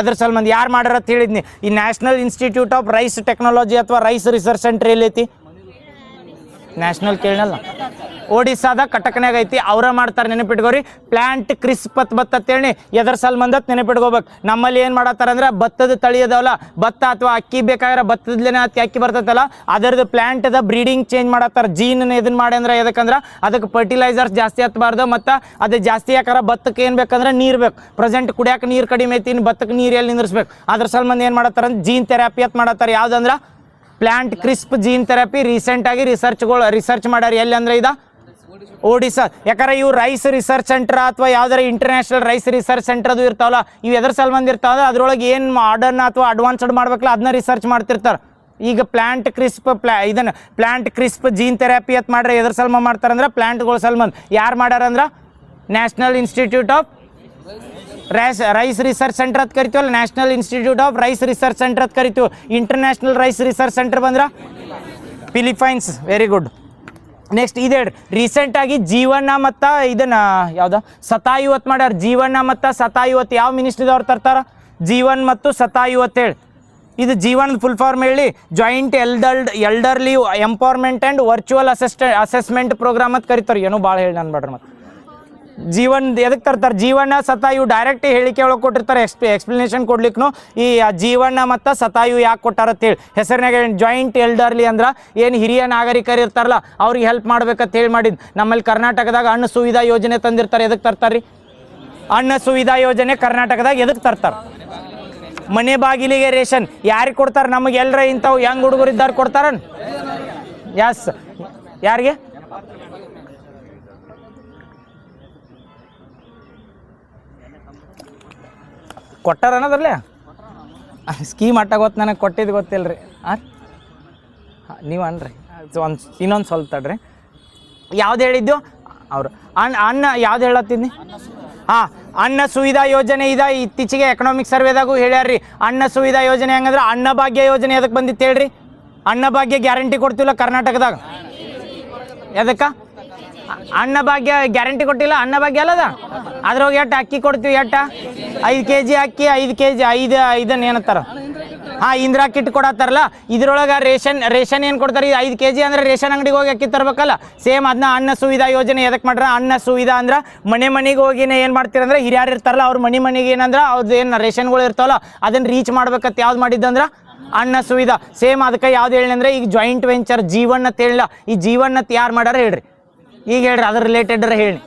ಎದ್ರ ಸಲ್ಮಂದ್ ಯಾರು ಮಾಡ್ಯಾರ ಅಂತ ಹೇಳಿದ್ನಿ. ಈ national institute of rice technology ಅಥವಾ ರೈಸ್ ರಿಸರ್ಚ್ ಸೆಂಟರ್ ಎಲ್ಲೈತಿ? ನ್ಯಾಷನಲ್ ಕೇಳಲ್ಲ, ಒಡಿಸ್ಸಾದ ಕಟಕ್ನಾಗ ಐತಿ. ಅವರ ಮಾಡ್ತಾರೆ ನೆನಪಿಟ್ಕೋರಿ. ಪ್ಲಾಂಟ್ ಕ್ರಿಸ್ಪತ್ ಬತ್ತೇಳಿ ಎದರ್ ಸಲ್ಮಂದತ್ ನೆನಪಿಟ್ಕೋಬೇಕು. ನಮ್ಮಲ್ಲಿ ಏನು ಮಾಡತ್ತಾರ ಅಂದ್ರೆ ಭತ್ತದ ತಳಿ ಅದಾವಲ್ಲ, ಭತ್ತ ಅಥವಾ ಅಕ್ಕಿ ಬೇಕಾದ್ರೆ ಭತ್ತದಲೇನೆ ಅಕ್ಕಿ ಬರ್ತೈತಲ್ಲ ಅದರದ್ದು ಪ್ಲಾಂಟ್ದ ಬ್ರೀಡಿಂಗ್ ಚೇಂಜ್ ಮಾಡತ್ತಾರ. ಜೀನ್ ಇದನ್ನ ಮಾಡಿ ಅಂದ್ರೆ ಎದಕ್ಕಂದ್ರೆ ಅದಕ್ಕೆ ಫರ್ಟಿಲೈಸರ್ಸ್ ಜಾಸ್ತಿ ಹತ್ತಬಾರ್ದು. ಮತ್ತು ಅದು ಜಾಸ್ತಿ ಯಾಕಾರ ಭತ್ತಕ್ಕೆ ಏನು ಬೇಕಂದ್ರೆ ನೀರು ಬೇಕು. ಪ್ರೆಸೆಂಟ್ ಕುಡಿಯೋಕೆ ನೀರು ಕಡಿಮೆ ಐತಿ, ಇನ್ನು ಭತ್ತಕ್ಕೆ ನೀರು ಎಲ್ಲಿ ನಿಂದಿರ್ಸ್ಬೇಕು. ಅದ್ರ ಸಲ್ಮಂದ್ ಏನು ಮಾಡತ್ತಾರ ಅಂದ್ರೆ ಜೀನ್ ಥೆರಪಿ ಅಂತ ಮಾಡತ್ತಾರ. ಯಾವುದಂದ್ರೆ ಪ್ಲಾಂಟ್ ಕ್ರಿಸ್ಪ್ ಜೀನ್ ಥೆರಪಿ. ರೀಸೆಂಟಾಗಿ ರಿಸರ್ಚ್ ಮಾಡ್ಯಾರ. ಎಲ್ಲಿ ಅಂದ್ರೆ ಇದು ಒಡಿಸ್ಸಾ. ಯಾಕಂದ್ರೆ ಇವು ರೈಸ್ ರಿಸರ್ಚ್ ಸೆಂಟರ್ ಅಥವಾ ಯಾವ್ದಾರ ಇಂಟರ್ನ್ಯಾಷನಲ್ ರೈಸ್ ರಿಸರ್ಚ್ ಸೆಂಟರ್ ಅದು ಇರ್ತಾವಲ್ಲ, ಇವು ಎದ್ರ ಸಲ್ಮಂದ್ ಇರ್ತಾವ ಅದ್ರೊಳಗೆ ಏನು ಮಾಡರ್ನ್ ಅಥವಾ ಅಡ್ವಾನ್ಸ್ಡ್ ಮಾಡ್ಬೇಕಲ್ಲ ಅದನ್ನ ರಿಸರ್ಚ್ ಮಾಡ್ತಿರ್ತಾರೆ. ಈಗ ಪ್ಲಾಂಟ್ ಕ್ರಿಸ್ಪ್ ಜೀನ್ ಥೆರಪಿ ಅಂತ ಮಾಡ್ರೆ ಎದ್ರ ಸಲ್ಮ ಮಾಡ್ತಾರಂದ್ರೆ ಪ್ಲಾಂಟ್ಗಳ ಸಲ್ಮಂದ್. ಯಾರು ಮಾಡ್ಯಾರ ಅಂದ್ರೆ national institute of rice research centre ಅಂತ ಕರಿತೀವಲ್ಲ, national institute of rice research centre ಅಂತ ಕರಿತೀವಿ. ಇಂಟರ್ನ್ಯಾಷನಲ್ ರೈಸ್ ರಿಸರ್ಚ್ ಸೆಂಟರ್ ಬಂದ್ರೆ ಫಿಲಿಪೈನ್ಸ್. Very good. ನೆಕ್ಸ್ಟ್ ಇದೆ ರೀಸೆಂಟಾಗಿ ಜೀವನ ಮತ್ತು ಇದನ್ನ ಯಾವ್ದು ಶತಾಯು ಅಂತ ಮಾಡ್ಯಾರ. ಜೀವನ ಮತ್ತು ಶತಾಯು ಅಂತ ಯಾವ ಮಿನಿಸ್ಟ್ರಿದವ್ರು ತರ್ತಾರ? ಜೀವನ್ ಮತ್ತು ಶತಾಯು ಅಂತೇಳಿ. ಇದು ಜೀವನದ ಫುಲ್ ಫಾರ್ಮ್ ಹೇಳಿ joint elderly empowerment and virtual assessment programme ಅಂತ ಕರಿತಾರೆ. ಏನೋ ಭಾಳ ಹೇಳಿ ನಾನು ಬೇಡ್ರಿ. ಮತ್ತು ಜೀವನ್ ಎದಕ್ಕೆ ತರ್ತಾರೆ? ಜೀವನ ಶತಾಯು ಡೈರೆಕ್ಟ್ ಹೇಳಿಕೆ ಒಳಗೆ ಕೊಟ್ಟಿರ್ತಾರೆ. ಎಕ್ಸ್ಪ್ಲನೇಷನ್ ಕೊಡ್ಲಿಕ್ಕೂ ಈ ಜೀವನ ಮತ್ತು ಶತಾಯು ಯಾಕೆ ಕೊಟ್ಟಾರತ್ತೇಳಿ ಹೆಸರಿನಾಗ ಜಾಯಿಂಟ್ ಎಲ್ಡರ್ಲಿ ಅಂದ್ರೆ ಏನು ಹಿರಿಯ ನಾಗರಿಕರು ಇರ್ತಾರಲ್ಲ ಅವ್ರಿಗೆ ಹೆಲ್ಪ್ ಮಾಡ್ಬೇಕಂತ ಹೇಳಿ ಮಾಡಿದ್ದು. ನಮ್ಮಲ್ಲಿ ಕರ್ನಾಟಕದಾಗ ಅನ್ನ ಸುವಿಧಾ ಯೋಜನೆ ತಂದಿರ್ತಾರೆ. ಎದಕ್ಕೆ ತರ್ತಾರೆ ರೀ? ಅನ್ನ ಸುವಿಧಾ ಯೋಜನೆ ಕರ್ನಾಟಕದಾಗ ಎದಕ್ಕೆ ತರ್ತಾರೆ? ಮನೆ ಬಾಗಿಲಿಗೆ ರೇಷನ್ ಯಾರಿಗೆ ಕೊಡ್ತಾರೆ? ನಮಗೆ ಎಲ್ಲರ ಇಂಥವು ಹೆಂಗೆ ಹುಡುಗರು ಇದ್ದಾರೆ ಕೊಡ್ತಾರ? ಎಸ್. ಯಾರಿಗೆ? ಕೊಟ್ಟಾರ ಅನ್ನೋದ್ರಲ್ಲೇ ಸ್ಕೀಮ್ ಅಟ್ಟ ಗೊತ್ತು, ನನಗೆ ಕೊಟ್ಟಿದ್ದು ಗೊತ್ತಿಲ್ಲ ರೀ. ನೀವು ಅನ್ರಿ ಇನ್ನೊಂದು ಸ್ವಲ್ಪ ತಡ್ರಿ. ಯಾವ್ದು ಹೇಳಿದ್ದು ಅವರು? ಅನ್ನ ಯಾವ್ದು ಹೇಳತ್ತಿದ್ನಿ? ಅನ್ನ ಸುವಿಧಾ ಯೋಜನೆ ಇದೆ. ಇತ್ತೀಚೆಗೆ ಎಕನಾಮಿಕ್ ಸರ್ವೆದಾಗೂ ಹೇಳ್ಯಾರ್ರಿ ಅನ್ನ ಸುವಿಧಾ ಯೋಜನೆ ಹೆಂಗಂದ್ರೆ ಅನ್ನಭಾಗ್ಯ ಯೋಜನೆ ಎದಕ್ಕೆ ಬಂದಿತ್ತು ಹೇಳ್ರಿ? ಅನ್ನಭಾಗ್ಯ ಗ್ಯಾರಂಟಿ ಕೊಡ್ತೀವಲ್ಲ ಕರ್ನಾಟಕದಾಗ. ಎದಕ್ಕೆ ಅನ್ನ ಭಾಗ್ಯ ಗ್ಯಾರಂಟಿ ಕೊಟ್ಟಿಲ್ಲ, ಅನ್ನ ಭಾಗ್ಯ ಅಲ್ಲದ ಅದ್ರೊಳಗೆ ಎಷ್ಟು ಅಕ್ಕಿ ಕೊಡ್ತೀವಿ, 5 kg ಅಕ್ಕಿ, 5 kg ಇದನ್ನ ಏನತ್ತಾರ, ಇಂದಿರಾ ಕಿಟ್ ಕೊಡತ್ತಾರಲ್ಲ, ಇದ್ರೊಳಗೆ ರೇಷನ್ ಏನು ಕೊಡ್ತಾರೆ, 5 kg ಅಂದ್ರೆ ರೇಷನ್ ಅಂಗಡಿಗೆ ಹೋಗಿ ಅಕ್ಕಿ ತರ್ಬೇಕಲ್ಲ. ಸೇಮ್ ಅದನ್ನ ಅನ್ನ ಸುವಿಧಾ ಯೋಜನೆ ಎದಕ್ಕೆ ಮಾಡ್ರ, ಅನ್ನ ಸುವಿಧಾ ಅಂದ್ರೆ ಮನೆಗೆ ಹೋಗಿನೇ ಏನು ಮಾಡ್ತೀರಂದ್ರೆ ಹಿರಿಯರು ಇರ್ತಾರಲ್ಲ ಅವ್ರ ಮನೆಗೆ ಏನಂದ್ರೆ ಅವ್ರದ್ದು ಏನು ರೇಷನ್ಗಳು ಇರ್ತಾವಲ್ಲ ಅದನ್ನ ರೀಚ್ ಮಾಡ್ಬೇಕಂತ ಯಾವ್ದು ಮಾಡಿದ್ದಂದ್ರೆ ಅನ್ನ ಸುವಿಧಾ. ಸೇಮ್ ಅದಕ್ಕೆ ಯಾವ್ದು ಹೇಳಿ ಅಂದ್ರೆ ಈಗ ಜಾಯಿಂಟ್ ವೆಂಚರ್ ಜೀವನ್ ಅಂತ ಹೇಳಿಲ್ಲ, ಈ ಜೀವನ್ ಯಾರು ಮಾಡ್ಯಾರ ಹೇಳ್ರಿ, ಈಗ ಹೇಳ್ರಿ ಅದ್ರ ರಿಲೇಟೆಡ್ ಹೇಳಿ.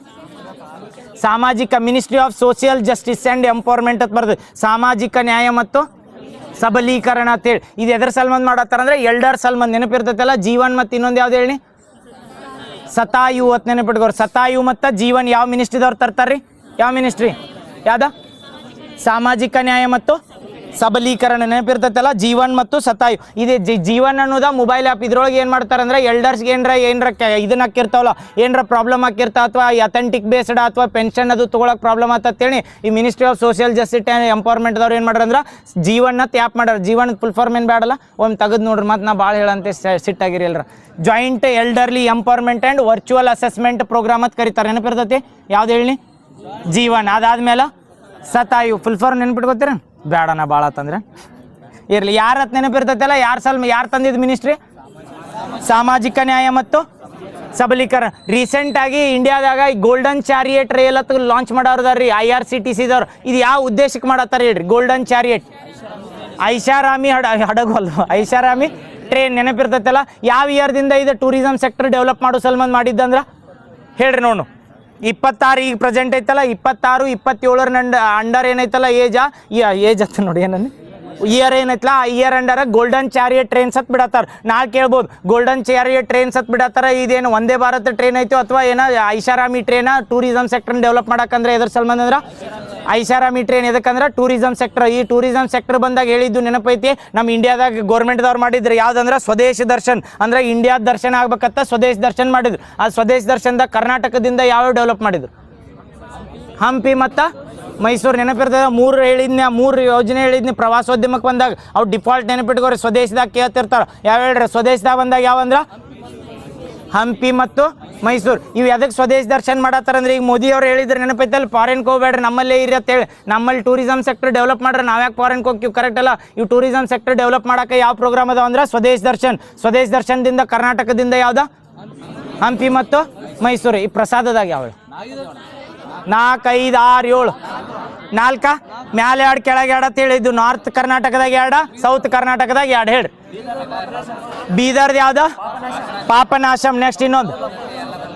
ಸಾಮಾಜಿಕ ministry of social justice and empowerment ಅಂತ ಬರ್ತದೆ, ಸಾಮಾಜಿಕ ನ್ಯಾಯ ಮತ್ತು ಸಬಲೀಕರಣ ಅಂತೇಳಿ. ಇದು ಎದ್ರ ಸಲ್ಮಂದ್ ಮಾಡತ್ತಾರ ಅಂದ್ರೆ ಎಲ್ಡರ್ ಸಲ್ಮಂದ್ ನೆನಪಿರ್ತೈತಲ್ಲ, ಜೀವನ್ ಮತ್ತು ಇನ್ನೊಂದು ಯಾವ್ದು ಹೇಳಿ, ಸತಾಯು ಅಂತ ನೆನಪಿಟ್ಕೋರು. ಸತಾಯು ಮತ್ತು ಜೀವನ್ ಯಾವ ಮಿನಿಸ್ಟ್ರಿದವ್ರು ತರ್ತಾರ್ರಿ, ಯಾವ ಮಿನಿಸ್ಟ್ರಿ ಯಾವ್ದ, ಸಾಮಾಜಿಕ ನ್ಯಾಯ ಮತ್ತು ಸಬಲೀಕರಣ ನೆನಪಿರ್ತೈತಲ್ಲ, ಜೀವನ್ ಮತ್ತು ಸತಾಯು. ಇದೆ ಜೀವನ್ ಅನ್ನೋದ ಮೊಬೈಲ್ ಆ್ಯಪ್. ಇದ್ರೊಳಗೆ ಏನು ಮಾಡ್ತಾರೆ ಅಂದ್ರೆ ಎಲ್ಡರ್ಸ್ಗೆ ಏನರ ಇದನ್ನ ಹಾಕಿರ್ತಾವಲ್ಲ, ಏನರ ಪ್ರಾಬ್ಲಮ್ ಹಾಕಿರ್ತಾವ ಅಥವಾ ಅಥೆಂಟಿಕ್ ಬೇಸ್ಡ್ ಅಥವಾ ಪೆನ್ಷನ್ ಅದು ತೊಗೊಳಕ್ಕೆ ಪ್ರಾಬ್ಲಮ್ ಅಂತೇಳಿ ಈ ministry of social justice and ಎಂಪವರ್ಮೆಂಟ್ದವ್ರು ಏನು ಮಾಡ್ಯಾರ ಅಂದ್ರೆ ಜೀವನ್ ಅಂತ ಆ್ಯಪ್ ಮಾಡ್ಯಾರ. ಜೀವನ್ ಫುಲ್ ಫಾರ್ಮ್ ಏನು ಬೇಡಲ್ಲ, ಒಮ್ಮೆ ತೆಗೆದು ನೋಡ್ರಿ, ಮತ್ತು ನಾ ಭಾಳ ಹೇಳಂತೆ ಸಿಟ್ಟಾಗಿರಿ ಎಲ್ಲರ. Joint elderly empowerment and virtual assessment programme ಅಂತ ಕರೀತಾರೆ, ನೆನಪಿರ್ತೈತಿ ಯಾವ್ದು ಹೇಳಿ, ಜೀವನ್. ಅದಾದ್ಮೇಲೆ ಸತಾಯು, ಫುಲ್ ಫಾರ್ಮ್ ನೆನಪಿಟ್ಕೋತೀರ ಬೇಡನ ಭಾಳ ತಂದ್ರೆ ಇರಲಿ. ಯಾರ ನೆನಪಿರ್ತೈತಲ್ಲ, ಯಾರು ತಂದಿದ್ದು ಮಿನಿಸ್ಟ್ರಿ, ಸಾಮಾಜಿಕ ನ್ಯಾಯ ಮತ್ತು ಸಬಲೀಕರಣ. ರೀಸೆಂಟಾಗಿ ಇಂಡಿಯಾದಾಗ ಗೋಲ್ಡನ್ ಚಾರಿಯೇಟ್ ರೈಲ್ ಅಂತ ಲಾಂಚ್ ಮಾಡೋರ್ದಾರ್ರಿ IRCTCದವ್ರು. ಇದು ಯಾವ ಉದ್ದೇಶಕ್ಕೆ ಮಾಡತ್ತಾರೆ ಹೇಳ್ರಿ, ಗೋಲ್ಡನ್ ಚಾರಿಯೇಟ್, ಐಷಾರಾಮಿ ಹಡಗು ಐಷಾರಾಮಿ ಟ್ರೈನ್ ನೆನಪಿರ್ತೈತಲ್ಲ. ಯಾವ ಇಯರ್ದಿಂದ ಇದು ಟೂರಿಸಮ್ ಸೆಕ್ಟರ್ ಡೆವಲಪ್ ಮಾಡೋ ಸಲ್ಮಂದ್ ಮಾಡಿದ್ದಂದ್ರೆ ಹೇಳ್ರಿ ನೋಡು. 26 ಈಗ ಪ್ರೆಸೆಂಟ್ ಐತಲ್ಲ, 26, 27 ಅಂಡರ್ ಏನೈತಲ್ಲ ಏಜ್ ಹತ್ತ ನೋಡಿ ಏನಂದ್ರೆ ಇಯರ್ ಏನೈತಲ್ಲ, ಆ year under golden chariot trains ಹತ್ ಬಿಡತ್ತಾರ. ನಾಳೆ ಕೇಳ್ಬೋದು ಗೋಲ್ಡನ್ ಚಾರಿಯಟ್ ಟ್ರೈನ್ಸ್ ಹತ್ ಬಿಡತ್ತಾರ, ಇದೇನು ಒಂದೇ ಭಾರತ್ ಟ್ರೈನ್ ಐತೋ ಅಥವಾ ಏನೋ ಐಷಾರಾಮಿ ಟ್ರೈನ ಟೂರಿಸಮ್ ಸೆಕ್ಟರ್ ಡೆವಲಪ್ ಮಾಡಕ್ಕಂದ್ರೆ ಎದ್ರ ಸಲ್ಮಂದ್ ಅಂದ್ರೆ ಐಷಾರಾಮಿ ಟ್ರೈನ್. ಎದಕ್ಕಂದ್ರೆ ಟೂರಿಸಮ್ ಸೆಕ್ಟರ್. ಈ ಟೂರಿಸಮ್ ಸೆಕ್ಟರ್ ಬಂದಾಗ ಹೇಳಿದ್ದು ನೆನಪೈತಿ, ನಮ್ಮ ಇಂಡಿಯಾದಾಗ ಗೌರ್ಮೆಂಟ್ದವ್ರು ಮಾಡಿದ್ರು ಯಾವ್ದಂದ್ರೆ ಸ್ವದೇಶ್ ದರ್ಶನ್, ಅಂದ್ರೆ ಇಂಡಿಯಾದ ದರ್ಶನ ಆಗ್ಬೇಕಂತ ಸ್ವದೇಶ್ ದರ್ಶನ್ ಮಾಡಿದ್ರು. ಆ ಸ್ವದೇಶ್ ದರ್ಶನದಾಗ ಕರ್ನಾಟಕದಿಂದ ಯಾವ ಡೆವಲಪ್ ಮಾಡಿದ್ರು, ಹಂಪಿ ಮತ್ತು ಮೈಸೂರು ನೆನಪಿರ್ತದೆ. 3 ಯೋಜನೆ ಹೇಳಿದ್ನಿ ಪ್ರವಾಸೋದ್ಯಮಕ್ಕೆ ಬಂದಾಗ. ಅವು ಡಿಫಾಲ್ಟ್ ನೆನಪಿಟ್ಕೋರಿ, ಸ್ವದೇಶದಾಗ ಕೇಳ್ತಿರ್ತಾರೆ. ಯಾವ ಹೇಳ್ರಿ, ಸ್ವದೇಶದಾಗ ಬಂದಾಗ ಯಾವಂದ್ರೆ ಹಂಪಿ ಮತ್ತು ಮೈಸೂರು. ಇವು ಎದಕ್ಕೆ ಸ್ವದೇಶ್ ದರ್ಶನ್ ಮಾಡತ್ತಾರಂದ್ರೆ ಈಗ ಮೋದಿ ಅವ್ರು ಹೇಳಿದ್ರೆ ನೆನಪೈತಲ್ಲಿ, ಫಾರಿನ್ಗೆ ಹೋಗ್ಬೇಡ್ರಿ ನಮ್ಮಲ್ಲೇ ಇರಿ ಅಂತೇಳಿ. ನಮ್ಮಲ್ಲಿ ಟೂರಿಸಮ್ ಸೆಕ್ಟರ್ ಡೆವಲಪ್ ಮಾಡ್ರೆ ನಾವ್ಯಾಕೆ ಫಾರಿನ್ಗೆ ಹೋಗ್ತೀವಿ, ಕರೆಕ್ಟ್ ಅಲ್ಲ. ಇವು ಟೂರಿಸಮ್ ಸೆಕ್ಟರ್ ಡೆವಲಪ್ ಮಾಡೋಕೆ ಯಾವ ಪ್ರೋಗ್ರಾಮ್ ಅದಾವ ಅಂದ್ರೆ ಸ್ವದೇಶ್ ದರ್ಶನ್. ಸ್ವದೇಶ್ ದರ್ಶನದಿಂದ ಕರ್ನಾಟಕದಿಂದ ಯಾವ್ದು, ಹಂಪಿ ಮತ್ತು ಮೈಸೂರು. ಈ ಪ್ರಸಾದದಾಗ ಯಾವ 4, 5, 6, 7, 4 ಮ್ಯಾಲೆ 2 ಕೆಳಗೆ 2 ಅಂತ ಹೇಳಿದ್ದು. ನಾರ್ತ್ ಕರ್ನಾಟಕದಾಗ 2, ಸೌತ್ ಕರ್ನಾಟಕದಾಗ 2 ಹೇಳ್ರಿ. ಬೀದರ್ದು ಯಾವ್ದು, ಪಾಪನಾಶಂ. ನೆಕ್ಸ್ಟ್ ಇನ್ನೊಂದು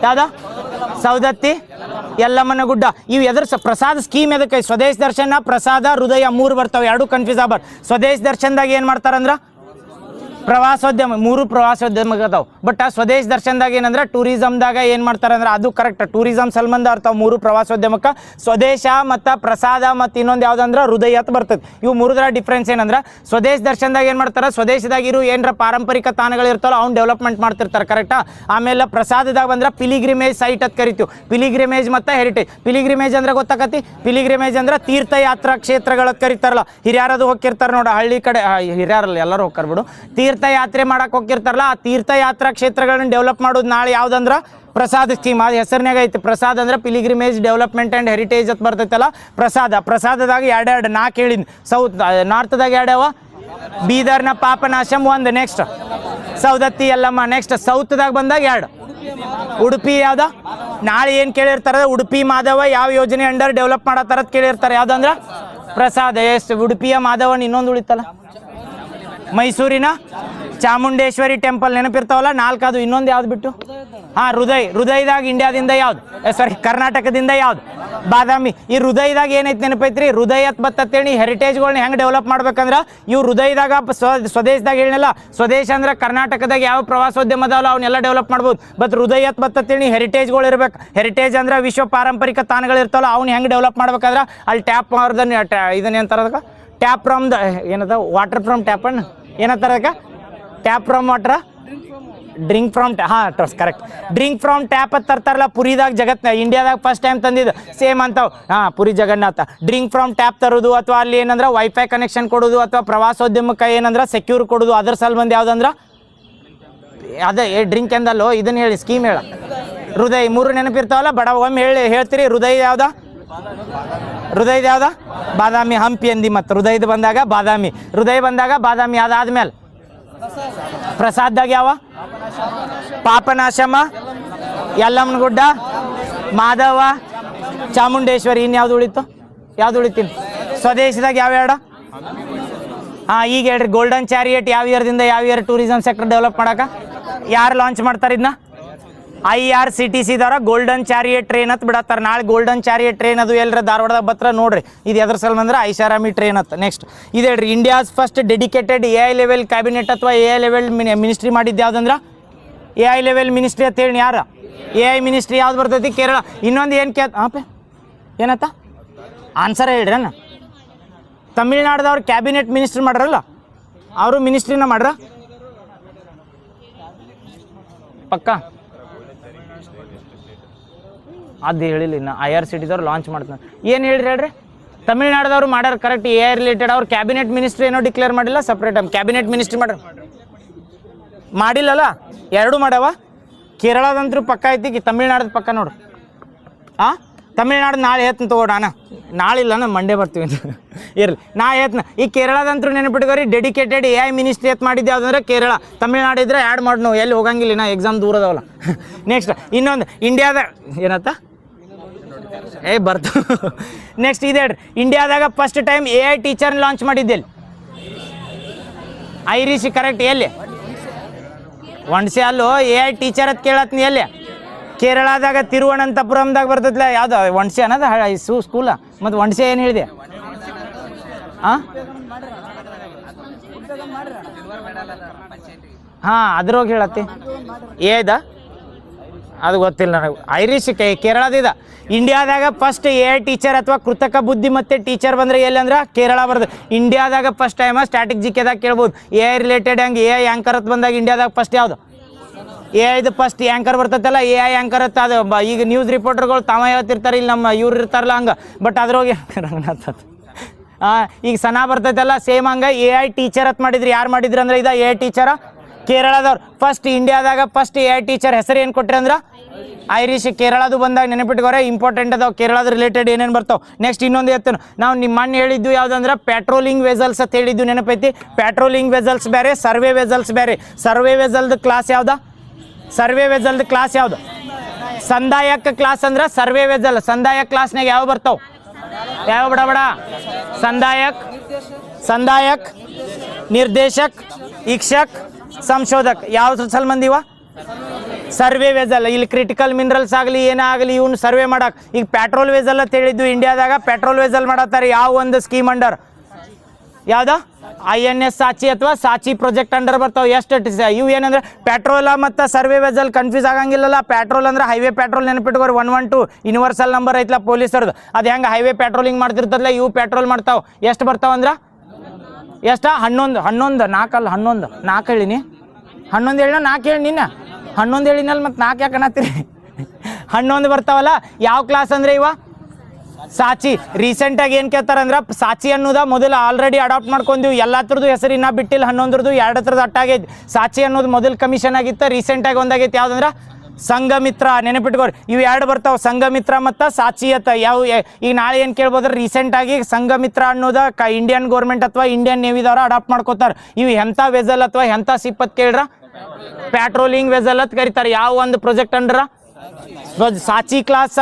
ಯಾವ್ದು, ಸೌದತ್ತಿ ಯಲ್ಲಮ್ಮನ ಗುಡ್ಡ. ಇವು ಎದ್ರ ಪ್ರಸಾದ ಸ್ಕೀಮ್ ಎದಕ್ಕೆ, ಸ್ವದೇಶ್ ದರ್ಶನ, ಪ್ರಸಾದ, ಹೃದಯ 3 ಬರ್ತಾವೆ, 2 ಕನ್ಫ್ಯೂಸ್ ಆಗ್ಬಾರ್ದು. ಸ್ವದೇಶ್ ದರ್ಶನದಾಗ ಏನು ಮಾಡ್ತಾರಂದ್ರೆ ಪ್ರವಾಸೋದ್ಯಮ, 3 ಪ್ರವಾಸೋದ್ಯಮ ಅದಾವೆ. ಬಟ್ ಆ ಸ್ವದೇಶ್ ದರ್ಶನದಾಗ ಏನಂದ್ರೆ ಟೂರಿಸಮ್ದಾಗ ಏನು ಮಾಡ್ತಾರೆ ಅಂದ್ರೆ ಅದು ಕರೆಕ್ಟ್, ಟೂರಿಸಮ್ ಸಲ್ಮಂದ ಅರ್ತಾವ 3 ಪ್ರವಾಸೋದ್ಯಮಕ್ಕೆ. ಸ್ವದೇಶ ಮತ್ತು ಪ್ರಸಾದ ಮತ್ತು ಇನ್ನೊಂದು ಯಾವ್ದಂದ್ರೆ ಹೃದಯ ಅಂತ ಬರ್ತದೆ. ಇವು 3ರ ಡಿಫ್ರೆನ್ಸ್ ಏನಂದ್ರೆ ಸ್ವದೇಶ್ ದರ್ಶನದಾಗ ಏನು ಮಾಡ್ತಾರೆ, ಸ್ವದೇಶದಾಗ ಇರೋ ಏನರ ಪಾರಂಪರಿಕ ತಾಣಗಳು ಇರ್ತಾವಲ್ಲ ಅವ್ನು ಡೆವಲಪ್ಮೆಂಟ್ ಮಾಡ್ತಿರ್ತಾರೆ, ಕರೆಕ್ಟಾ. ಆಮೇಲೆ ಪ್ರಸಾದದಾಗ ಬಂದ್ರೆ ಪಿಲಿಗ್ರಿಮೇಜ್ ಸೈಟ್ ಅಂತ ಕರಿತೀವಿ. ಪಿಲಿಗ್ರಿಮೇಜ್ ಮತ್ತು ಹೆರಿಟೇಜ್. ಪಿಲಿಗ್ರಿಮೇಜ್ ಅಂದ್ರೆ ಗೊತ್ತಾಕತಿ, ಪಿಲಿಗ್ರಿಮೇಜ್ ಅಂದ್ರೆ ತೀರ್ಥಯಾತ್ರಾ ಕ್ಷೇತ್ರಗಳಂತ ಕರಿತಾರಲ್ಲ. ಹಿರಿಯಾರದು ಹೋಗಿರ್ತಾರೆ ನೋಡ, ಹಳ್ಳಿ ಕಡೆ ಹಿರಿಯಾರಲ್ಲ ಎಲ್ಲರೂ ಹೋಗ್ತಾರೆ ಬಿಡು. ತೀರ್ಥಯಾತ್ರೆ ಮಾಡಕ್ಕೆ ಹೋಗಿರ್ತಾರಲ್ಲ, ಆ ತೀರ್ಥಯಾತ್ರಾ ಕ್ಷೇತ್ರಗಳನ್ನ ಡೆವಲಪ್ ಮಾಡೋದು ನಾಳೆ ಯಾವ್ದಂದ್ರೆ ಪ್ರಸಾದ ಸ್ಕೀಮ್. ಅದು ಹೆಸರಿನಾಗ ಐತಿ. ಪ್ರಸಾದ ಅಂದ್ರೆ ಪಿಲಿಗ್ರಿಮೇಜ್ ಡೆವಲಪ್ಮೆಂಟ್ ಆ್ಯಂಡ್ ಹೆರಿಟೇಜ್ ಅಂತ ಬರ್ತೈತಲ್ಲ ಪ್ರಸಾದದಾಗ 2 4 ಹೇಳಿದ್ನಿ. ಸೌತ್ ನಾರ್ತ್ದಾಗ 2 ಬೀದರ್ನ ಪಾಪನಾಶಂ 1, ನೆಕ್ಸ್ಟ್ ಸೌದತ್ತಿ ಯಲ್ಲಮ್ಮ. ನೆಕ್ಸ್ಟ್ ಸೌತ್ದಾಗ ಬಂದಾಗ 2 ಉಡುಪಿ ಯಾವ್ದ, ನಾಳೆ ಏನು ಕೇಳಿರ್ತಾರೆ ಉಡುಪಿ ಮಾಧವ ಯಾವ ಯೋಜನೆ ಅಂಡರ್ ಡೆವಲಪ್ ಮಾಡತ್ತಾರ ಕೇಳಿರ್ತಾರೆ. ಯಾವ್ದಂದ್ರೆ ಪ್ರಸಾದ. ಎಷ್ಟು ಉಡುಪಿಯ ಮಾಧವನ್ ಇನ್ನೊಂದು ಉಳಿತಲ್ಲ, ಮೈಸೂರಿನ ಚಾಮುಂಡೇಶ್ವರಿ ಟೆಂಪಲ್ ನೆನಪಿರ್ತಾವಲ್ಲ 4. ಅದು ಇನ್ನೊಂದು ಯಾವ್ದು ಬಿಟ್ಟು ಹೃದಯದಾಗ ಇಂಡಿಯಾದಿಂದ ಯಾವ್ದು, ಕರ್ನಾಟಕದಿಂದ ಯಾವ್ದು, ಬಾದಾಮಿ. ಈ ಹೃದಯದಾಗ ಏನೈತೆ ನೆನಪೈತ್ರಿ, ಹೃದಯ ಬತ್ತೇಳಿ ಹೆರಿಟೇಜ್ಗಳನ್ನ ಹೆಂಗೆ ಡೆವಲಪ್ ಮಾಡ್ಬೇಕಂದ್ರೆ ಇವು ಹೃದಯದಾಗ ಸ್ವದೇಶದಾಗ ಹೇಳಿನಲ್ಲ, ಸ್ವದೇಶ ಅಂದ್ರೆ ಕರ್ನಾಟಕದಾಗ ಯಾವ ಪ್ರವಾಸೋದ್ಯಮ ಅದಾವಲ್ಲ ಅವನ್ನೆಲ್ಲ ಡೆವಲಪ್ ಮಾಡ್ಬೋದು. ಬಟ್ ಹೃದಯ ಬತ್ತೇಳಿ ಹೆರಿಟೇಜ್ಗಳು ಇರ್ಬೇಕು. ಹೆರಿಟೇಜ್ ಅಂದ್ರೆ ವಿಶ್ವ ಪಾರಂಪರಿಕ ತಾಣಗಳು ಇರ್ತಾವಲ್ಲ ಅವ್ನು ಹೆಂಗೆ ಡೆವಲಪ್ ಮಾಡ್ಬೇಕಂದ್ರೆ ಅಲ್ಲಿ ಟ್ಯಾಪ್ ಇದನ್ನ ಏನಂತಾರ, ಟ್ಯಾಪ್ ಫ್ರಮ್ ದ ಏನದ ವಾಟರ್ ಫ್ರಮ್ ಟ್ಯಾಪ್ ಅಣ್ಣ ಏನಂತಾರ ಅದಕ್ಕೆ, tap from water, drink from correct, drink from tap ಅಂತ ತರ್ತಾರಲ್ಲ. ಪುರಿದಾಗ ಇಂಡಿಯಾದಾಗ ಫಸ್ಟ್ ಟೈಮ್ ತಂದಿದ್ದು ಸೇಮ್ ಅಂತಾವ್. Puri Jagannath. Drink from tap ತರೋದು ಅಥವಾ ಅಲ್ಲಿ ಏನಂದ್ರೆ ವೈಫೈ ಕನೆಕ್ಷನ್ ಕೊಡೋದು ಅಥವಾ ಪ್ರವಾಸೋದ್ಯಮಕ್ಕೆ ಏನಂದ್ರೆ ಸೆಕ್ಯೂರ್ ಕೊಡೋದು. ಅದ್ರ ಸಲ್ಬಂದು ಯಾವ್ದಂದ್ರೆ ಅದೇ ಡ್ರಿಂಕ್ ಎಂದಲ್ಲೋ ಇದನ್ನ ಹೇಳಿ ಸ್ಕೀಮ್ ಹೇಳ ಹೃದಯ 3 ನೆನಪಿರ್ತಾವಲ್ಲ ಬಡ ಒಮ್ಮೆ ಹೇಳ್ತೀರಿ. ಹೃದಯ ಯಾವ್ದ? ಹೃದಯದ ಯಾವ್ದ? ಬಾದಾಮಿ. ಹಂಪಿ ಅಂದಿ ಮತ್ತು ಹೃದಯದ ಬಂದಾಗ ಬಾದಾಮಿ. ಹೃದಯ ಬಂದಾಗ ಬಾದಾಮಿ. ಅದಾದ್ಮೇಲೆ ಪ್ರಸಾದ್ದಾಗ ಯಾವ? ಪಾಪನಾಶಮ, ಯಲ್ಲಮ್ಮನಗುಡ್ಡ, ಮಾಧವ, ಚಾಮುಂಡೇಶ್ವರಿ. ಇನ್ಯಾವ್ದು ಉಳಿತು? ಯಾವ್ದು ಉಳಿತೀನಿ? ಸ್ವದೇಶದಾಗ ಯಾವ ಎರಡು? ಹಾಂ, ಈಗ ಹೇಳ್ರಿ. ಗೋಲ್ಡನ್ ಚಾರಿಯಟ್ ಯಾವ ಇಯರ್ದಿಂದ ಯಾವ ಇಯರ್ ಟೂರಿಸಮ್ ಸೆಕ್ಟರ್ ಡೆವಲಪ್ ಮಾಡಕ್ಕೆ ಯಾರು ಲಾಂಚ್ ಮಾಡ್ತಾರೆ ಇದನ್ನ? IRCTC ಗೋಲ್ಡನ್ ಚಾರಿಯಟ್ ಟ್ರೈನ್ ಅಂತ ಬಿಡತ್ತಾರೆ. ನಾಳೆ ಗೋಲ್ಡನ್ ಚಾರಿಯಟ್ ಟ್ರೈನ್ ಅದು ಎಲ್ಲರ ಧಾರವಾಡದಾಗ ಬತ್ರ ನೋಡ್ರಿ. ಇದು ಎದ್ರ ಸಲ ಅಂದ್ರೆ ಐಷಾರಾಮಿ ಟ್ರೈನ್ ಅಂತ. ನೆಕ್ಸ್ಟ್ ಇದು ಹೇಳ್ರಿ. India's first dedicated AI level cabinet ಅಥವಾ AI ಲೆವೆಲ್ ಮಿನಿಸ್ಟ್ರಿ ಮಾಡಿದ್ದು ಯಾವ್ದಂದ್ರೆ AI ಲೆವೆಲ್ ಮಿನಿಸ್ಟ್ರಿ ಅಂತ ಹೇಳಿ ಯಾರು? AI ಮಿನಿಸ್ಟ್ರಿ ಯಾವ್ದು ಬರ್ತೈತಿ? ಕೇರಳ. ಇನ್ನೊಂದು ಏನು ಏನತ್ತ ಆನ್ಸರ್ ಹೇಳ್ರಿ ಅಣ್ಣ. ತಮಿಳ್ನಾಡ್ದವ್ರು ಕ್ಯಾಬಿನೆಟ್ ಮಿನಿಸ್ಟ್ರಿ ಮಾಡ್ರಲ್ಲ, ಅವರು ಮಿನಿಸ್ಟ್ರಿನ ಮಾಡ್ರ ಪಕ್ಕ? ಅದು ಹೇಳಿಲ್ಲ. ಇನ್ನು IRCTC ಲಾಂಚ್ ಮಾಡ್ತಾರೆ. ಏನು ಹೇಳ್ರಿ? ತಮಿಳ್ನಾಡ್ದವ್ರು ಮಾಡ್ಯಾರ ಕರೆಕ್ಟ್. AI ರಿಲೇಟೆಡ್ ಅವ್ರು ಕ್ಯಾಬಿನೆಟ್ ಮಿನಿಸ್ಟ್ರಿ ಏನೋ ಡಿಕ್ಲೇರ್ ಮಾಡಿಲ್ಲ, ಸಪ್ರೇಟ್ ಕ್ಯಾಬಿನೆಟ್ ಮಿನಿಸ್ಟ್ರಿ ಮಾಡ್ರ ಮಾಡಿಲ್ಲಲ್ಲ. ಎರಡು ಮಾಡ್ಯಾವ. ಕೇರಳದಂತರೂ ಪಕ್ಕ ಐತಿ, ತಮಿಳ್ನಾಡ್ದು ಪಕ್ಕ ನೋಡು. ತಮಿಳ್ನಾಡು ನಾಳೆ ಹೇಳ್ತೀನಿ ತಗೋಣ. ನಾಳಿಲ್ಲ, ನಾನು ಮಂಡೇ ಬರ್ತೀವಿ ಅಂತ ಇರಲಿ. ನಾ ಹೇಳ್ತೀನಿ. ಈ ಕೇರಳದಂತರೂ ನೆನಪಿಟ್ಕೋರಿ. ಡೆಡಿಕೇಟೆಡ್ AI ಮಿನಿಸ್ಟ್ರಿ ಎತ್ ಮಾಡಿದ್ದು ಯಾವುದಂದ್ರೆ ಕೇರಳ. ತಮಿಳ್ನಾಡು ಇದ್ರೆ ಆ್ಯಡ್ ಮಾಡಿ ನಾವು ಎಲ್ಲಿ ಹೋಗಂಗಿಲ್ಲ, ನಾ ಎಕ್ಸಾಮ್ ದೂರದವಲ್ಲ. ನೆಕ್ಸ್ಟ್ ಇನ್ನೊಂದು ಇಂಡಿಯಾದ ಏನತ್ತ ಬರ್ತು. ನೆಕ್ಸ್ಟ್ ಇದೆ ಹೇಳ್ರಿ. ಇಂಡಿಯಾದಾಗ ಫಸ್ಟ್ ಟೈಮ್ AI ಟೀಚರ್ನ ಲಾಂಚ್ ಮಾಡಿದ್ದೆಲ್ಲಿ? Iris correct. ಎಲ್ಲಿ? ಒಣಸೆ ಅಲ್ಲೋ. AI ಟೀಚರ್ ಅಂತ ಕೇಳತ್ನಿ ಎಲ್ಲಿ? ಕೇರಳದಾಗ ತಿರುವನಂತಪುರಂದಾಗ ಬರ್ತೈತಿಲ್ಲ. ಯಾವ್ದು? ಒಣಸೆ ಅನ್ನೋದು ಸ್ಕೂಲ. ಮತ್ತು ಒಣಸೆ ಏನು ಹೇಳಿದೆ? ಹಾಂ, ಅದ್ರೋಗಿ ಹೇಳತ್ತಿ ಏದ ಅದು ಗೊತ್ತಿಲ್ಲ ನನಗೆ. ಐರಿಷ್ ಕೇರಳದಿದ. ಇಂಡಿಯಾದಾಗ ಫಸ್ಟ್ AI ಟೀಚರ್ ಅಥವಾ ಕೃತಕ ಬುದ್ಧಿಮತ್ತೆ ಟೀಚರ್ ಬಂದರೆ ಎಲ್ಲಿ ಅಂದ್ರೆ ಕೇರಳ ಬರ್ತದೆ. ಇಂಡಿಯಾದಾಗ ಫಸ್ಟ್ ಟೈಮ್ ಸ್ಟ್ಯಾಟಿಕ್ GKದಾಗ ಕೇಳ್ಬೋದು. AI ರಿಲೇಟೆಡ್ ಹಂಗೆ AI ಆ್ಯಂಕರ್ ಅಂತ ಬಂದಾಗ ಇಂಡಿಯಾದಾಗ ಫಸ್ಟ್ ಯಾವುದು? AI ಫಸ್ಟ್ ಆ್ಯಂಕರ್ ಬರ್ತೈತಲ್ಲ, AI ಆ್ಯಂಕರ್ ಅಂತ. ಅದು ಈಗ ನ್ಯೂಸ್ ರಿಪೋರ್ಟರ್ಗಳು ತಾವ ಹೇಳ್ತಿರ್ತಾರೆ, ಇಲ್ಲಿ ನಮ್ಮ ಇವ್ರು ಇರ್ತಾರಲ್ಲ ಹಂಗೆ. ಬಟ್ ಅದ್ರೋಗಿ ಈಗ ಸನಾ ಬರ್ತೈತಲ್ಲ ಸೇಮ್ ಹಂಗೆ AI ಟೀಚರ್ ಅಂತ ಮಾಡಿದ್ರಿ. ಯಾರು ಮಾಡಿದ್ರಿ ಅಂದ್ರೆ ಇದು AI ಟೀಚರ ಕೇರಳದವ್ರು. ಫಸ್ಟ್ ಇಂಡಿಯಾದಾಗ ಫಸ್ಟ್ AI ಟೀಚರ್ ಹೆಸರು ಏನು ಕೊಟ್ರಿ ಅಂದ್ರೆ ಐರಿಷ್. ಕೇರಳದು ಬಂದಾಗ ನೆನಪಿಟ್ಕೋರೆ, ಇಂಪಾರ್ಟೆಂಟ್ ಅದಾವೆ. ಕೇರಳದ ರಿಲೇಟೆಡ್ ಏನೇನು ಬರ್ತಾವೆ. ನೆಕ್ಸ್ಟ್ ಇನ್ನೊಂದು ಹೇಳ್ತೇನೆ ನಾವು. ನಿಮ್ಮ ಮಣ್ಣು ಹೇಳಿದ್ದು ಯಾವುದಂದ್ರೆ ಪೆಟ್ರೋಲಿಂಗ್ ವೆಸಲ್ಸ್ ಅಂತ ಹೇಳಿದ್ದು ನೆನಪೈತಿ. ಪೆಟ್ರೋಲಿಂಗ್ ವೆಸಲ್ಸ್ ಬೇರೆ, ಸರ್ವೆ ವೆಸಲ್ಸ್ ಬೇರೆ. ಸರ್ವೆ ವೆಸಲ್ದು ಕ್ಲಾಸ್ ಯಾವ್ದು? ಸರ್ವೆ ವೆಸಲ್ದು ಕ್ಲಾಸ್ ಯಾವುದು? ಸಂದಾಯಕ ಕ್ಲಾಸ್ ಅಂದ್ರೆ ಸರ್ವೆ ವೆಸಲ್. ಸಂದಾಯಕ ಕ್ಲಾಸ್ನಾಗ ಯಾವ ಬರ್ತಾವೆ? ಯಾವ ಬಡ ಸಂದಾಯಕ್, ನಿರ್ದೇಶಕ್, ಇಕ್ಷಕ್, ಸಂಶೋಧಕ್. ಯಾವ ಸಲ್ಮಂದಿವ? Survey vessel. ಇಲ್ಲಿ ಕ್ರಿಟಿಕಲ್ ಮಿನರಲ್ಸ್ ಆಗಲಿ ಏನಾಗಲಿ ಇವ್ನು ಸರ್ವೆ ಮಾಡಕ್ಕೆ. ಈಗ ಪೆಟ್ರೋಲ್ ವೆಸಲ್ ಅಂತ ಹೇಳಿದ್ದು ಇಂಡಿಯಾದಾಗ ಪೆಟ್ರೋಲ್ ವೆಸಲ್ ಮಾಡತ್ತಾರೆ. ಯಾವ ಒಂದು ಸ್ಕೀಮ್ ಅಂಡರ್? ಯಾವ್ದು? INS ಸಾಚಿ ಅಥವಾ ಸಾಚಿ ಪ್ರಾಜೆಕ್ಟ್ ಅಂಡರ್ ಬರ್ತಾವೆ. ಎಷ್ಟು ಇವು ಏನಂದ್ರೆ ಪೆಟ್ರೋಲ ಮತ್ತು ಸರ್ವೆ ವೆಸಲ್ ಕನ್ಫ್ಯೂಸ್ ಆಗಂಗಿಲ್ಲಲ್ಲ. ಪೆಟ್ರೋಲ್ ಅಂದ್ರೆ ಹೈವೇ ಪೆಟ್ರೋಲ್ ನೆನಪಿಟ್ಕೋರಿ. 112 ಯೂನಿವರ್ಸಲ್ ನಂಬರ್ ಐತಲ್ಲ ಪೊಲೀಸರ್ದು. ಅದು ಹೆಂಗೆ ಹೈವೇ ಪೆಟ್ರೋಲಿಂಗ್ ಮಾಡ್ತಿರ್ತದಲ್ಲ, ಇವು ಪೆಟ್ರೋಲ್ ಮಾಡ್ತಾವೆ. ಎಷ್ಟು ಬರ್ತಾವ ಅಂದ್ರೆ ಎಷ್ಟು? 11 4 4 ಹೇಳಿನಿ. 11 ಹೇಳಿನ 4 ಹೇಳಿ ನಿನ್ನ 11 ಹೇಳಿನಲ್ಲ, ಮತ್ತು 4 ಯಾಕೆ ಅನ್ನತ್ತೀರಿ? 11 ಬರ್ತಾವಲ್ಲ. ಯಾವ ಕ್ಲಾಸ್ ಅಂದ್ರೆ ಇವ? ಸಾಚಿ. ರೀಸೆಂಟಾಗಿ ಏನು ಕೇಳ್ತಾರಂದ್ರೆ ಸಾಚಿ ಅನ್ನೋದ ಮೊದಲು ಆಲ್ರೆಡಿ ಅಡಾಪ್ಟ್ ಮಾಡ್ಕೊಂಡ್ವಿ. ಎಲ್ಲ ಥರದ್ದು ಹೆಸರು ಇನ್ನೂ ಬಿಟ್ಟಿಲ್ಲ. 11 2 ಥರದ್ದು ಅಟ್ಟಾಗೈತಿ. ಸಾಚಿ ಅನ್ನೋದು ಮೊದಲು ಕಮಿಷನ್ ಆಗಿತ್ತು. ರೀಸೆಂಟಾಗಿ ಒಂದಾಗೈತಿ. ಯಾವುದಂದ್ರೆ ಸಂಘಮಿತ್ರ. ನೆನಪಿಟ್ಕೋರಿ. ಇವು ಎರಡು ಬರ್ತಾವೆ, ಸಂಘಮಿತ್ರ ಮತ್ತು ಸಾಚಿ ಅಂತ. ಈಗ ನಾಳೆ ಏನು ಕೇಳ್ಬೋದ್ರೆ ರೀಸೆಂಟಾಗಿ ಸಂಘಮಿತ್ರ ಅನ್ನೋದ ಇಂಡಿಯನ್ ಗೌರ್ಮೆಂಟ್ ಅಥವಾ ಇಂಡಿಯನ್ ನೇವಿದವ್ರು ಅಡಾಪ್ಟ್ ಮಾಡ್ಕೋತಾರೆ. ಇವು ಎಂಥ ವೆಸಲ್ ಅಥವಾ ಎಂಥ ಸಿಪ್ಪತ್ ಕೇಳ್ರ? ಪೆಟ್ರೋಲಿಂಗ್ ವೆಸಲ್ ಅಂತ ಕರೀತಾರೆ. ಯಾವ ಒಂದು project ಅಂಡ್ರ Sachi class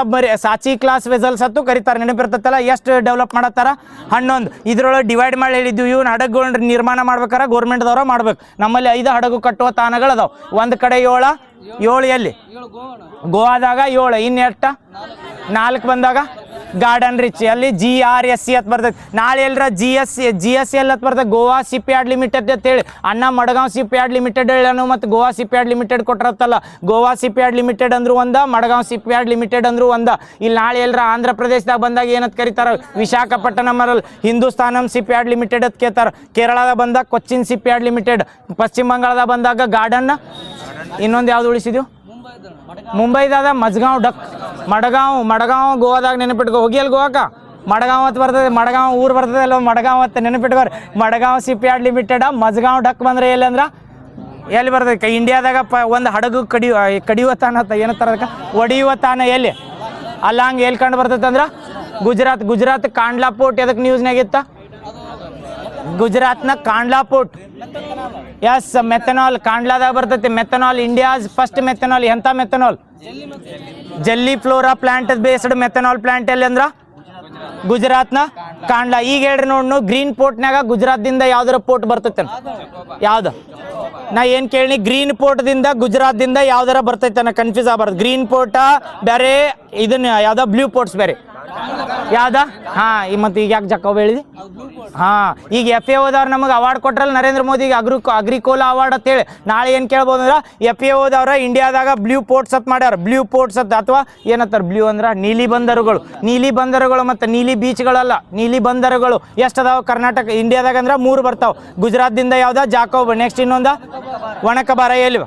Sachi class vessels ಅಂತೂ ಕರೀತಾರೆ. ನೆನಪಿರ್ತೈತಲ್ಲ. ಎಷ್ಟು ಡೆವಲಪ್ ಮಾಡತ್ತಾರ? 11. ಇದ್ರೊಳಗೆ ಡಿವೈಡ್ ಮಾಡಿ ಹೇಳಿದ್ವಿ. ಇವ್ನು ಹಡಗುಗಳು ನಿರ್ಮಾಣ ಮಾಡ್ಬೇಕಾರೆ ಗೌರ್ಮೆಂಟ್ದವ್ರ ಮಾಡ್ಬೇಕು. ನಮ್ಮಲ್ಲಿ 5 ಹಡಗು ಕಟ್ಟುವ ತಾಣಗಳು ಅದಾವೆ. ಒಂದು ಕಡೆ 7 ಎಲ್ಲಿ? ಗೋವಾದಾಗ 7. ಇನ್ನು ಎಷ್ಟು? 4 ಬಂದಾಗ ಗಾರ್ಡನ್ ರಿಚ್. ಅಲ್ಲಿ GRSC ಅಂತ ಬರ್ತೈತೆ. ನಾಳೆ ಎಲ್ಲರ GSL ಅಂತ ಬರ್ತದೆ. ಗೋವಾ ಶಿಪ್ ಯಾರ್ಡ್ ಲಿಮಿಟೆಡ್ ಅಂತೇಳಿ. ಅಣ್ಣ ಮಡಗಾಂವ್ ಶಿಪ್ ಯಾರ್ಡ್ ಲಿಮಿಟೆಡ್ ಹೇಳನು ಮತ್ತು ಗೋವಾ ಶಿಪ್ ಯಾರ್ಡ್ ಲಿಮಿಟೆಡ್ ಕೊಟ್ಟಿರತ್ತಲ್ಲ. ಗೋವಾ ಶಿಪ್ ಯಾರ್ಡ್ ಲಿಮಿಟೆಡ್ ಅಂದ್ರು ಒಂದ, ಮಡಗಾಂವ್ ಶಿಪ್ ಯಾರ್ಡ್ ಲಿಮಿಟೆಡ್ ಅಂದ್ರು ಒಂದ. ಇಲ್ಲಿ ನಾಳೆ ಎಲ್ಲರ ಆಂಧ್ರ ಪ್ರದೇಶದಾಗ ಬಂದಾಗ ಏನಂತ ಕರೀತಾರೆ? ವಿಶಾಖಪಟ್ಟಣಂ ಅಲ್ಲಿ ಹಿಂದೂಸ್ತಾನಂ ಶಿಪ್ ಯಾರ್ಡ್ ಲಿಮಿಟೆಡ್ ಅಂತ ಕೇಳ್ತಾರೆ. ಕೇರಳದಾಗ ಬಂದಾಗ ಕೊಚ್ಚಿನ್ ಶಿಪ್ ಯಾರ್ಡ್ ಲಿಮಿಟೆಡ್. ಪಶ್ಚಿಮ ಬಂಗಾಳದಾಗ ಬಂದಾಗ ಗಾರ್ಡನ್. ಇನ್ನೊಂದು ಯಾವ್ದು ಉಳಿಸಿದ್ವು? ಮುಂಬೈದಾಗ ಮಜ್ಗಾಂವ್ ಡಕ್. ಮಡಗಾಂವ್ ಗೋವಾದಾಗ ನೆನಪಿಟ್ಕೋ. ಹೋಗಿಯಲ್ಲಿ ಗೋವಾಕ ಮಡಗಾಂವ್ ಅಂತ ಬರ್ತದೆ. ಮಡಗಾಂವ್ ಊರು ಬರ್ತದೆ ಅಲ್ವ, ಮಡಗಾಂವ್ ಅಂತ ನೆನಪಿಟ್ಕೋರಿ. Madgaon ship yard limited. Mazagon dock ಬಂದರೆ ಎಲ್ಲಿ ಅಂದ್ರೆ ಎಲ್ಲಿ ಬರ್ತೈತೆ ಇಂಡಿಯಾದಾಗ ಒಂದು ಹಡಗು ಕಡಿಯುವ ತಾನ ಏನತ್ತಾರ ಅದಕ್ಕೆ ಒಡೆಯುವ ತಾನ ಎಲ್ಲಿ ಅಲ್ಲ ಹಂಗೆ ಎಲ್ಲಿ ಕಂಡು ಬರ್ತೈತೆ ಅಂದ್ರೆ ಗುಜರಾತ್ ಕಾಂಡ್ಲಾ ಪೋರ್ಟ್ ಎದಕ್ಕೆ ನ್ಯೂಸ್ನಾಗಿತ್ತ ಗುಜರಾತ್ನ ಕಾಂಡ್ಲಾ ಪೋರ್ಟ್ ಎಸ್ ಮೆಥನಾಲ್ ಕಾಂಡ್ಲಾದಾಗ ಬರ್ತೈತಿ ಮೆಥನಾಲ್ ಇಂಡಿಯಾಸ್ ಫಸ್ಟ್ ಮೆಥನಾಲ್ ಎಂಥ ಮೆಥನಾಲ್ ಜಲ್ಲಿ flora plant based methanol plant ಎಲ್ಲಿ ಅಂದ್ರೆ ಗುಜರಾತ್ನ ಕಾಂಡ್ಲಾ ಈಗ ಹೇಳ್ರಿ ನೋಡ್ ಗ್ರೀನ್ ಪೋರ್ಟ್ನಾಗ ಗುಜರಾತ್ದಿಂದ ಯಾವ್ದಾರ ಪೋರ್ಟ್ ಬರ್ತೈತೆ ಯಾವ್ದು ನಾ ಏನು ಕೇಳಿ ಗ್ರೀನ್ ಪೋರ್ಟ್ದಿಂದ ಗುಜರಾತ್ದಿಂದ ಯಾವ್ದಾರ ಬರ್ತೈತೆ ನಾ ಕನ್ಫ್ಯೂಸ್ ಆಗಬಾರ್ದು ಗ್ರೀನ್ ಪೋರ್ಟ ಬೇರೆ ಇದನ್ನ ಯಾವ್ದೋ ಬ್ಲೂ ಪೋರ್ಟ್ಸ್ ಬೇರೆ ಯಾವ್ದಾ ಹಾಂ ಮತ್ತು ಈಗ ಯಾಕೆ ಜಕ್ಕವ್ ಹೇಳಿದಿ ಹಾಂ ಈಗ FAOದವ್ರು ನಮಗೆ ಅವಾರ್ಡ್ ಕೊಟ್ರಲ್ಲ ನರೇಂದ್ರ ಮೋದಿಗೆ ಅಗ್ರಿಕೋಲಾ ಅವಾರ್ಡ್ ಅಂತೇಳಿ ನಾಳೆ ಏನು ಕೇಳ್ಬೋದು ಅಂದ್ರೆ FAOದವ್ರ ಇಂಡಿಯಾದಾಗ ಬ್ಲೂ ಪೋರ್ಟ್ಸ್ ಅಂತ ಮಾಡ್ಯಾರ ಬ್ಲೂ ಪೋರ್ಟ್ಸ್ ಅಂತ ಅಥವಾ ಏನಂತಾರೆ ಬ್ಲೂ ಅಂದ್ರೆ ನೀಲಿ ಬಂದರುಗಳು ಮತ್ತು ನೀಲಿ ಬೀಚ್ಗಳಲ್ಲ ನೀಲಿ ಬಂದರುಗಳು ಎಷ್ಟು ಅದಾವ ಕರ್ನಾಟಕ ಇಂಡಿಯಾದಾಗ ಅಂದ್ರೆ 3 ಬರ್ತಾವೆ ಗುಜರಾತ್ದಿಂದ ಯಾವ್ದ ಜಾಕೋಬ್ ನೆಕ್ಸ್ಟ್ ಇನ್ನೊಂದ ಒಣಕಬಾರ ಎಲ್ಲಿ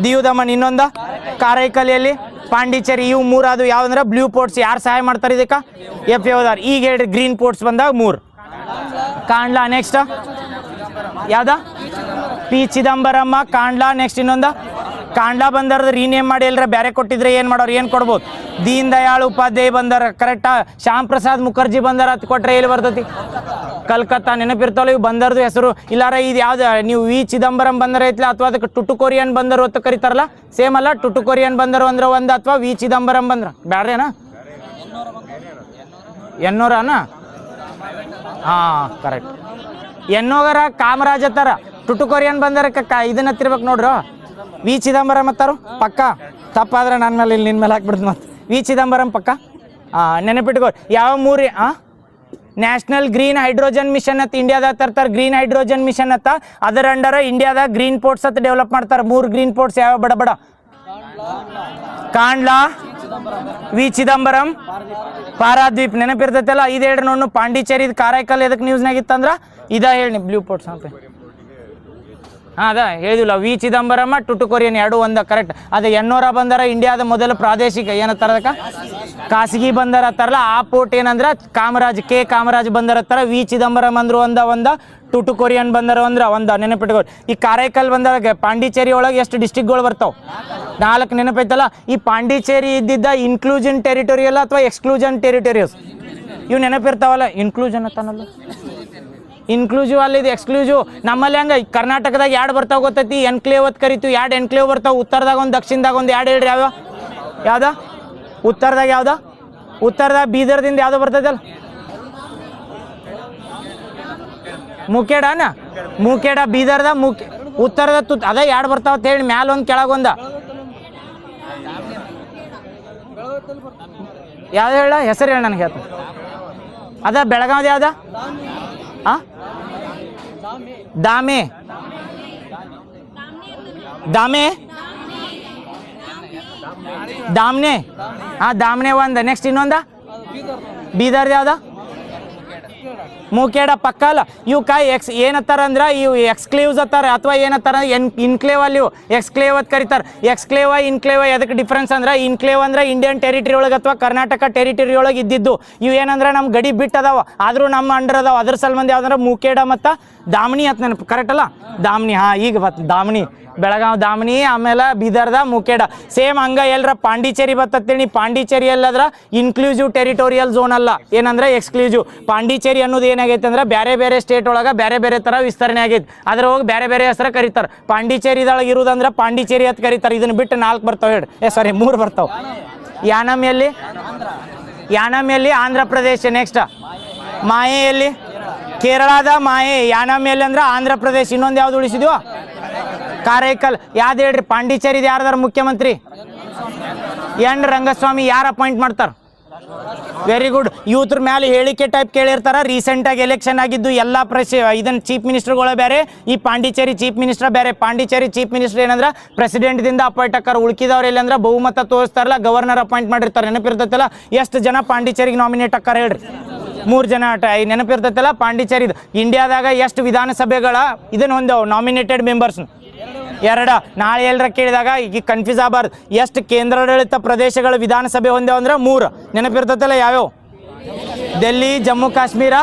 ದಿಯು ದಮನ್ ಇನ್ನೊಂದ ಕಾರೈಕಲಿಯಲ್ಲಿ ಪಾಂಡಿಚೇರಿ ಇವು 3 ಅದು ಯಾವಂದ್ರೆ ಬ್ಲೂ ಪೋರ್ಟ್ಸ್ ಯಾರು ಸಹಾಯ ಮಾಡ್ತಾರೆ ಇದಕ್ಕೆ FAOದವ್ರು ಈಗ ಹೇಳ್ರಿ ಗ್ರೀನ್ ಪೋರ್ಟ್ಸ್ ಬಂದಾಗ 3 ಕಾಂಡ್ಲಾ ನೆಕ್ಸ್ಟ್ ಯಾವ್ದ ಪಿ ಚಿದಂಬರಮ್ಮ ಕಾಂಡ್ಲಾ ನೆಕ್ಸ್ಟ್ ಇನ್ನೊಂದ ಕಾಂಡ್ಲಾ ಬಂದರದ ರೀನೇಮ್ ಮಾಡಿ ಎಲ್ಲರ ಬೇರೆ ಕೊಟ್ಟಿದ್ರೆ ಏನು ಮಾಡೋರು ಏನು ಕೊಡ್ಬೋದು ದೀನ್ ದಯಾಳ್ ಉಪಾಧ್ಯಾಯ ಬಂದಾರ ಕರೆಕ್ಟಾ ಶ್ಯಾಮ್ ಪ್ರಸಾದ್ ಮುಖರ್ಜಿ ಬಂದಾರ ಅದು ಕೊಟ್ರೆ ಎಲ್ಲಿ ಬರ್ತೈತಿ ಕಲ್ಕತ್ತಾ ನೆನಪಿರ್ತಾವಲ್ಲ ಇವು ಬಂದರ್ದು ಹೆಸರು ಇಲ್ಲಾರ ಇದು ಯಾವ್ದು ನೀವು ವಿ ಚಿದಂಬರಂ ಬಂದರ ಐತ್ಲ ಅಥವಾ ಅದಕ್ಕೆ ಟುಟುಕೋರಿಯನ್ ಬಂದರು ಅಂತ ಕರೀತಾರಲ್ಲ ಸೇಮ್ ಅಲ್ಲ ಟುಟುಕೋರಿಯನ್ ಬಂದರು ಅಂದ್ರೆ ಒಂದು ಅಥವಾ ವಿ ಚಿದಂಬರಂ ಬಂದ್ರ ಬ್ಯಾಡ್ರೇನಾ ಎನ್ನೋರನ ಹಾಂ ಕರೆಕ್ಟ್ ಎನ್ನೋಗರ ಕಾಮರಾಜ್ ಅತ್ತಾರ ಟುಟುಕೋರಿಯನ್ ಬಂದರಕ್ಕೆ ಇದನ್ನ ಹತ್ತಿರ್ಬೇಕು ನೋಡ್ರು ವಿ ಚಿದಂಬರಂ ಅತ್ತಾರು ಪಕ್ಕ ತಪ್ಪಾದ್ರೆ ನನ್ನ ಮೇಲೆ ಇಲ್ಲಿ ನಿನ್ನ ಮೇಲೆ ಹಾಕ್ಬಿಡ್ತು ಮತ್ತೆ ವಿ ಚಿದಂಬರಂ ಪಕ್ಕ ನೆನಪಿಟ್ಕೋ ಯಾವ 3 ನ್ಯಾಷನಲ್ ಗ್ರೀನ್ ಹೈಡ್ರೋಜನ್ ಮಿಷನ್ ಅಂತ ಇಂಡಿಯಾದಾಗ ತರ್ತಾರೆ ಗ್ರೀನ್ ಹೈಡ್ರೋಜನ್ ಮಿಷನ್ ಅಂತ ಅದರ ಅಂಡರ ಇಂಡಿಯಾದಾಗ ಗ್ರೀನ್ ಪೋರ್ಟ್ಸ್ ಅಂತ ಡೆವಲಪ್ ಮಾಡ್ತಾರೆ 3 ಗ್ರೀನ್ ಪೋರ್ಟ್ಸ್ ಯಾವ ಬಡ ಕಾಂಡ್ಲಾ ವಿ ಚಿದಂಬರಂ ಪಾರಾದ್ವೀಪ್ ನೆನಪಿರ್ತೈತಲ್ಲ ಇದು ಹೇಳ್ರಿ ನೋಡು ಪಾಂಡಿಚೇರಿ ಇದು ಕಾರೈಕಲ್ ಎದಕ್ಕೆ ನ್ಯೂಸ್ನಾಗಿತ್ತಂದ್ರೆ ಹೇಳಿ ಬ್ಲೂ ಪೋರ್ಟ್ಸ್ ಅಂತ ಹಾಂ ಅದ ಹೇಳಿದಿಲ್ಲ ವಿ ಚಿದಂಬರಮ್ಮ ಟುಟುಕೋರಿಯನ್ 2 ಒಂದ ಕರೆಕ್ಟ್ ಅದು ಎನ್ನೋರ ಬಂದಾರ ಇಂಡಿಯಾದ ಮೊದಲ ಪ್ರಾದೇಶಿಕ ಏನತ್ತಾರ ಅದಕ್ಕೆ ಖಾಸಗಿ ಬಂದರ ಅತ್ತಾರಲ್ಲ ಆ ಪೋರ್ಟ್ ಏನಂದ್ರೆ ಕಾಮರಾಜ್ ಬಂದರ ಹತ್ತಾರ ವಿ ಚಿದಂಬರಂ ಅಂದ್ರು ಒಂದ ಟುಟುಕೋರಿಯನ್ ಬಂದರ ಅಂದ್ರೆ ಒಂದ ನೆನಪಿಟ್ಕೋ ಈ ಕಾರೈಕಲ್ ಬಂದಾಗ ಪಾಂಡಿಚೇರಿ ಒಳಗೆ ಎಷ್ಟು ಡಿಸ್ಟ್ರಿಕ್ಟ್ಗಳು ಬರ್ತಾವೆ 4 ನೆನಪೈತಲ್ಲ ಈ ಪಾಂಡಿಚೇರಿ ಇದ್ದಿದ್ದ ಇನ್ಕ್ಲೂಷನ್ ಟೆರಿಟೋರಿಯಲ್ ಅಥವಾ ಎಕ್ಸ್ಕ್ಲೂಷನ್ ಟೆರಿಟೋರಿಯಲ್ಸ್ ಇವು ನೆನಪಿರ್ತಾವಲ್ಲ ಇನ್ಕ್ಲೂಷನ್ ಅತ್ತಾನಲ್ಲ ಇನ್ಕ್ಲೂಸಿವ್ ಅಲ್ಲಿದೆ ಎಕ್ಸ್ಕ್ಲೂಸಿವ್ ನಮ್ಮಲ್ಲಿ ಹಂಗೆ ಕರ್ನಾಟಕದಾಗ 2 ಬರ್ತಾವೆ ಗೊತ್ತೈತಿ ಎನ್ಕ್ಲೇವ್ ಅಂತ ಕರಿತೀವಿ 2 ಎನ್ಕ್ಲೇವ್ ಬರ್ತಾವೆ ಉತ್ತರದಾಗ ಒಂದು ದಕ್ಷಿಣದಾಗ ಒಂದು 2 ಹೇಳ್ರಿ ಯಾವ್ದ ಉತ್ತರದಾಗ ಬೀದರ್ದಿಂದ ಯಾವ್ದು ಬರ್ತೈತಲ್ಲ ಮುಖೇಡ ಬೀದರ್ದ ಉತ್ತರದ ಅದೇ 2 ಬರ್ತಾವ ಅಂತ ಹೇಳಿ ಮ್ಯಾಲ ಒಂದು ಕೆಳಗೊಂದ ಯಾವ್ದು ಹೇಳ ಹೆಸರು ಹೇಳಿ ನನಗೆ ಹೇಳ್ತೀನಿ ಅದ ಬೆಳಗಾವ್ದು ಯಾವ್ದ ದಾಮೆ ದಾಮ್ನೆ ಒಂದ ನೆಕ್ಸ್ಟ್ ಇನ್ನೊಂದ ಬೀದರ್ದು ಯಾವ್ದ ಮುಖೇಡ ಪಕ್ಕ ಅಲ್ಲ ಇವು ಏನತ್ತಾರ ಅಂದ್ರೆ ಇವು ಎಕ್ಸ್ಕ್ಲೇವ್ಸ್ ಅತ್ತಾರ ಅಥವಾ ಏನತ್ತಾರ ಇನ್ಕ್ಲೇವ್ ಅಲ್ಲಿ ಇವು ಎಕ್ಸ್ಕ್ಲೇವ್ ಅಂತ ಕರೀತಾರೆ ಇನ್ಕ್ಲೇವ್ ಎದಕ್ಕೆ ಡಿಫ್ರೆನ್ಸ್ ಅಂದ್ರೆ ಇನ್ಕ್ಲೇವ್ ಅಂದ್ರೆ ಇಂಡಿಯನ್ ಟೆರಿಟರಿ ಒಳಗೆ ಅಥವಾ ಕರ್ನಾಟಕ ಟೆರಿಟರಿ ಒಳಗೆ ಇದ್ದಿದ್ದು ಇವು ಏನಂದ್ರೆ ನಮ್ಮ ಗಡಿ ಬಿಟ್ಟು ಅದಾವ ಆದರೂ ನಮ್ಮ ಅಂಡರ್ ಅದಾವ ಅದ್ರ ಸಲ್ಬಂದಿ ಯಾವ್ದಂದ್ರೆ ಮುಖೇಡ ಮತ್ತು ದಾಮಣಿ ಅಂತ ನೆನಪು ಕರೆಕ್ಟ್ ಅಲ್ಲ ದಾಮಣಿ ಈಗ ಬತ್ ದಾಮಣಿ ಬೆಳಗಾವ್ ದಾಮಣಿ ಆಮೇಲೆ ಬೀದರ್ದ ಮುಖೇಡ ಸೇಮ್ ಹಂಗ ಎಲ್ಲರ ಪಾಂಡಿಚೇರಿ ಬರ್ತೇಳಿ ಪಾಂಡಿಚೇರಿ ಎಲ್ಲದ್ರ ಇನ್ಕ್ಲೂಸಿವ್ ಟೆರಿಟೋರಿಯಲ್ ಝೋನ್ ಅಲ್ಲ ಏನಂದ್ರೆ ಎಕ್ಸ್ಕ್ಲೂಸಿವ್ ಪಾಂಡಿಚೇರಿ ಅನ್ನೋದು ಏನಾಗೈತೆ ಅಂದ್ರೆ ಬೇರೆ ಸ್ಟೇಟ್ ಒಳಗೆ ಬೇರೆ ಥರ ವಿಸ್ತರಣೆ ಆಗೈತೆ ಅದ್ರ ಹೋಗಿ ಬೇರೆ ಹೆಸರು ಕರೀತಾರೆ ಪಾಂಡಿಚೇರಿದೊಳಗೆ ಇರೋದಂದ್ರೆ ಪಾಂಡಿಚೇರಿ ಅಂತ ಕರೀತಾರೆ ಇದನ್ನ ಬಿಟ್ಟು 4 ಬರ್ತಾವೆ ಹೇಳಿ 3 ಬರ್ತಾವೆ ಯಾನಮ್ಯಲ್ಲಿ ಆಂಧ್ರ ಪ್ರದೇಶ ನೆಕ್ಸ್ಟ್ ಮಾಯೆಯಲ್ಲಿ ಕೇರಳದ ಮಾಯೆ ಯಾನಮ್ಯಲ್ಲಿ ಅಂದ್ರೆ ಆಂಧ್ರ ಪ್ರದೇಶ ಇನ್ನೊಂದು ಯಾವ್ದು ಉಳಿಸಿದ್ವು ಕಾರೈಕಲ್ ಯಾವ್ದು ಹೇಳ್ರಿ ಪಾಂಡಿಚೇರಿದು ಯಾರ್ದಾರ ಮುಖ್ಯಮಂತ್ರಿ ಎನ್ ರಂಗಸ್ವಾಮಿ ಯಾರು ಅಪಾಯಿಂಟ್ ಮಾಡ್ತಾರೆ ವೆರಿ ಗುಡ್ ಯೂತ್ರ ಮೇಲೆ ಹೇಳಿಕೆ ಟೈಪ್ ಕೇಳಿರ್ತಾರ ರೀಸೆಂಟಾಗಿ ಎಲೆಕ್ಷನ್ ಆಗಿದ್ದು ಎಲ್ಲ ಇದನ್ನ ಚೀಫ್ ಮಿನಿಸ್ಟರ್ಗಳು ಬೇರೆ ಈ ಪಾಂಡಿಚೇರಿ ಚೀಫ್ ಮಿನಿಸ್ಟರ್ ಬೇರೆ ಪಾಂಡಿಚೇರಿ ಚೀಫ್ ಮಿನಿಸ್ಟರ್ ಏನಂದ್ರೆ ಪ್ರೆಸಿಡೆಂಟ್ದಿಂದ ಅಪಾಯಿಂಟ್ ಆಕಾರ ಉಳ್ಕಿದವ್ರು ಇಲ್ಲ ಅಂದ್ರೆ ಬಹುಮತ ತೋರಿಸ್ತಾರಲ್ಲ ಗವರ್ನರ್ ಅಪಾಯಿಂಟ್ ಮಾಡಿರ್ತಾರೆ ನೆನಪಿರ್ತೈತಲ್ಲ ಎಷ್ಟು ಜನ ಪಾಂಡಿಚೇರಿಗೆ ನಾಮಿನೇಟ್ ಆಕಾರ ಹೇಳ್ರಿ 3 ಜನ ನೆನಪಿರ್ತೈತಲ್ಲ ಪಾಂಡಿಚೇರಿದು ಇಂಡಿಯಾದಾಗ ಎಷ್ಟು ವಿಧಾನಸಭೆಗಳ ಇದನ್ನ ಹೊಂದವು ನಾಮಿನೇಟೆಡ್ ಮೆಂಬರ್ಸ್ 2 ನಾಳೆ ಎಲ್ಲರ ಕೇಳಿದಾಗ ಈಗ ಕನ್ಫ್ಯೂಸ್ ಆಗಬಾರ್ದು ಎಷ್ಟು ಕೇಂದ್ರಾಡಳಿತ ಪ್ರದೇಶಗಳ ವಿಧಾನಸಭೆ ಹೊಂದೇವು ಅಂದ್ರೆ 3 ನೆನಪಿರ್ತೈತಲ್ಲ ಯಾವ್ಯಾವ ಡೆಲ್ಲಿ ಜಮ್ಮು ಕಾಶ್ಮೀರ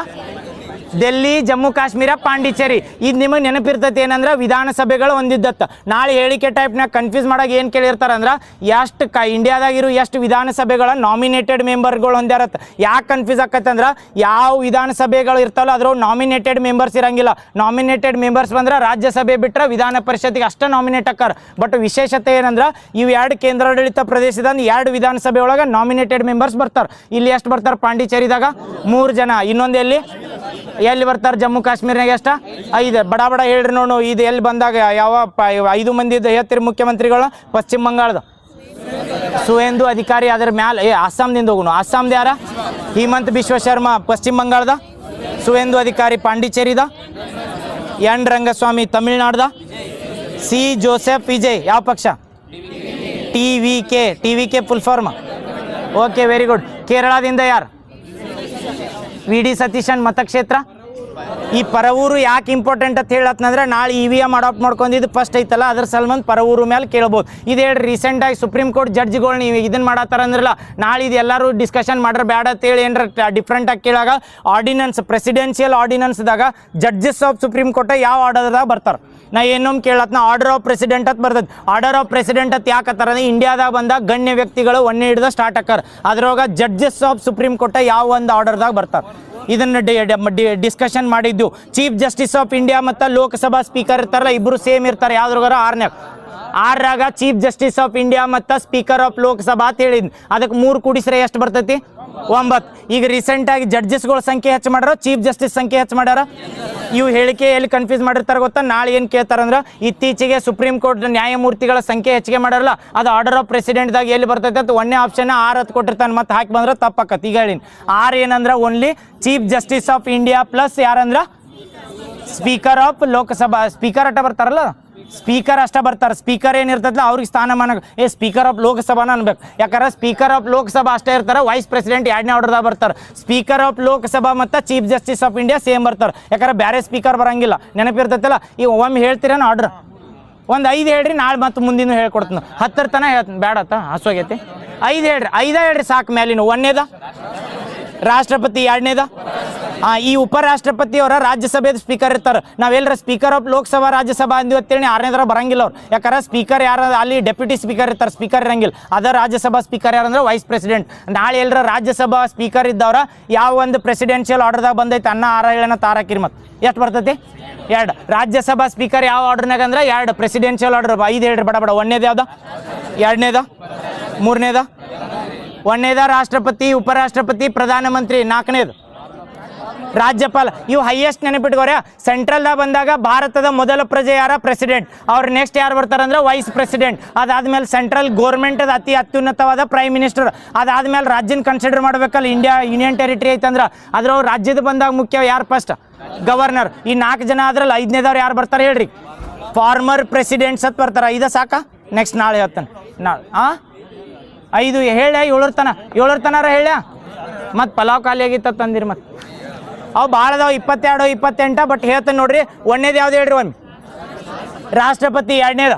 ಡೆಲ್ಲಿ, ಜಮ್ಮು ಕಾಶ್ಮೀರ, ಪಾಂಡಿಚೇರಿ. ಇದು ನಿಮಗೆ ನೆನಪಿರ್ತೈತಿ ಏನಂದ್ರೆ ವಿಧಾನಸಭೆಗಳು ಒಂದಿದ್ದತ್ತ. ನಾಳೆ ಹೇಳಿಕೆ ಟೈಪ್ನಾಗ ಕನ್ಫ್ಯೂಸ್ ಮಾಡಾಗ ಏನು ಕೇಳಿರ್ತಾರಂದ್ರೆ ಎಷ್ಟು ಇಂಡಿಯಾದಾಗಿರೋ ಎಷ್ಟು ವಿಧಾನಸಭೆಗಳ ನಾಮಿನೇಟೆಡ್ ಮೆಂಬರ್ಗಳು ಹೊಂದ್ಯಾರತ್ತ. ಯಾಕೆ ಕನ್ಫ್ಯೂಸ್ ಆಕತ್ತೆ ಅಂದ್ರೆ ಯಾವ ವಿಧಾನಸಭೆಗಳು ಇರ್ತಾವಲ್ಲ ಅದ್ರ ನಾಮಿನೇಟೆಡ್ ಮೆಂಬರ್ಸ್ ಇರಂಗಿಲ್ಲ. ನಾಮಿನೇಟೆಡ್ ಮೆಂಬರ್ಸ್ ಬಂದ್ರೆ ರಾಜ್ಯಸಭೆ ಬಿಟ್ಟರೆ ವಿಧಾನ ಪರಿಷತ್ತಿಗೆ ಅಷ್ಟೇ ನಾಮಿನೇಟ್ ಆಕಾರ. ಬಟ್ ವಿಶೇಷತೆ ಏನಂದ್ರೆ ಇವು 2 ಕೇಂದ್ರಾಡಳಿತ ಪ್ರದೇಶದ 2 ವಿಧಾನಸಭೆ ಒಳಗೆ ನಾಮಿನೇಟೆಡ್ ಮೆಂಬರ್ಸ್ ಬರ್ತಾರೆ. ಇಲ್ಲಿ ಎಷ್ಟು ಬರ್ತಾರೆ? ಪಾಂಡಿಚೇರಿದಾಗ 3 ಜನ. ಇನ್ನೊಂದು ಎಲ್ಲಿ ಬರ್ತಾರೆ? ಜಮ್ಮು ಕಾಶ್ಮೀರ್ನಾಗ ಎಷ್ಟು? 5. ಬಡ ಹೇಳ್ರಿ ನೋಡು. ಇದು ಎಲ್ಲಿ ಬಂದಾಗ ಯಾವ 5 ಮಂದಿ ಹೇಳ್ತೀರಿ ಮುಖ್ಯಮಂತ್ರಿಗಳು? ಪಶ್ಚಿಮ ಬಂಗಾಳದ ಸುವೇಂದು ಅಧಿಕಾರಿ, ಅದ್ರ ಮ್ಯಾಲ ಅಸ್ಸಾಂದಿಂದ ಹೋಗುನು. ಅಸ್ಸಾಂದ ಯಾರ? ಹಿಮಂತ್ ಬಿಶ್ವ ಶರ್ಮಾ. ಪಶ್ಚಿಮ ಬಂಗಾಳದ ಸುವೇಂದು ಅಧಿಕಾರಿ. ಪಾಂಡಿಚೇರಿದ ಎನ್ ರಂಗಸ್ವಾಮಿ. ತಮಿಳ್ನಾಡ್ದ ಸಿ ಜೋಸೆಫ್ ವಿಜಯ್. ಯಾವ ಪಕ್ಷ? TVK full form. Okay, very good. ಕೇರಳದಿಂದ ಯಾರು? ವಿ ಡಿ ಸತೀಶನ್ ಮತಕ್ಷೇತ್ರ. ಈ ಪರವೂರು ಯಾಕೆ ಇಂಪಾರ್ಟೆಂಟ್ ಅಂತ ಹೇಳತ್ತಂದ್ರೆ ನಾಳೆ EVM ಅಡಾಪ್ಟ್ ಮಾಡ್ಕೊಂಡಿದ್ದು ಫಸ್ಟ್ ಐತಲ್ಲ, ಅದ್ರ ಸಲ್ಮಂದ್ ಪರವೂರು ಮೇಲೆ ಕೇಳ್ಬೋದು. ಇದು ಹೇಳಿ ರೀಸೆಂಟಾಗಿ ಸುಪ್ರೀಂ ಕೋರ್ಟ್ ಜಡ್ಜ್ಗಳು ನೀವು ಇದನ್ನು ಮಾಡತ್ತಾರ ಅಂದ್ರಲ್ಲ, ನಾಳೆ ಇದು ಎಲ್ಲರೂ ಡಿಸ್ಕಷನ್ ಮಾಡ್ರೆ ಬೇಡ ಅಂತೇಳಿ ಏನಾರ ಡಿಫ್ರೆಂಟಾಗಿ ಕೇಳಾಗ ಆರ್ಡಿನೆನ್ಸ್, ಪ್ರೆಸಿಡೆನ್ಷಿಯಲ್ ಆರ್ಡಿನೆನ್ಸ್ದಾಗ ಜಡ್ಜಸ್ ಆಫ್ ಸುಪ್ರೀಂ ಕೋರ್ಟ್ ಯಾವ ಆರ್ಡರ್ದಾಗ ಬರ್ತಾರೆ. ನಾ ಏನೊಮ್ಮೆ ಕೇಳತ್ನ ಆರ್ಡರ್ ಆಫ್ ಪ್ರೆಸಿಡೆಂಟ್ ಅಂತ ಬರ್ತದೆ. ಆರ್ಡರ್ ಆಫ್ ಪ್ರೆಸಿಡೆಂಟ್ ಅಂತ ಯಾಕತ್ತಾರ ಅಂದ್ರೆ ಇಂಡಿಯಾದಾಗ ಬಂದಾಗ ಗಣ್ಯ ವ್ಯಕ್ತಿಗಳು ಒಂದೇ ಹಿಡಿದ ಸ್ಟಾರ್ಟ್ ಆಕಾರ. ಅದ್ರೊಳಗ ಜಡ್ಜಸ್ ಆಫ್ ಸುಪ್ರೀಂ ಕೋರ್ಟ್ ಯಾವ ಒಂದು ಆರ್ಡರ್ದಾಗ ಬರ್ತಾರೆ. ಇದನ್ನು ಡಿಸ್ಕಷನ್ ಮಾಡಿದ್ದು. ಚೀಫ್ ಜಸ್ಟಿಸ್ ಆಫ್ ಇಂಡಿಯಾ ಮತ್ತು ಲೋಕಸಭಾ ಸ್ಪೀಕರ್ ಇರ್ತಾರಲ್ಲ, ಇಬ್ಬರು ಸೇಮ್ ಇರ್ತಾರೆ. ಯಾವ್ದ್ರಾಗ? 6ರಾಗ ಚೀಫ್ ಜಸ್ಟಿಸ್ ಆಫ್ ಇಂಡಿಯಾ ಮತ್ತು ಸ್ಪೀಕರ್ ಆಫ್ ಲೋಕಸಭಾ ಅಂತ ಹೇಳಿದ್ನಿ. ಅದಕ್ಕೆ 3 ಕೂಡಿಸ್ರೆ ಎಷ್ಟು ಬರ್ತೈತಿ? 9. ಈಗ ರೀಸೆಂಟಾಗಿ ಜಡ್ಜಸ್ಗಳ ಸಂಖ್ಯೆ ಹೆಚ್ಚು ಮಾಡ್ಯಾರ, ಚೀಫ್ ಜಸ್ಟಿಸ್ ಸಂಖ್ಯೆ ಹೆಚ್ಚು ಮಾಡ್ಯಾರ. ಇವು ಹೇಳಿಕೆ ಎಲ್ಲಿ ಕನ್ಫ್ಯೂಸ್ ಮಾಡಿರ್ತಾರೆ ಗೊತ್ತಾ? ನಾಳೆ ಏನು ಕೇಳ್ತಾರಂದ್ರೆ ಇತ್ತೀಚೆಗೆ ಸುಪ್ರೀಂ ಕೋರ್ಟ್ ನ್ಯಾಯಮೂರ್ತಿಗಳ ಸಂಖ್ಯೆ ಹೆಚ್ಚಿಗೆ ಮಾಡ್ಯಾರಲ್ಲ, ಅದು ಆರ್ಡರ್ ಆಫ್ ಪ್ರೆಸಿಡೆಂಟ್ದಾಗ ಎಲ್ಲಿ ಬರ್ತೈತೆ ಅಂತ ಒಂದೇ ಆಪ್ಷನ್ 6 ಅಂತ ಕೊಟ್ಟಿರ್ತಾನೆ. ಮತ್ತೆ ಹಾಕಿ ಬಂದ್ರೆ ತಪ್ಪಾಕತ್ತೆ. ಈಗ ಹೇಳಿನಿ 6 ಏನಂದ್ರೆ only chief justice of India plus ಯಾರಂದ್ರೆ ಸ್ಪೀಕರ್ ಆಫ್ ಲೋಕಸಭಾ. ಸ್ಪೀಕರ್ ಅಷ್ಟ ಬರ್ತಾರಲ್ಲ, ಸ್ಪೀಕರ್ ಅಷ್ಟ ಬರ್ತಾರೆ. ಸ್ಪೀಕರ್ ಏನಿರ್ತದಲ್ಲ ಅವ್ರಿಗೆ ಸ್ಥಾನಮಾನ ಸ್ಪೀಕರ್ ಆಫ್ ಲೋಕಸಭಾನ ಅನ್ಬೇಕು. ಯಾಕಂದ್ರೆ ಸ್ಪೀಕರ್ ಆಫ್ ಲೋಕಸಭಾ ಅಷ್ಟೇ ಇರ್ತಾರೆ. ವೈಸ್ ಪ್ರೆಸಿಡೆಂಟ್ 2ನೇ ಆರ್ಡರ್ದಾಗ ಬರ್ತಾರೆ. ಸ್ಪೀಕರ್ ಆಫ್ ಲೋಕಸಭಾ ಮತ್ತು chief justice of India same ಬರ್ತಾರೆ. ಯಾಕಂದ್ರೆ ಬೇರೆ ಸ್ಪೀಕರ್ ಬರಂಗಿಲ್ಲ. ನೆನಪಿರ್ತೈತಲ್ಲ. ಈಗ ಒಮ್ಮೆ ಹೇಳ್ತೀರೇನು ಆರ್ಡ್ರ್? ಒಂದು 5 ಹೇಳ್ರಿ, ನಾಳೆ ಮತ್ತೆ ಮುಂದಿನ ಹೇಳ್ಕೊಡ್ತೀನಿ. 10 ತನಕ ಹೇಳ್ತೀನಿ. ಬೇಡತ್ತ ಹಸುವಾಗೈತಿ. 5 ಹೇಳ್ರಿ. 5 ಹೇಳ್ರಿ ಸಾಕು. ಮೇಲಿನ 1ನೇದ ರಾಷ್ಟ್ರಪತಿ, 2ನೇದ ಈ ಉಪರಾಷ್ಟ್ರಪತಿಯವರ ರಾಜ್ಯಸಭೆದ ಸ್ಪೀಕರ್ ಇರ್ತಾರೆ. ನಾವೆಲ್ಲರ ಸ್ಪೀಕರ್ ಆಫ್ ಲೋಕಸಭಾ ರಾಜ್ಯಸಭಾ ಅಂದಿವಿ ಅಂತೇಳಿ 6ನೇದ್ರ ಬರಂಗಿಲ್ಲ ಅವ್ರು. ಯಾಕಂದ್ರೆ ಸ್ಪೀಕರ್ ಯಾರು ಅಲ್ಲಿ ಡೆಪ್ಯೂಟಿ ಸ್ಪೀಕರ್ ಇರ್ತಾರೆ, ಸ್ಪೀಕರ್ ಇರಂಗಿಲ್ಲ. ಅದ ರಾಜ್ಯಸಭಾ ಸ್ಪೀಕರ್ ಯಾರಂದ್ರೆ ವೈಸ್ ಪ್ರೆಸಿಡೆಂಟ್. ನಾಳೆ ಎಲ್ಲರ ರಾಜ್ಯಸಭಾ ಸ್ಪೀಕರ್ ಇದ್ದವ್ರ ಯಾವ ಒಂದು ಪ್ರೆಸಿಡೆನ್ಷಿಯಲ್ ಆರ್ಡರ್ದಾಗ ಬಂದೈತೆ 6 ಹೇಳನ ತಾರಾಕಿರಿ. ಮತ್ತೆ ಎಷ್ಟು ಬರ್ತೈತಿ? 2. ರಾಜ್ಯಸಭಾ ಸ್ಪೀಕರ್ ಯಾವ ಆರ್ಡರ್ನಾಗ ಅಂದ್ರೆ 2 ಪ್ರೆಸಿಡೆನ್ಷಿಯಲ್ ಆರ್ಡರ್. 5 ಹೇಳ್ರಿ ಬಡ. 1ನೇದು ಯಾವ್ದು? 2ನೇದ? 3ನೇದ? 1ನೇದ ರಾಷ್ಟ್ರಪತಿ, ಉಪರಾಷ್ಟ್ರಪತಿ, ಪ್ರಧಾನಮಂತ್ರಿ. 4ನೇದು ರಾಜ್ಯಪಾಲ. ಇವು ಹೈಯೆಸ್ಟ್ ನೆನಪಿಟ್ಕೋರೆ. ಸೆಂಟ್ರಲ್ದಾಗ ಬಂದಾಗ ಭಾರತದ ಮೊದಲ ಪ್ರಜೆ ಯಾರ? ಪ್ರೆಸಿಡೆಂಟ್. ಅವ್ರು ನೆಕ್ಸ್ಟ್ ಯಾರು ಬರ್ತಾರಂದ್ರೆ ವೈಸ್ ಪ್ರೆಸಿಡೆಂಟ್. ಅದಾದ್ಮೇಲೆ ಸೆಂಟ್ರಲ್ ಗೋರ್ಮೆಂಟದ ಅತ್ಯುನ್ನತವಾದ ಪ್ರೈಮ್ ಮಿನಿಸ್ಟರ್. ಅದಾದ್ಮೇಲೆ ರಾಜ್ಯನ ಕನ್ಸಿಡರ್ ಮಾಡ್ಬೇಕಲ್ಲ. ಇಂಡಿಯಾ ಯೂನಿಯನ್ ಟೆರಿಟರಿ ಐತಂದ್ರೆ ಅದ್ರ ರಾಜ್ಯದ ಬಂದಾಗ ಮುಖ್ಯ ಯಾರು? First governor. ಈ 4 ಜನ ಆದ್ರಲ್ಲ 5ನೇದವ್ರು ಯಾರು ಬರ್ತಾರೆ ಹೇಳ್ರಿ? ಫಾರ್ಮರ್ ಪ್ರೆಸಿಡೆಂಟ್ಸ್ ಅಂತ ಬರ್ತಾರೆ. 5 ಸಾಕ? ನೆಕ್ಸ್ಟ್ ನಾಳೆ ಹೇಳ್ತಾನೆ. ನಾಳೆ 5 ಹೇಳ 7 ತನರ ಹೇಳ. ಮತ್ತು ಪಲಾವ್ ಖಾಲಿ ಆಗಿತ್ತ ತಂದಿರಿ. ಮತ್ತೆ ಅವು ಭಾಳ ಅದಾವ, 22, 28. ಬಟ್ ಹೇಳ್ತಾನೆ ನೋಡ್ರಿ. 1ನೇದು ಯಾವ್ದು ಹೇಳ್ರಿ? 1 ರಾಷ್ಟ್ರಪತಿ, 2ನೇದ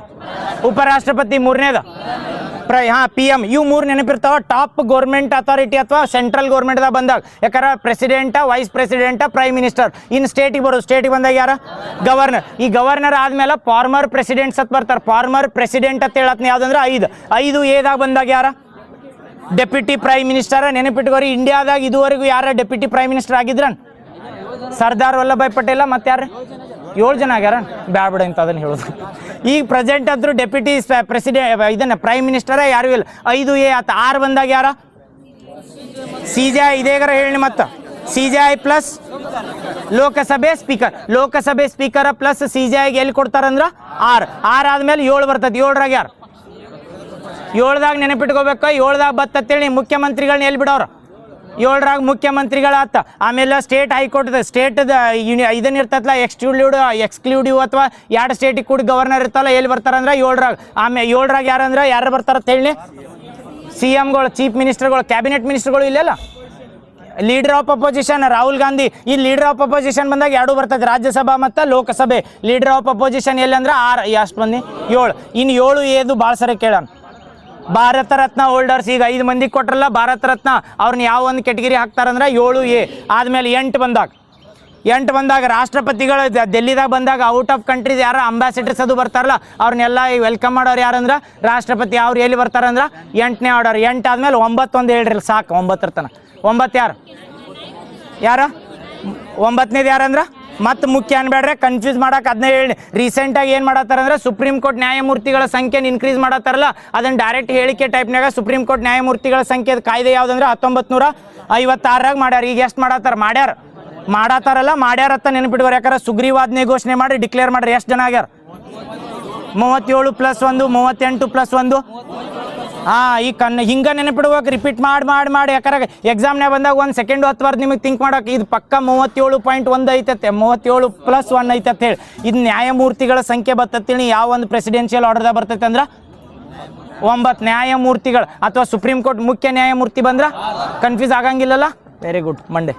ಉಪರಾಷ್ಟ್ರಪತಿ, 3ನೇದ PM. ಇವು 3 ನೆನಪಿರ್ತಾವ. ಟಾಪ್ ಗೌರ್ಮೆಂಟ್ ಅಥಾರಿಟಿ ಅಥವಾ ಸೆಂಟ್ರಲ್ ಗೌರ್ಮೆಂಟ್ದಾಗ ಬಂದಾಗ. ಯಾಕಂದ್ರೆ president, wise president, prime minister. ಇನ್ನು ಸ್ಟೇಟಿಗೆ ಬರೋದು. ಸ್ಟೇಟಿಗೆ ಬಂದಾಗ ಯಾರ? ಗವರ್ನರ್. ಈ ಗವರ್ನರ್ ಆದ್ಮೇಲೆ ಫಾರ್ಮರ್ ಪ್ರೆಸಿಡೆಂಟ್ಸ್ ಅಂತ ಬರ್ತಾರೆ. ಫಾರ್ಮರ್ ಪ್ರೆಸಿಡೆಂಟ್ ಅಂತ ಹೇಳತ್ನ ಯಾವ್ದಂದ್ರೆ 5 ಏದಾಗ ಬಂದಾಗ ಯಾರ? Deputy prime minister. ನೆನಪಿಟ್ಕೋರಿ. ಇಂಡಿಯಾದಾಗ ಇದುವರೆಗೂ ಯಾರ ಡೆಪ್ಯೂಟಿ ಪ್ರೈಮ್ ಮಿನಿಸ್ಟರ್ ಆಗಿದ್ರ? ಸರ್ದಾರ್ ವಲ್ಲಭಾಯ್ ಪಟೇಲ. ಮತ್ತೆ ಯಾರು? 7 ಜನ ಆಗ್ಯಾರ. ಬ್ಯಾಡ ಅಂತ ಅದನ್ನು ಹೇಳೋದು. ಈಗ ಪ್ರೆಸೆಂಟ್ ಅಂದ್ರು ಡೆಪ್ಯೂಟಿ ಪ್ರೆಸಿಡೆಂಟ್ ಇದನ್ನ ಪ್ರೈಮ್ ಮಿನಿಸ್ಟರ ಯಾರು ಇಲ್ಲ. 5A ಆತ. 6 ಬಂದಾಗ ಯಾರ? CJI. ಇದೇಗಾರ ಹೇಳಿ. ಮತ್ತು CJI ಪ್ಲಸ್ ಲೋಕಸಭೆ ಸ್ಪೀಕರ್. ಲೋಕಸಭೆ ಸ್ಪೀಕರ್ ಪ್ಲಸ್ CJIಗೆ ಎಲ್ಲಿ ಕೊಡ್ತಾರಂದ್ರೆ 6 ಆದ್ಮೇಲೆ 7 ಬರ್ತದೆ. 7ರಾಗ ಯಾರು? 7ದಾಗ ನೆನಪಿಟ್ಕೋಬೇಕು. 7ದಾಗ ಬತ್ತಂತೇಳಿ ಮುಖ್ಯಮಂತ್ರಿಗಳನ್ನ ಎಲ್ಲಿ ಬಿಡೋರು? 7ರಾಗ ಮುಖ್ಯಮಂತ್ರಿಗಳಾತ. ಆಮೇಲೆ ಸ್ಟೇಟ್ ಹೈಕೋರ್ಟ್, ಸ್ಟೇಟ್ದ ಇದನ್ನ ಇರ್ತಲ್ಲ ಎಕ್ಸ್ಕ್ಲೂಡಿವ್ ಅಥವಾ 2 ಸ್ಟೇಟಿಗೆ ಕೂಡ ಗವರ್ನರ್ ಇರ್ತಲ್ಲ, ಎಲ್ಲಿ ಬರ್ತಾರಂದ್ರೆ 7ರಾಗ. ಆಮೇಲೆ 7ರಾಗ ಯಾರಂದ್ರೆ ಯಾರು ಬರ್ತಾರಂತ ಹೇಳಿ? CMಗಳು, ಚೀಫ್ ಮಿನಿಸ್ಟರ್ಗಳು, ಕ್ಯಾಬಿನೆಟ್ ಮಿನಿಸ್ಟರ್ಗಳು. ಇಲ್ಲೆಲ್ಲ leader of opposition Rahul Gandhi. ಈ ಲೀಡರ್ ಆಫ್ ಅಪೋಸಿಷನ್ ಬಂದಾಗ 2 ಬರ್ತದೆ, ರಾಜ್ಯಸಭಾ ಮತ್ತು ಲೋಕಸಭೆ. ಲೀಡರ್ ಆಫ್ ಅಪೋಸಿಷನ್ ಎಲ್ಲಿ ಅಂದ್ರೆ 6. ಎಷ್ಟು ಮಂದಿ? 7. ಇನ್ನು 7 ಭಾಳ ಸರಿ ಕೇಳ. ಭಾರತ ರತ್ನ ಹೋಲ್ಡರ್ಸ್. ಈಗ 5 ಮಂದಿಗೆ ಕೊಟ್ರಲ್ಲ ಭಾರತ ರತ್ನ, ಅವ್ರನ್ನ ಯಾವ ಒಂದು ಕೆಟಗಿರಿ ಹಾಕ್ತಾರಂದ್ರೆ 7A. ಆದಮೇಲೆ 8 ಬಂದಾಗ ಎಂಟು ಬಂದಾಗ ರಾಷ್ಟ್ರಪತಿಗಳು ಡೆಲ್ಲಿದಾಗ ಬಂದಾಗ ಔಟ್ ಆಫ್ ಕಂಟ್ರೀಸ್ ಯಾರು ಅಂಬಾಸಿಡರ್ಸ್ ಅದು ಬರ್ತಾರಲ್ಲ ಅವ್ರನ್ನೆಲ್ಲ ವೆಲ್ಕಮ್ ಮಾಡೋರು ಯಾರಂದ್ರೆ ರಾಷ್ಟ್ರಪತಿ. ಅವ್ರು ಎಲ್ಲಿ ಬರ್ತಾರಂದ್ರೆ 8ನೇ ಆರ್ಡರ್. 8 ಆದ್ಮೇಲೆ 9 ಒಂದು ಹೇಳ್ರಿ ಸಾಕು. 9 ತನ 9 ಯಾರು 9ನೇದು ಯಾರಂದ್ರೆ ಮತ್ತೆ ಮುಖ್ಯ ಅನ್ಬೇಡ್ರೆ ಕನ್ಫ್ಯೂಸ್ ಮಾಡಕ್ಕೆ. ಅದನ್ನೇ ಹೇಳಿ ರೀಸೆಂಟಾಗಿ ಏನು ಮಾಡತ್ತಾರಂದ್ರೆ ಸುಪ್ರೀಂ ಕೋರ್ಟ್ ನ್ಯಾಯಮೂರ್ತಿಗಳ ಸಂಖ್ಯೆನ ಇನ್ಕ್ರೀಸ್ ಮಾಡತ್ತಾರಲ್ಲ ಅದನ್ನು ಡೈರೆಕ್ಟ್ ಹೇಳಿಕೆ ಟೈಪ್ನಾಗ ಸುಪ್ರೀಂ ಕೋರ್ಟ್ ನ್ಯಾಯಮೂರ್ತಿಗಳ ಸಂಖ್ಯೆ ಕಾಯ್ದೆ ಯಾವುದಂದ್ರೆ 1956ರಾಗ ಮಾಡ್ಯಾರ. ಈಗ ಎಷ್ಟು ಮಾಡತ್ತಾರಲ್ಲ ಮಾಡ್ಯಾರತ್ತ ನೆನಪಿಟ್ಕೋರಿ. ಯಾಕಂದ್ರೆ ಸುಗ್ರೀವಾಜ್ಞೆ ಘೋಷಣೆ ಮಾಡಿ ಡಿಕ್ಲೇರ್ ಮಾಡ್ರಿ. ಎಷ್ಟು ಜನ ಆಗ್ಯಾರ? 37 + 1 38 + 1. ಹಾಂ ಈಗ ಹಿಂಗೆ ನೆನಪಿಡ್ಬೇಕು. ರಿಪೀಟ್ ಮಾಡಿ ಯಾಕಂದ್ರೆ ಎಕ್ಸಾಮ್ನಾಗ ಬಂದಾಗ 1 ಸೆಕೆಂಡ್ 10 ವರ್ಷ ನಿಮಗೆ ಥಿಂಕ್ ಮಾಡೋಕೆ ಇದು ಪಕ್ಕ 37.1 ಐತತ್ತೆ. 37 + 1 ಐತತ್ ಹೇಳಿ ಇದು ನ್ಯಾಯಮೂರ್ತಿಗಳ ಸಂಖ್ಯೆ ಬರ್ತೇಳಿ. ಯಾವ ಒಂದು ಪ್ರೆಸಿಡೆನ್ಷಿಯಲ್ ಆರ್ಡರ್ದಾಗ ಬರ್ತೈತೆ ಅಂದ್ರೆ 9 ನ್ಯಾಯಮೂರ್ತಿಗಳು ಅಥವಾ ಸುಪ್ರೀಂ ಕೋರ್ಟ್ ಮುಖ್ಯ ನ್ಯಾಯಮೂರ್ತಿ ಬಂದ್ರೆ ಕನ್ಫ್ಯೂಸ್ ಆಗಂಗಿಲ್ಲಲ್ಲ. Very good. ಮಂಡೇ